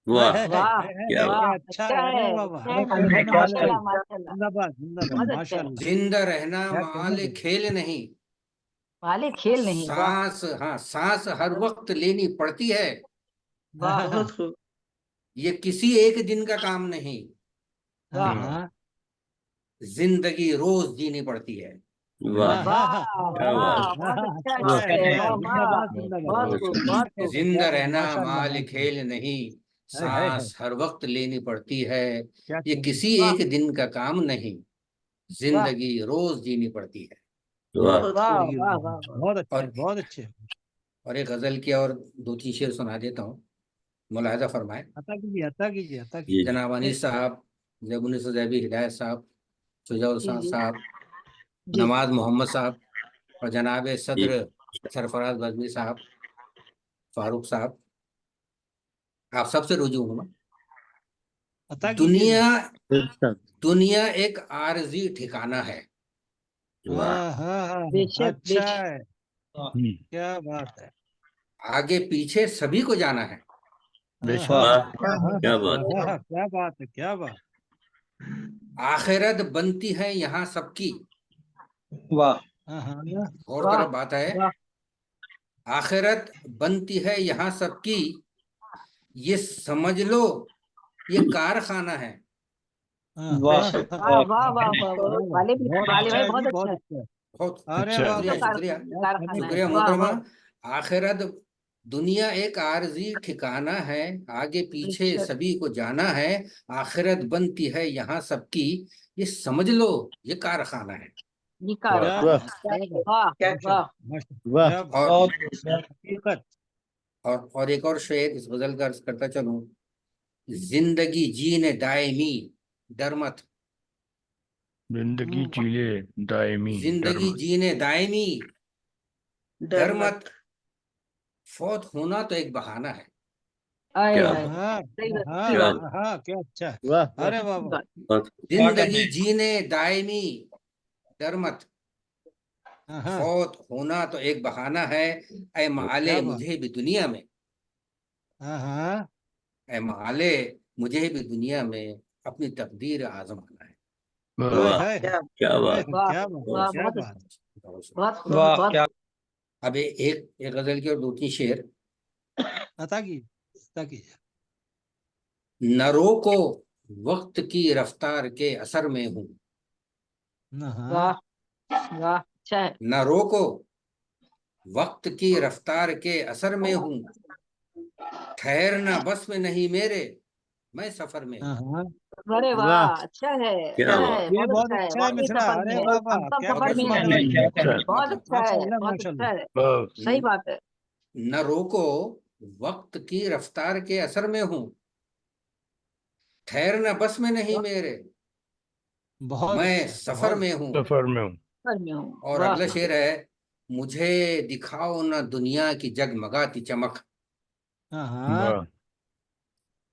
वाह वाह क्या क्या बात। अच्छा अच्छा है, अरे है, बाबा, अच्छा अरे है, कहने वाले माशाल्लाह माशाल्लाह, जिंदाबाद जिंदाबाद, बहुत अच्छा है। माशाल्लाह। जिंदा रहना क्या कहने माल दे, खेल नहीं, मालिक खेल नहीं, वाह सांस, हाँ, सांस हर वक्त लेनी पड़ती है। वाह बहुत खूब, ये किसी एक दिन का काम नहीं, हाँ वाह हाँ जिंदगी रोज जीनी पड़ती है। वाह वाह क्या वाह, बात। बहुत अच्छा अच्छा बात है, है, वाह वाह, जिंदाबाद जिंदाबाद, बहुत बहुत खूब शुक्रिया। बहुत क्या खूब, क्या जिंदा क्या, रहना माशाल्लाह माल माशाल्लाह, खेल नहीं, है सांस हर वक्त लेनी पड़ती है। क्या ये कहने, किसी वाह एक दिन का काम नहीं, वाह जिंदगी रोज जीनी पड़ती है। वाह वाह वाह वाह वाह, बहुत अच्छे और बहुत अच्छे। और एक गजल की और दो तीन शेर सुना देता हूँ, मुलाहिजा फरमाए। अता कीजिए अता कीजिए अता जी कीजिए। जी जनाब अनीस साहब, जबुनिस जैबी हिदायत साहब, शुजाउल जी जी साहब, जी नवाज मोहम्मद साहब, और जनाब जी सदर सरफराज बजमी साहब, फारूक साहब, आप सबसे रुजू हूँ मैं। अता कीजिए। दुनिया दुनिया एक आरजी ठिकाना है, वाह हाँ हाँ हाँ, बेशक अच्छा बेशक, है, क्या बात है। आगे पीछे सभी को जाना है। हाँ बेशक। हाँ वाह हाँ हाँ क्या हाँ, बात। हाँ, हाँ, क्या बात है, क्या बात। आखिरत बनती है यहाँ सबकी, वाह हाँ हाँ और वाह तरफ बात है, वाह आखिरत बनती है यहाँ सबकी, ये समझ लो ये कारखाना है। हाँ वाह हाँ हाँ, वाह वाह वाह, वाह वाह वाह, वाह, वाले बहुत वाले अच्छा भाई है बहुत जी, अच्छा बहुत है, अच्छा है। बहुत अरे अच्छा वाह ये तो वाह, शुक्रिया, कारखाना है, शुक्रिया वाह मोहतरमा। वाह, आखिरत दुनिया एक आरजी ठिकाना है, आगे पीछे बेशक सभी को जाना है, आखिरत बनती है यहाँ सबकी, ये समझ लो ये कारखाना है। ये वाह क्या कारखाना बात, है, क्या बात, वाह माशा वाह माशा, वाह क्या बात, और बहुत हकीकत। और एक और शेर इस गजल का अर्ज करता चलूं, जिंदगी जीने दायमी डर मत, जिंदगी जिए दायमी डर जिंदगी मत। जीने दायमी डर डर मत, मत, फौत होना तो एक बहाना है। आए क्या हाय, बात। हाँ सही बात, हाँ सही क्या बात, बात। हाँ हाँ, क्या अच्छा है। वाह वाह अरे वाह सही वाह, बात, बहुत जिंदगी जीने दायमी डर मत, हाँ हाँ, फौत होना तो एक बहाना है, ऐ माले क्या बात, मुझे भी दुनिया में, हाँ हाँ, ऐ माले मुझे भी दुनिया में अपनी तकदीर आजमाना है। हाय वाह हाय क्या क्या हाय, बात। वाह क्या बात, वाह, क्या बहुत बात। अच्छा, बहुत शुक्रिया। बहुत खूब, वाह बहुत क्या अब एक गजल की और दो तीन शेर। अता कीजिए। न रोको वक्त की रफ्तार के असर में हूँ, हाँ वाह वाह, अच्छा है, न रोको वक्त की रफ्तार के असर में हूँ, ठहरना बस में नहीं मेरे, मैं सफर में हूँ। हाँ हाँ, अरे वाह वाह, अच्छा है, क्या अच्छा बात। है, ये बहुत बहुत अच्छा है, अच्छा है वाकई मिसरा, सफर में अरे है, बाबा, हम सब क्या सफर बहुत में बहुत ही कहने हैं, वाले हैं। अच्छा बहुत मतलब अच्छा है, माशाल्लाह बहुत अच्छा माशाल्लाह, है, वाह सही बात है, न रोको वक्त की रफ्तार के असर में हूँ, ठहरना बस में नहीं मेरे, बहुत मैं अच्छा है, सफर बहुत में अच्छा। हूँ। सफर में हूँ। सफर में हूँ, और वाह अगला शेर है, मुझे दिखाओ ना दुनिया की जगमगाती चमक, हाँ हाँ, वाह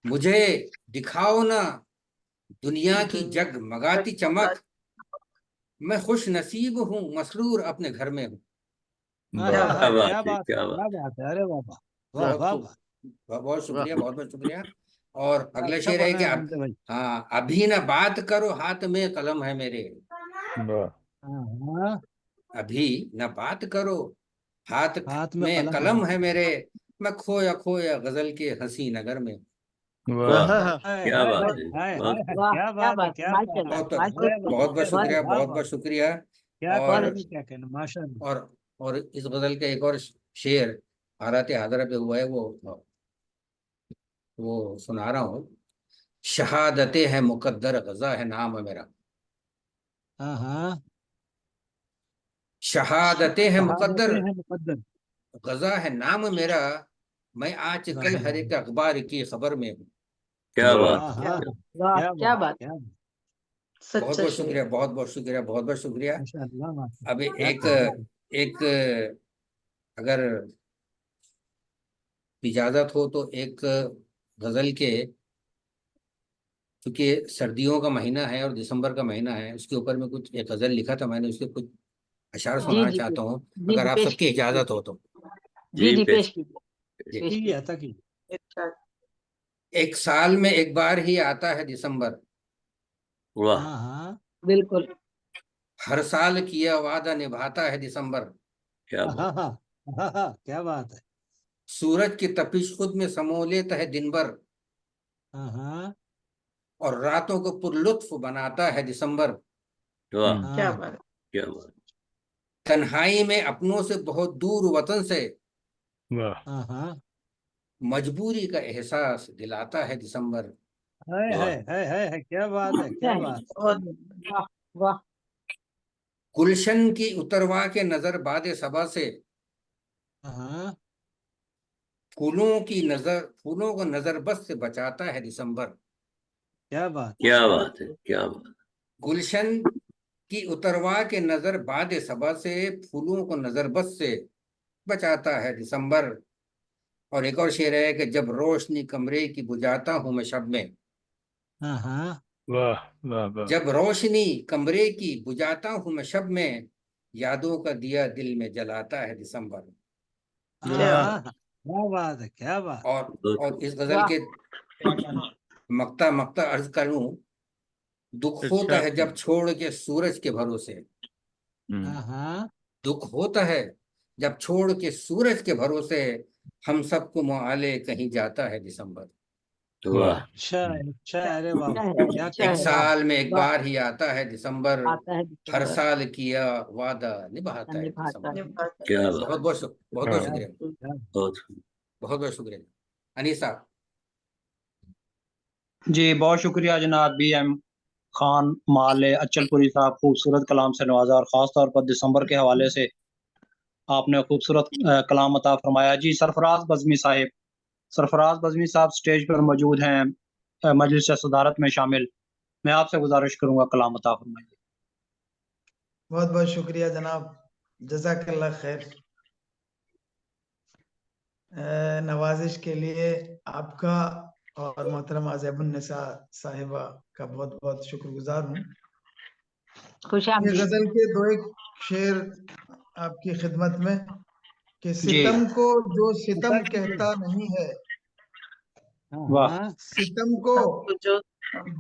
मुझे दिखाओ ना दुनिया की दुनिया जगमगाती चमक, मैं खुश नसीब हूँ मसरूर अपने घर में हूँ। हाँ क्या हाँ वाह क्या हाँ, बात है, क्या बात है बात है, क्या क्या बात। बात है, अरे बाबा, वाह वाह बहुत वाह खूब, वाह, बहुत वाह शुक्रिया, बहुत बहुत शुक्रिया। और क्या अगला अच्छा शेर है कि फरमाया अब, बंदे भाई। हाँ, अभी ना बात करो हाथ में कलम है मेरे, वाह हाँ हाँ, अभी ना बात करो हाथ हाथ में में कलम है कलम है मेरे। मेरे, मैं खोया खोया गजल के हंसी नगर में। वाह वाह हाय क्या हाय बात हाय है। हाय बहुत हाय हाय, वाह, क्या क्या बात है, बात है, क्या बात है, माशाल्लाह बहुत अरे माशाल्लाह, बहुत बहुत बंदे भाई, शुक्रिया, वाह बहुत वाह, बहुत शुक्रिया। क्या और कहने क्या कहने, माशाल्लाह। और और इस गजल का एक और शेर हालात हाजरा पे हुआ है, वो सुना रहा हूँ। शहादतें है मुकद्दर गजा है नाम मेरा, हाँ हाँ, शहादतें है शहादतें मुकद्दर हैं मुकद्दर, गजा है नाम मेरा, मैं आज कल राम हर एक अखबार की खबर में हूँ। क्या वाह बात हाँ है। हाँ, वाह, क्या क्या बात, बात, क्या बात, बहुत सच्चा बहुत शेर, शुक्रिया, बहुत बहुत शुक्रिया, बहुत बहुत शुक्रिया। माशाल्लाह अब माशाल्लाह, क्या एक कहने क्या। एक अगर इजाजत हो तो एक गजल के क्योंकि सर्दियों का महीना है और दिसंबर का महीना है, उसके ऊपर में कुछ एक गजल लिखा था मैंने, उसके कुछ अशार जी सुनाना जी चाहता हूँ, जी अगर जी आप पेश सबकी कीजिए इजाजत हो तो। जी जी पेश पेश कीजिए जी। पेश कीजिए कीजिए। आता कीजिए। एक साल में एक बार ही आता है दिसंबर, वाह हाँ हाँ बिल्कुल हर साल किया वादा निभाता है दिसंबर। क्या हाँ बात हाँ हाँ हाँ, क्या बात है। सूरज की तपिश खुद में समो लेता है दिन भर, हाँ हाँ और रातों को पुरलुत्फ बनाता है दिसंबर। वाह क्या हाँ बात क्या बात तन्हाई में अपनों से बहुत दूर वतन से, वाह हाँ हाँ, मजबूरी का एहसास दिलाता है दिसंबर। वाह है, क्या बात है, क्या बात है। बहुत वाह वाह गुलशन की उतरवा के नजर बादे सबा से, हाँ फूलों को नजर बस से बचाता है दिसंबर। क्या बात है। क्या बात है क्या बात गुलशन की उतरवा के नजर बादे सबा से, फूलों को नजर बस से बचाता है दिसंबर। और एक और शेर है कि जब रोशनी कमरे की बुझाता हूं मैं शब में, हाँ हाँ वाह वाह वाह जब रोशनी कमरे की बुझाता हूं मैं शब में, यादों का दिया दिल में जलाता है दिसंबर। हाँ क्या हाँ, क्या बात है, क्या बात। और बहुत इस गजल वाह के मक्ता मक्ता अर्ज करूं, दुख होता अच्छा है जब छोड़ के सूरज के भरोसे, हाँ हाँ, दुख होता है जब छोड़ के सूरज के भरोसे, हम सबको मुआले कहीं जाता है दिसंबर। वाह अच्छा, अरे वाह, अच्छा है क्या अच्छा एक है कहना वाह है। साल में एक वाह बार ही आता है दिसंबर, आता है हर दिसंबर साल किया वादा निभाता है निभाता दिसंबर। है क्या बात बहुत बहुत बहुत बहुत हाँ शुक्रिया, बहुत बहुत बहुत शुक्रिया। अनीस साहब। जी बहुत शुक्रिया जनाब BM खान माले अचलपुरी साहब, खूबसूरत कलाम से नवाजा और ख़ास तौर पर दिसंबर के हवाले से आपने खूबसूरत कलाम अता फरमाया। जी सरफराज बज़मी साहिब, सरफराज बज़मी साहब स्टेज पर मौजूद हैं, मजलिस सदारत में शामिल। मैं आपसे गुजारिश करूंगा कलाम अता फरमाइए। बहुत शुक्रिया जनाब, जज़ाकल्लाह खैर। नवाजिश के लिए आपका और मोहतरमा ज़ैबुन्निसा साहिबा का बहुत बहुत शुक्रगुजार हूँ। ये खुशामदीद गजल के दो एक शेर आपकी खिदमत में कि जी सितम को जो सितम आता कीजिए। कहता नहीं है, हाँ वाह हाँ, सितम को जो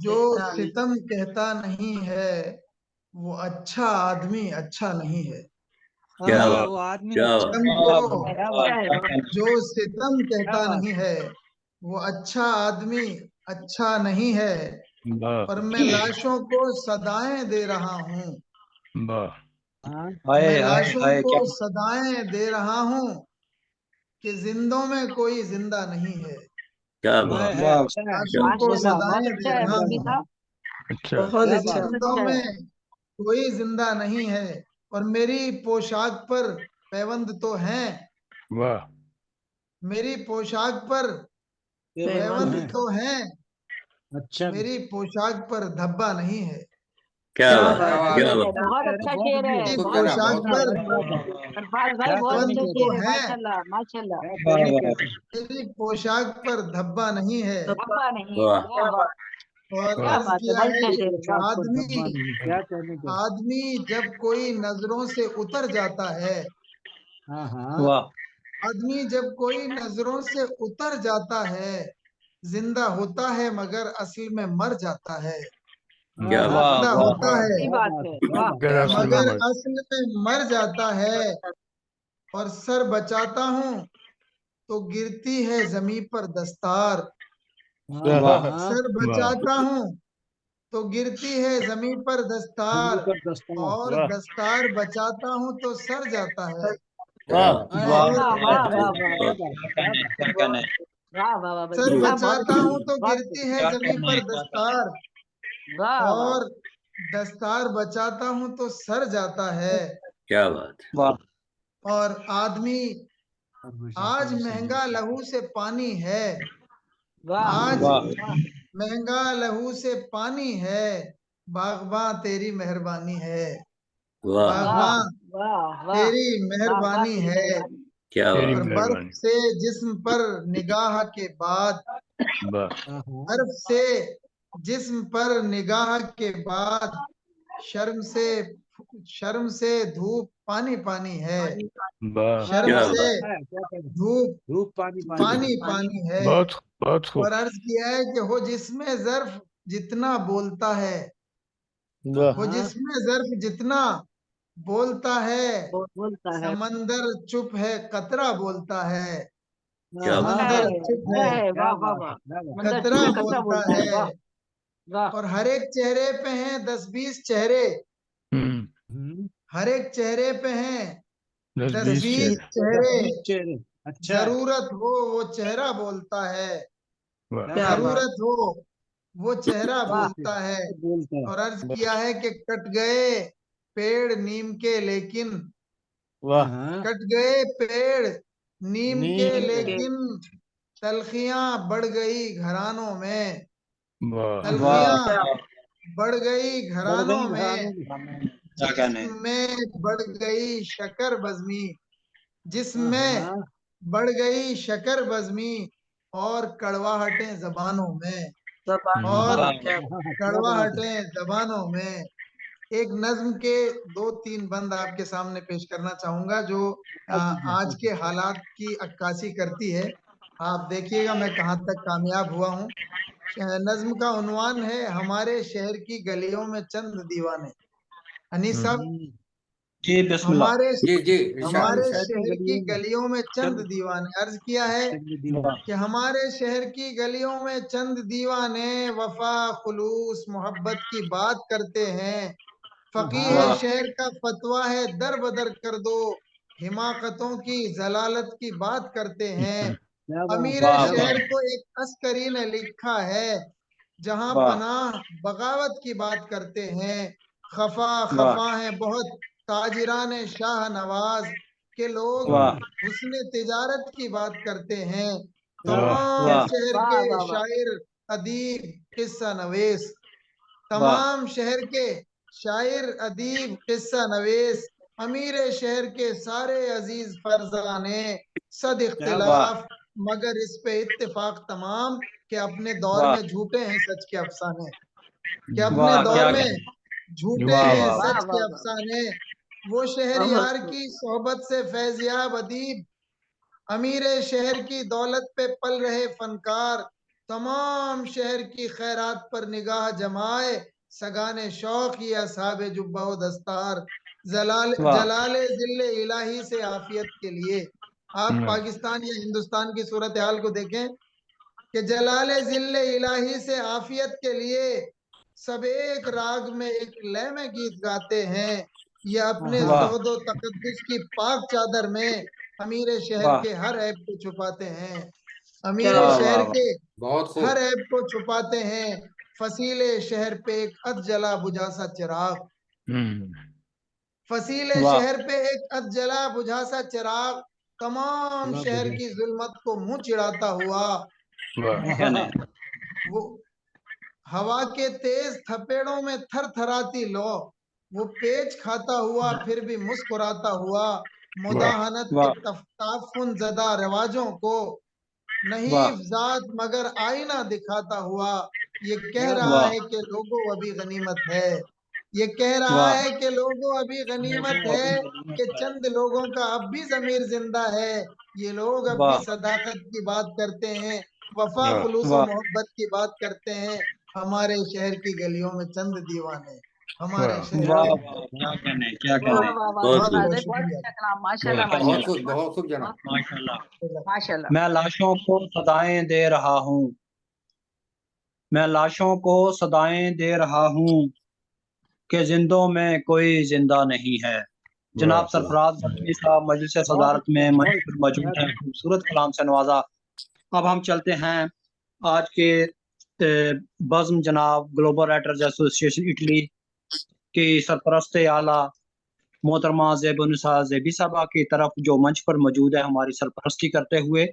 जो सितम कहता नहीं है वो अच्छा आदमी अच्छा नहीं है। क्या हाँ, बात वो आदमी क्या अच्छा बात सितम नहीं को है। क्या अच्छा बात है है, वाह जो सितम क्या कहता बात नहीं है। है वो अच्छा आदमी अच्छा नहीं है। वाह पर मैं लाशों को सदाएं दे रहा हूँ, वाह हाँ हाय मैं हाय लाशों हाय को क्या सदाएं दे रहा हूँ कि जिंदों में कोई जिंदा नहीं है। क्या बात है, वाह अच्छा है, लाशों को माशाल्लाह बहुत सदाएं दे अच्छा है रहा बज़मी हूँ साहब अच्छा बहुत क्या कि बात बहुत है। जिंदों अच्छा है में कोई जिंदा नहीं है। और मेरी पोशाक पर पैबंद तो हैं, वाह मेरी पोशाक पर ये बंद पैबंद है। तो हैं, अच्छा, मेरी पोशाक पर धब्बा नहीं है। क्या क्या बात बात क्या है। क्या बात है बात बहुत अरे अच्छा बहुत शेर है मेरी खूब बहुत जनाब, पोशाक बहुत अच्छा पर सरफराज भाई क्या बहुत पैबंद कहने अच्छे के, तो शेर है हैं, माशाल्लाह माशाल्लाह क्या वाह कहने वाह के। मेरी पोशाक पर धब्बा नहीं है। धब्बा नहीं है वाह क्या बात और क्या वाह अर्ज बात है किया बहुत है अच्छा कि शेर है वाह पोशाक पर आदमी धब्बा नहीं, क्या कहने के। आदमी जब कोई नजरों से उतर जाता है, हाँ हाँ, वाह आदमी जब कोई नजरों से उतर जाता है, जिंदा होता है मगर असल में मर जाता है। हाँ क्या हाँ बात वाह जिंदा वाह होता है सही क्या बात बात है है, क्या वाह बात अगर असल में मगर मर असल में मर जाता है। और सर बचाता हूँ तो गिरती है जमीन पर दस्तार, है। हाँ हाँ वाह हाँ, सर वाह बचाता हूँ तो गिरती है जमीन पर हिंदी दस्तार, पर दस्तार। और वाह दस्तार बचाता हूँ तो सर जाता है। क्या वाह बात है, वाह और वाह हाय वाह हाय वाह क्या वाह बहुत बात है, क्या क्या कहना है बात क्या है। कहना है वाह वाह वाह सर बज़मी साहब बहुत बचाता अच्छे हूँ तो बहुत गिरती है क्या जमीन कहना पर है क्या कहना दस्तार, वाह वाह वाह और दस्तार बचाता हूँ तो सर जाता है। क्या बात है वाह और आदमी और विषय आज को समझ महंगा लहू से पानी है, वाह आज वाह वाह महंगा लहू से पानी है, बागबां तेरी मेहरबानी है। वाह वाह बागबां वाह वाह तेरी वाह वाह मेहरबानी तेरी है। मेहरबानी क्या तेरी बात और बर्फ मेहरबानी से जिस्म पर निगाह के बाद, वाह हाँ हाँ, बर्फ से जिस्म पर निगाह के बाद शर्म से धूप पानी पानी है, शर्म से धूप पानी पानी है। बहुत खूब। और अर्ज किया है कि हो जिसमें ज़र्फ जितना बोलता है, वो जिसमें ज़र्फ जितना बोलता है, समंदर चुप है कतरा बोलता है, समंदर चुप है कतरा बोलता है। और हर एक चेहरे पे हैं 10-20 चेहरे, हर एक चेहरे पे हैं 10-20 चेहरे। जरूरत हो वो चेहरा बोलता है, जरूरत हो वो चेहरा बोलता है। और अर्ज किया है कि कट गए पेड़ नीम के लेकिन, कट गए पेड़ नीम के लेकिन तलखियां बढ़ गई घरानों में, तलखियां बढ़ गई घरानों में, जिसमें बढ़ गई शकर बज़मी, जिसमें बढ़ गई शकर बज़मी और कड़वाहटें जबानों में, और कड़वाहटें जबानों में। एक नज्म के 2-3 बंद आपके सामने पेश करना चाहूंगा जो आज के हालात की अक्कासी करती है। आप देखिएगा मैं कहाँ तक कामयाब हुआ हूँ। नज्म का उन्वान है हमारे शहर की गलियों में चंद दीवाने। अनीस साहब, हमारे शहर की गलियों में चंद दीवाने। अर्ज किया है कि हमारे शहर की गलियों में चंद दीवाने वफा खुलूस मोहब्बत की बात करते हैं। फकीह शहर का फतवा है दर बदर कर दो, हिमाकतों की जलालत की बात करते हैं। अमीर शहर को एक अस्करी ने लिखा है, जहां पनाह बगावत की बात करते हैं। खफा खफा है बहुत ताजिरान शाह नवाज के लोग हुस्न तिजारत की बात करते हैं। तमाम शहर के शायर अदीब किस्सा नवेश, तमाम शहर के शायर अदीब किस्सा नवेश, अमीर शहर के सारे अजीज फरजाने, सद इख्तिलाफ मगर इस पे इत्तेफाक तमाम कि अपने दौर में झूठे हैं सच के अफसाने, कि अपने दौर में झूठे हैं सच के अफसाने। वो शहरयार की सोहबत से फैजियाब अदीब, अमीर शहर की दौलत पे पल रहे फनकार, तमाम शहर की खैरात पर निगाह जमाए, सगाने शौक या असहाबे जुब्बा व दस्तार, जलाले जिल्ले इलाही से आफियत के लिए। आप पाकिस्तान या हिंदुस्तान की सूरत हाल को देखें कि जलाले जिल्ले इलाही से आफियत के लिए सब एक राग में एक लय में गीत गाते हैं। ये अपने ज़ुहद तकद्दुस की पाक चादर में अमीर शहर के हर ऐब को छुपाते हैं, अमीर शहर के हर ऐब को छुपाते हैं। फसीले शहर पे एक अध जला बुझा सा चिराग, फसीले शहर पे एक अध जला बुझा सा चिराग, तमाम शहर की जुल्मत को मुंह चिढ़ाता हुआ, वो हवा के तेज थपेड़ों में थर थराती लो, वो पेच खाता हुआ फिर भी मुस्कुराता हुआ, मुदाहनत के ताफुन ज़दा रवाजों को नहीं जात मगर आईना दिखाता हुआ। ये कह रहा है कि लोगों अभी गनीमत है, ये कह रहा है कि लोगों अभी गनीमत है, कि चंद लोगों का अब भी ज़मीर जिंदा है। ये लोग अब भी सदाकत की बात करते हैं, वफा खुलूस और मोहब्बत की बात करते हैं। हमारे शहर की गलियों में चंद दीवाने, हमारे शहर क्या कहने बहुत खूब जनाब, माशाल्लाह। मैं लाशों को सदाएं दे रहा हूँ, मैं लाशों को सदाएं दे रहा हूँ कि जिंदों में कोई जिंदा नहीं है। जनाब सरफराज जख्मी साहब मजलिस सदारत में मौजूद हैं, खूबसूरत कलाम से नवाजा। अब हम चलते हैं आज के बज़्म जनाब ग्लोबल राइटर्स एसोसिएशन इटली की सरपरस्त आला मोहतरमा ज़ैबुन्निसा ज़ैबी साहबा की तरफ जो मंच पर मौजूद है हमारी सरपरस्ती करते हुए।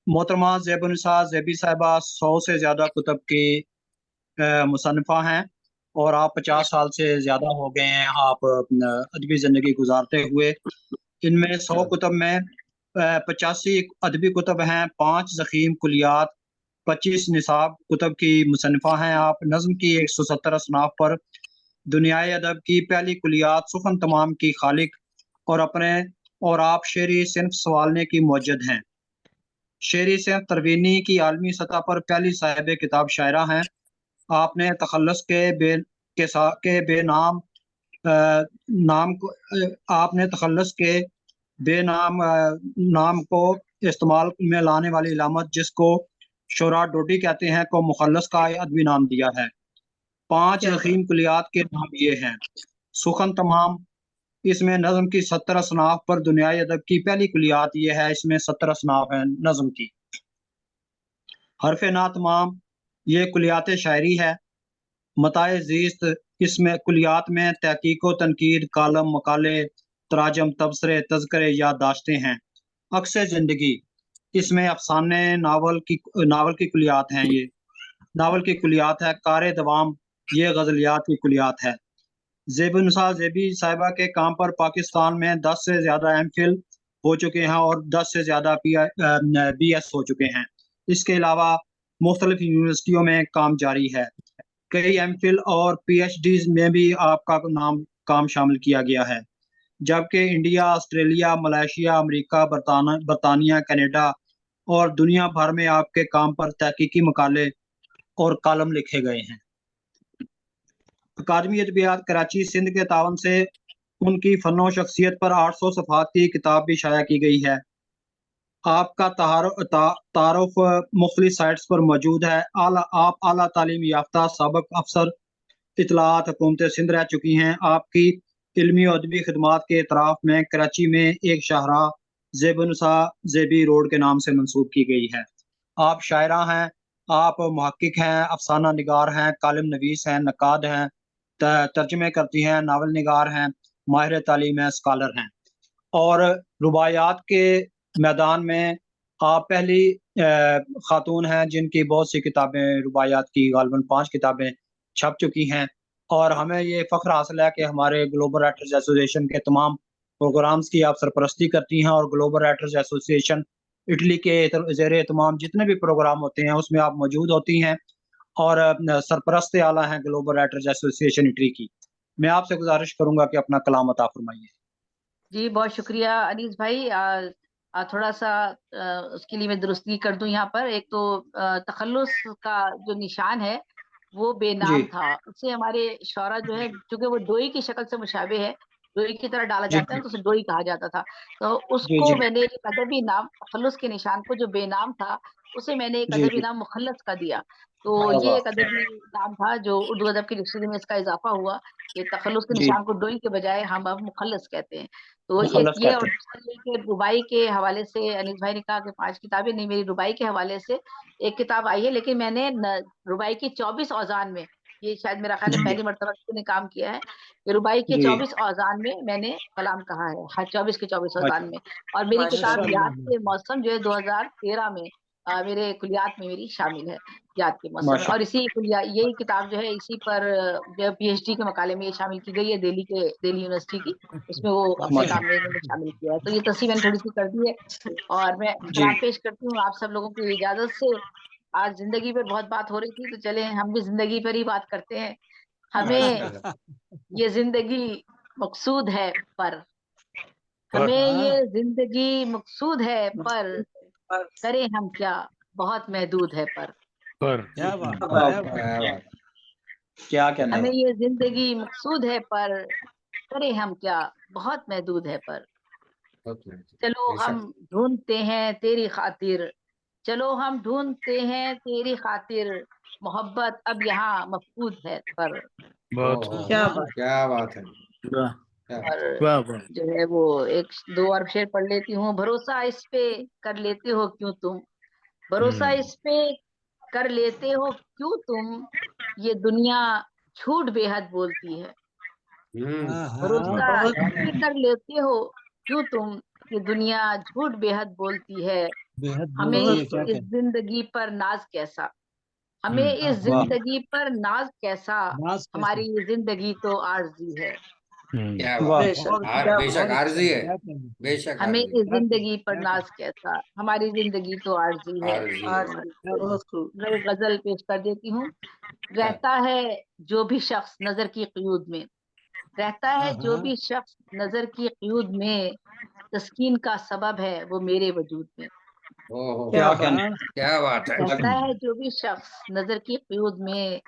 मोहतरमा ज़ैबुन्निसा ज़ैबी साहबा 100 से ज़्यादा कुतब की मुसन्निफ़ा हैं और आप 50 साल से ज़्यादा हो गए हैं आप अदबी ज़िंदगी गुजारते हुए। इनमें 100 कुतब में 85 अदबी कुतब हैं, 5 ज़ख़ीम कुलियात 25 निसाब कुतब की मुसन्निफा हैं। आप नज़्म की 170 असनाफ पर दुनियाई अदब की पहली कुलियात सुखन तमाम की खालिक और आप शेरी सिन्फ सवालने की मौजद हैं। शेरी सिन्फ तरवीनी की आलमी सतह पर पहली साहिब किताब शायरा हैं। आपने तखल्लुस के बेनाम नाम को आपने तखल्लुस के बेनाम नाम को इस्तेमाल में लाने वाली इलामत जिसको शोरा डोडी कहते हैं को मुखल्लस का अदबी नाम दिया है। 5 ज़ख़ीम कुलियात के नाम ये हैं। सुखन तमाम, इसमें नज़्म की 70 असनाफ पर दुनियाई अदब की पहली कुलियात ये है, इसमें 70 असनाफ हैं नज़्म की। हरफ ना तमाम, ये कुलियात शायरी है। मताए ज़ीस्त, इसमें कुलियात में तहकीक व तनकीद, कालम, मकाले, तराजम, तबसरे, तज़किरे, याददाश्तें हैं। अक्स ज़िंदगी, इसमें अफसाने नावल की कुलियात हैं। ये नावल की कुलियात है। कार दवाम, ये गज़लियात की कुलियात है। ज़ेबुन्निसा ज़ेबी साहिबा के काम पर पाकिस्तान में 10 से ज़्यादा एमफिल हो चुके हैं और 10 से ज़्यादा BS हो चुके हैं। इसके अलावा मुख्तलिफ यूनिवर्सिटियों में काम जारी है। कई एमफिल और PhDs में भी आपका काम शामिल किया गया है। जबकि इंडिया, ऑस्ट्रेलिया, मलेशिया, अमेरिका, बरतानिया, कनाडा और दुनिया भर में आपके काम पर तहकीकी मकाले और कालम लिखे गए हैं। अकादमी अदबियात कराची सिंध के तावन से उनकी फनो शख्सियत पर 800 सफ़हात की किताब भी शाया की गई है। आपका तारुफ मुख्तलिफ साइट्स पर मौजूद है। आप आला तालीम याफ्ता साबिक अफसर इतलात हुकूमत सिंध रह चुकी हैं। आपकी इल्मी और अदबी खिदमात के इतराफ़ में कराची में एक शाहराह ज़ेबुन्निसा ज़ेबी रोड के नाम से मंसूब की गई है। आप शायरा हैं, आप मुहक्किक हैं, अफसाना निगार हैं, कालिम नवीस हैं, नकाद हैं, तर्जुमे करती हैं, नावल निगार हैं, माहिर तालीम हैं, स्कॉलर हैं। और रुबायात के मैदान में आप पहली खातून हैं जिनकी बहुत सी किताबें रुबायात की गालिबन 5 किताबें छप चुकी हैं। और हमें ये फ़ख्र हासिल है कि हमारे ग्लोबल राइटर्स एसोसिएशन के तमाम प्रोग्राम्स की आप सरपरस्ती करती हैं और ग्लोबल राइटर्स एसोसिएशन इटली के ज़ेरे तमाम जितने भी प्रोग्राम होते हैं उसमें आप मौजूद होती हैं और सरपरस्त आला हैं ग्लोबल राइटर्स एसोसिएशन इटली की। मैं आपसे गुजारिश करूंगा कि अपना कलाम अता फरमाइए। जी बहुत शुक्रिया अनीस भाई। थोड़ा सा उसके लिए मैं दुरुस्ती कर दूं यहाँ पर। एक तो तखल्लुस का जो निशान है वो बेनाम था। उससे हमारे शौरा जो है, चूंकि वो डोई की शक्ल से मुशाबे है, डोई की तरह डाला जाता है तो उसे डोई कहा जाता था। तो उसको मैंने एक अदबी नाम, तखल्लुस के निशान को जो बेनाम था उसे मैंने एक अदबी नाम मुखल्लस का दिया। तो ये एक अदबी नाम था जो उर्दू अदब की डिक्शनरी में इसका इजाफा हुआ कि तखल्लुस के निशान को डोई के बजाय हम अब मुखल्लस कहते हैं। तो एक ये, और दूसरा रुबाई के हवाले से अनीस भाई ने कहा कि 5 किताबें नहीं, मेरी रुबाई के हवाले से एक किताब आई है, लेकिन मैंने रुबाई की 24 औजान में, ये शायद मेरा ख्याल है पहली मर्तबा ने काम किया है कि रुबाई के 24 औजान में मैंने कलाम कहा है। हाँ, 24 के 24 औजान में। और मेरी किताब याद के मौसम जो है 2013 में मेरे कुलियात में मेरी शामिल है, याद के मौसम में। और यही किताब जो है इसी पर PhD के मकाले में ये शामिल की गई है, दिल्ली यूनिवर्सिटी की, उसमें वो अपने काम में इन्होंने शामिल किया है। तो ये तस्वीर मैंने थोड़ी सी कर दी है और मैं कलाम पेश करती हूँ आप सब लोगों की इजाजत से। आज जिंदगी पर बहुत बात हो रही थी तो चले हम भी जिंदगी पर ही बात करते हैं। हमें ये जिंदगी मकसूद है पर, हमें ये जिंदगी मकसूद है पर करें हम क्या, बहुत महदूद है पर। क्या बात, क्या कहना हमें ये जिंदगी मकसूद है पर करें हम क्या, बहुत महदूद है पर। चलो हम ढूंढते हैं तेरी खातिर, चलो हम ढूंढते हैं तेरी खातिर, मोहब्बत अब यहाँ मफकूद है पर। क्या बात है। और जो है वो 1-2 और शेर पढ़ लेती हूँ। भरोसा इस पे कर लेते हो क्यों तुम, भरोसा इस पे कर लेते हो क्यों तुम, ये दुनिया झूठ बेहद बोलती है। भरोसा इस पे कर लेते हो क्यों तुम, ये दुनिया झूठ बेहद बोलती है। हमें इस जिंदगी पर नाज कैसा, हमें इस जिंदगी पर नाज कैसा, हमारी ये जिंदगी तो आरज़ी है। क्या वाह, बात बेशक बेशक आरजी है, क्या कहना। बेशक हमें आरजी इस जिंदगी पर नाज कैसा, हमारी जिंदगी तो आरजी है। आरजी है। आरज़ी, बहुत खूब। मैं एक गजल पेश कर देती हूँ। रहता है जो भी शख्स नजर की क़यूद में, रहता है जो भी शख्स नजर की क़यूद में, तस्कीन का सबब है वो मेरे वजूद में। ओहो क्या क्या कहना। बात। क्या बात है। रहता है जो भी शख्स नजर की क़यूद में,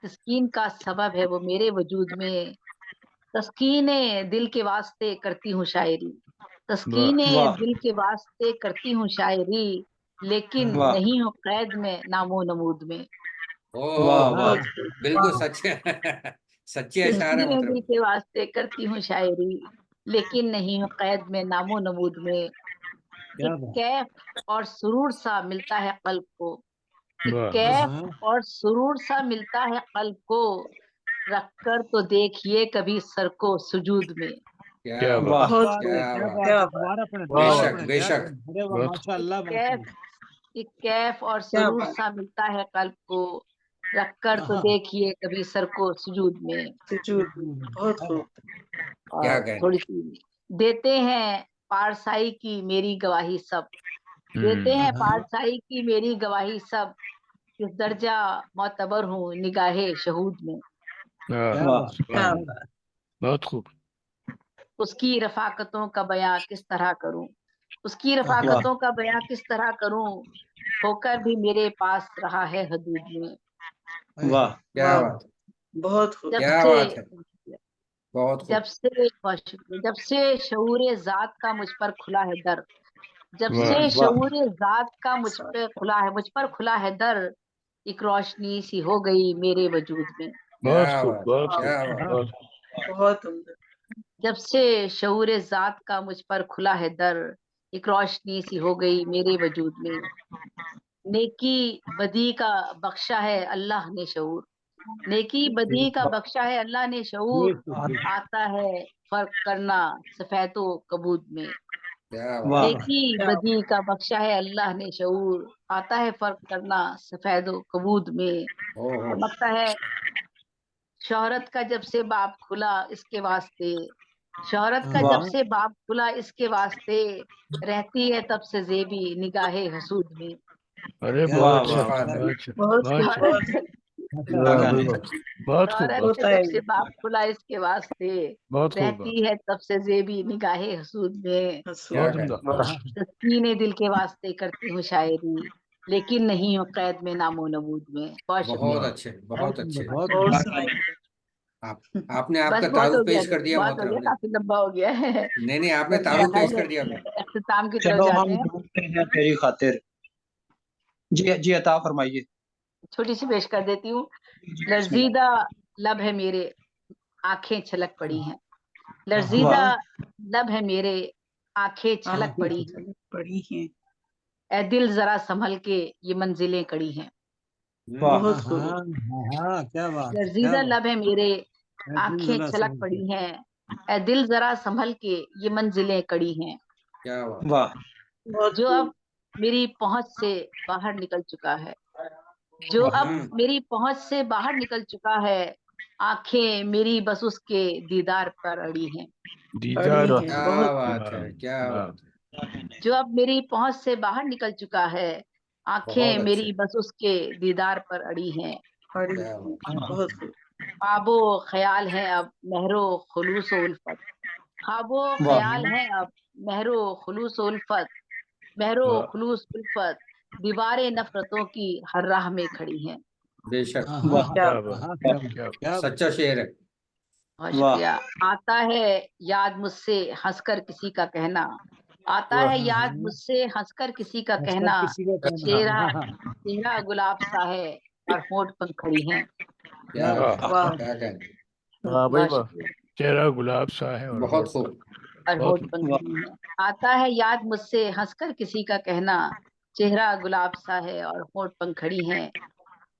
तस्कीन का सबब है वो मेरे वजूद में। तस्कीने दिल के वास्ते करती हूँ शायरी, तस्कीने वाह दिल के वास्ते करती हूँ शायरी, लेकिन वाह नहीं हूँ कैद में नामो नमूद में। ओहो वाह वाह बहुत खूब। बिल्कुल वाह, सच्चे सच्चे अशार है तस्कीने दिल मतलब। के वास्ते करती हूँ शायरी, लेकिन नहीं हूँ कैद में नामो नमूद में। क्या एक बात। कैफ और सुरूर सा मिलता है कल्ब को, एक वाह कैफ और सुरूर सा मिलता है कल्ब को, रखकर तो देखिए कभी सर को सुजूद में। क्या क्या बात बात वाह बहुत बात है, खूब। क्या बात बात क्या है। बात, दोबारा पढ़े, वाह दोबारा वाह बेशक पढ़े। बेशक अरे वाह, बहुत माशाअल्लाह एक माशाअल्लाह। कैफ एक कैफ और क्या सुरूर बात। सा मिलता है कल्ब को, रखकर तो हाँ, देखिए कभी सर को सुजूद में। सुजूद, बहुत क्या खूब। बात। क्या और कहना। थोड़ी सी देते हैं पारसाई की मेरी गवाही सब, देते हैं पारसाई की मेरी गवाही सब, किस दर्जा मोतबर हूँ निगाहे शहूद में। वाह क्या वाह बात। क्या वाह बात। बहुत खूब। उसकी रफाकतों का बयां किस तरह करूं, उसकी वाह रफाकतों का बयां किस तरह करूं, होकर भी मेरे पास रहा है हदूद में। वाह क्या वाह, बात बहुत खूब। जब क्या से बात है। बहुत खूब। जब से शऊर जात का मुझ पर खुला है दर, जब वाह से वाह शऊर जात का मुझ पर खुला है दर, एक रोशनी सी हो गई मेरे वजूद में। बहुत क्या खूब बात बहुत खूब क्या बात। बहुत बहुत उम्दा। जब से शऊर जात का मुझ पर खुला है दर, एक रोशनी सी हो गई मेरे वजूद में। नेकी बदी का बख्शा है अल्लाह ने शऊर, नेकी बदी का बख्शा है अल्लाह ने शऊर, आता है फर्क करना सफेदो कबूद में। क्या वाह बात। नेकी क्या बदी का बख्शा है अल्लाह ने शऊर, आता है फर्क करना सफेदो कबूद में। ओहो और लगता है शोहरत का जब से बाप खुला इसके वास्ते, शोहरत का वाह जब से बाप खुला इसके वास्ते, रहती है तब से जेबी निगाहे हसूद में। अरे क्या वाह बहुत बात। वाह अच्छा बहुत बहुत खूब। अच्छा शोहरत बहुत क्या वाह कहना। वाह बहुत खूब शोहरत बहुत का होता है जब से बाप खुला इसके वास्ते, बहुत खूब बहुत रहती है तब से जेबी निगाहे हसूद में। हसूद। क्या बहुत कहना। उम्दा तस्कीने दिल के वास्ते करती हूँ शायरी, लेकिन नहीं हूँ कैद में नामो नबूद में। बहुत शुक्रिया। बहुत वाह अच्छे बहुत अच्छे। बहुत और बढ़िया। सुनाइए। आप आपने बस आपका बहुत हो तारुफ गया, पेश कर दिया बहुत हो मोहतरम गया, ने। काफी लंबा हो गया है। नहीं नहीं आपने बस तारुफ पेश पहले कर दिया अपना। अख्तिताम की तरफ चलो जाते हम हैं। ढूंढते हैं तेरी खातिर। जी अता फरमाइए। छोटी सी पेश कर देती हूँ। जी बिस्मिल्लाह। लर्जीदा लब है मेरे, आंखें छलक पड़ी हैं, वाह लर्जीदा लब है मेरे, आंखें छलक आंखें पड़ी हैं, छलक पड़ी हैं। ए दिल जरा संभल के ये मंजिलें कड़ी हैं। वाह बहुत खूब। हाँ, क्या बात है, क्या लर्जीदा बात लब है मेरे, है। दिल आंखें जरा छलक समझ पड़ी हैं, ए दिल जरा संभल के ये मंजिलें कड़ी हैं। क्या बात। वाह बहुत जो खूब। अब मेरी पहुंच से बाहर निकल चुका है, जो अब मेरी पहुंच से बाहर निकल चुका है, आंखें मेरी बस उसके दीदार पर अड़ी हैं। दीदार अड़ी हैं। क्या बहुत बात है क्या वाह बात है। जो अब मेरी पहुंच से बाहर निकल चुका है, बहुत आंखें अच्छे। मेरी बस उसके दीदार पर अड़ी हैं। अड़ी क्या हैं। बात। बहुत खूब। ख्वाबो ख्याल है अब महरो खुलूस व उल्फत, ख्वाबो वाह ख्याल है अब महरो खुलूस व उल्फत, महरो वाह खुलूस उल्फत, दीवारें नफरतों की हर राह में खड़ी हैं। बेशक वाह क्या क्या बात। बात क्या क्या बात। क्या सच्चा शेर है। बहुत वाह शुक्रिया। आता है याद मुझसे हंसकर किसी का कहना, आता वाह है याद मुझसे हंसकर किसी का आजकल कहना, किसी का कहना। चेहरा हाँ, चेहरा गुलाब सा है और होंठ पंखड़ी हैं। क्या क्या वाह बात वाह। क्या कहना। वाह भाई बहुत वाह शुक्रिया। चेहरा गुलाब सा है और बहुत होठ खूब। पर और बहुत होंठ वाह पंखड़ी हैं। आता है याद मुझसे हंसकर किसी का कहना, चेहरा गुलाब सा है और होंठ पंखड़ी हैं।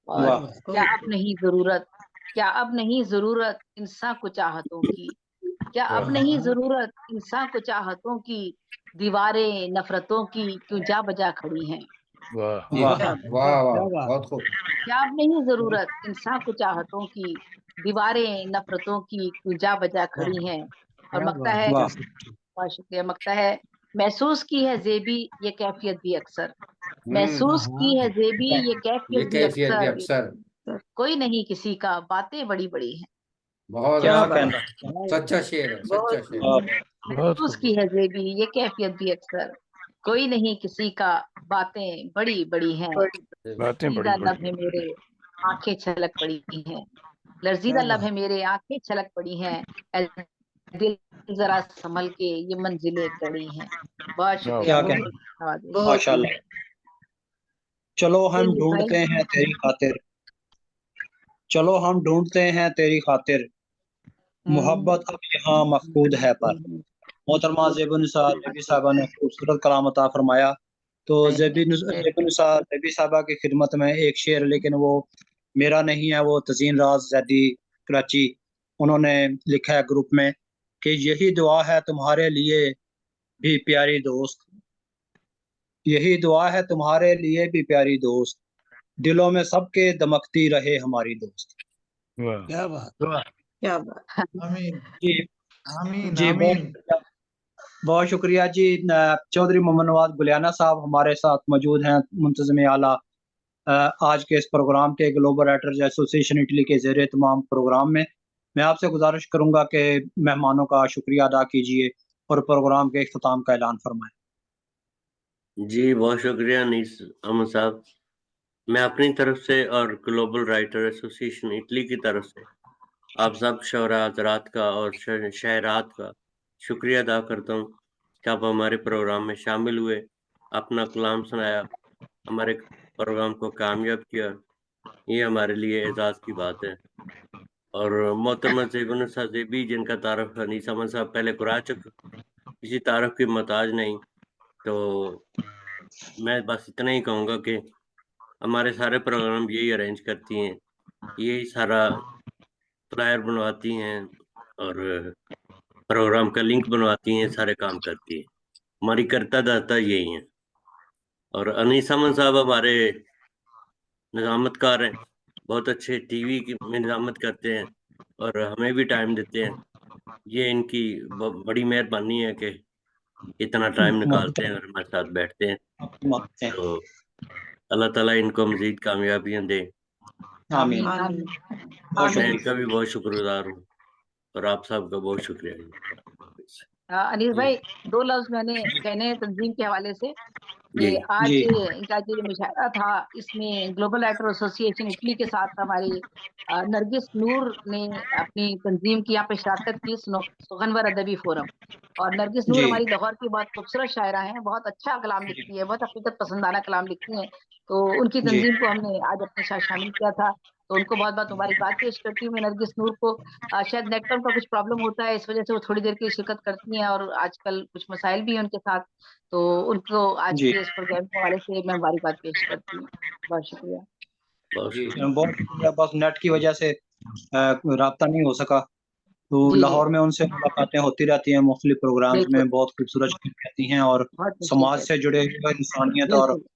और वाह क्या बहुत अब खूब। नहीं जरूरत, क्या अब नहीं जरूरत इंसान को चाहतों की, क्या अब वाह नहीं जरूरत इंसान को चाहतों की, दीवारें नफरतों की क्यों जा बजा खड़ी हैं। वाह वाह क्या वाह वाह क्या बात। बहुत खूब। क्या अब नहीं जरूरत इंसान को चाहतों की, दीवारें नफरतों की जा बजा खड़ी हैं। और मकता है, बहुत शुक्रिया, मकता है, महसूस की है जेबी ये कैफियत भी अक्सर, महसूस की है जेबी ये ये कैफियत भी कैफियत भी अक्सर, अक्सर। कोई नहीं किसी का, बातें बड़ी बड़ी हैं। बहुत क्या अच्छा, कहना, सच्चा शेर है, सच्चा बहुत शेर। महसूस की है जेबी ये कैफियत भी अक्सर, कोई नहीं किसी का, बातें बड़ी बड़ी हैं। बातें बड़ी लर्जीदा लब बड़ी है मेरे, आंखें छलक पड़ी हैं, लर्जीदा लब है मेरे, आंखें छलक पड़ी हैं, ऐ दिल जरा संभल के ये मंजिलें कड़ी हैं। बहुत शुक्रिया, क्या बहुत कहना, धन्यवाद। माशाल्लाह। चलो हम जी भाई। ढूंढते हैं तेरी खातिर, चलो हम ढूंढते हैं तेरी खातिर, मोहब्बत अब यहाँ मफकूद है पर। मोहतरमा ज़ेबी साहबा ने खूबसूरत कलाम अता फरमाया। तो ज़ेबी साहबा की खिदमत में एक शेर, लेकिन वो मेरा नहीं है, वो तज़ीन राज ज़ैदी कराची, उन्होंने लिखा है ग्रुप में कि यही दुआ है तुम्हारे लिए भी प्यारी दोस्त, यही दुआ है तुम्हारे लिए भी प्यारी दोस्त, दिलों में सबके दमकती रहे हमारी दोस्त। क्या बात, क्या बात। आमीन जी आमीन जी, आमीन। बहुत शुक्रिया जी। चौधरी मोहम्मद नवाज गुलियाना साहब हमारे साथ मौजूद हैं, मुंतज़िम आला आज के इस प्रोग्राम के ग्लोबल राइटर्स एसोसिएशन इटली के ज़ेरे तमाम प्रोग्राम में। मैं आपसे गुजारिश करूंगा कि मेहमानों का शुक्रिया अदा कीजिए और प्रोग्राम के इख्तिताम का ऐलान फरमाएं। जी, बहुत शुक्रिया अनीस अहमद साहब। मैं अपनी तरफ से और ग्लोबल राइटर एसोसिएशन इटली की तरफ से आप सब शोरा हज़रात का और शहरात का शुक्रिया अदा करता हूँ कि आप हमारे प्रोग्राम में शामिल हुए, अपना कलाम सुनाया, हमारे प्रोग्राम को कामयाब किया। ये हमारे लिए एजाज़ की बात है। और मोहतरमा ज़ेबी जिनका तारुफ अनीस अहमद साहब पहले करा चुके, किसी तारुफ की मोहताज नहीं। तो मैं बस इतना ही कहूँगा कि हमारे सारे प्रोग्राम यही अरेंज करती हैं, यही सारा फ्लायर बनवाती हैं और प्रोग्राम का लिंक बनवाती हैं, सारे काम करती हैं। हमारी करता धरता यही है। और अनीस अहमद साहब हमारे निज़ामतकार हैं, बहुत अच्छे टीवी की में निज़ामत करते हैं और हमें भी टाइम देते हैं। ये इनकी बड़ी मेहरबानी है कि इतना टाइम निकालते हैं और हमारे साथ बैठते हैं। तो अल्लाह ताला इनको मज़ीद कामयाबियाँ दे। आमीन। मैं इनका भी बहुत शुक्रगुज़ार हूँ और आप सबका बहुत शुक्रिया। अनिल भाई, 2 लफ्ज मैंने कहने हैं तंजीम के हवाले से कि जी। आज जी। इनका जो मुशायरा था, इसमें ग्लोबल राइटर एसोसिएशन इटली के साथ हमारी नरगिस नूर ने अपनी तंजीम की यहाँ पे शिरकत की, सुखनवर अदबी फोरम। और नरगिस नूर जी। हमारी लाहौर की बहुत खूबसूरत शायरा हैं, बहुत अच्छा कलाम लिखती है, बहुत हकीकत पसंदाना कलाम लिखती हैं। तो उनकी जी। तंजीम को हमने आज अपने साथ शामिल किया था, तो उनको बहुत बहुत मुबारकबाद पेश करती हूँ मैं नरगिस नूर को। शायद नेटवर्क का कुछ प्रॉब्लम होता है, इस वजह से वो थोड़ी देर की शिरकत करती हैं और आजकल कुछ मसाइल भी हैं उनके साथ, तो उनको आज जी। के इस प्रोग्राम के हवाले से मैं मुबारकबाद पेश करती हूँ। बहुत शुक्रिया। जी, बहुत शुक्रिया। बस नेट की वजह से राब्ता नहीं हो सका, तो जी, जी। लाहौर में उनसे मुलाकातें होती रहती हैं मुख्तलिफ प्रोग्राम्स बिल्कुल। में, बहुत खूबसूरत शेर कहती हैं और बहुत अच्छी समाज शेर। से जुड़े हुए, इंसानियत और बिल्कुल।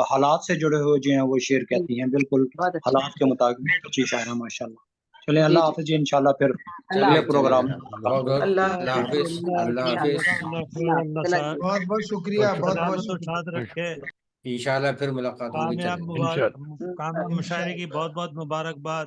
हालात से जुड़े हुए जो हैं वो शेर कहती हैं, बिल्कुल बहुत अच्छी। हालात के मुताबिक अच्छी शायरा माशाल्लाह। चलिए, जी, अल्लाह जी। हाफ़िज़ जी, इंशाल्लाह फिर अल्लाह अगले हाफ़िज़। प्रोग्राम में बहुत बहुत अल्लाह अल्लाह हाफिज, अल्लाह हाफिज। बहुत बहुत शुक्रिया, बहुत बहुत शुक्रिया। इंशाल्लाह फिर मुलाकात होगी। कामयाब चलें। कामयाब मुशायरे की बहुत बहुत मुबारकबाद।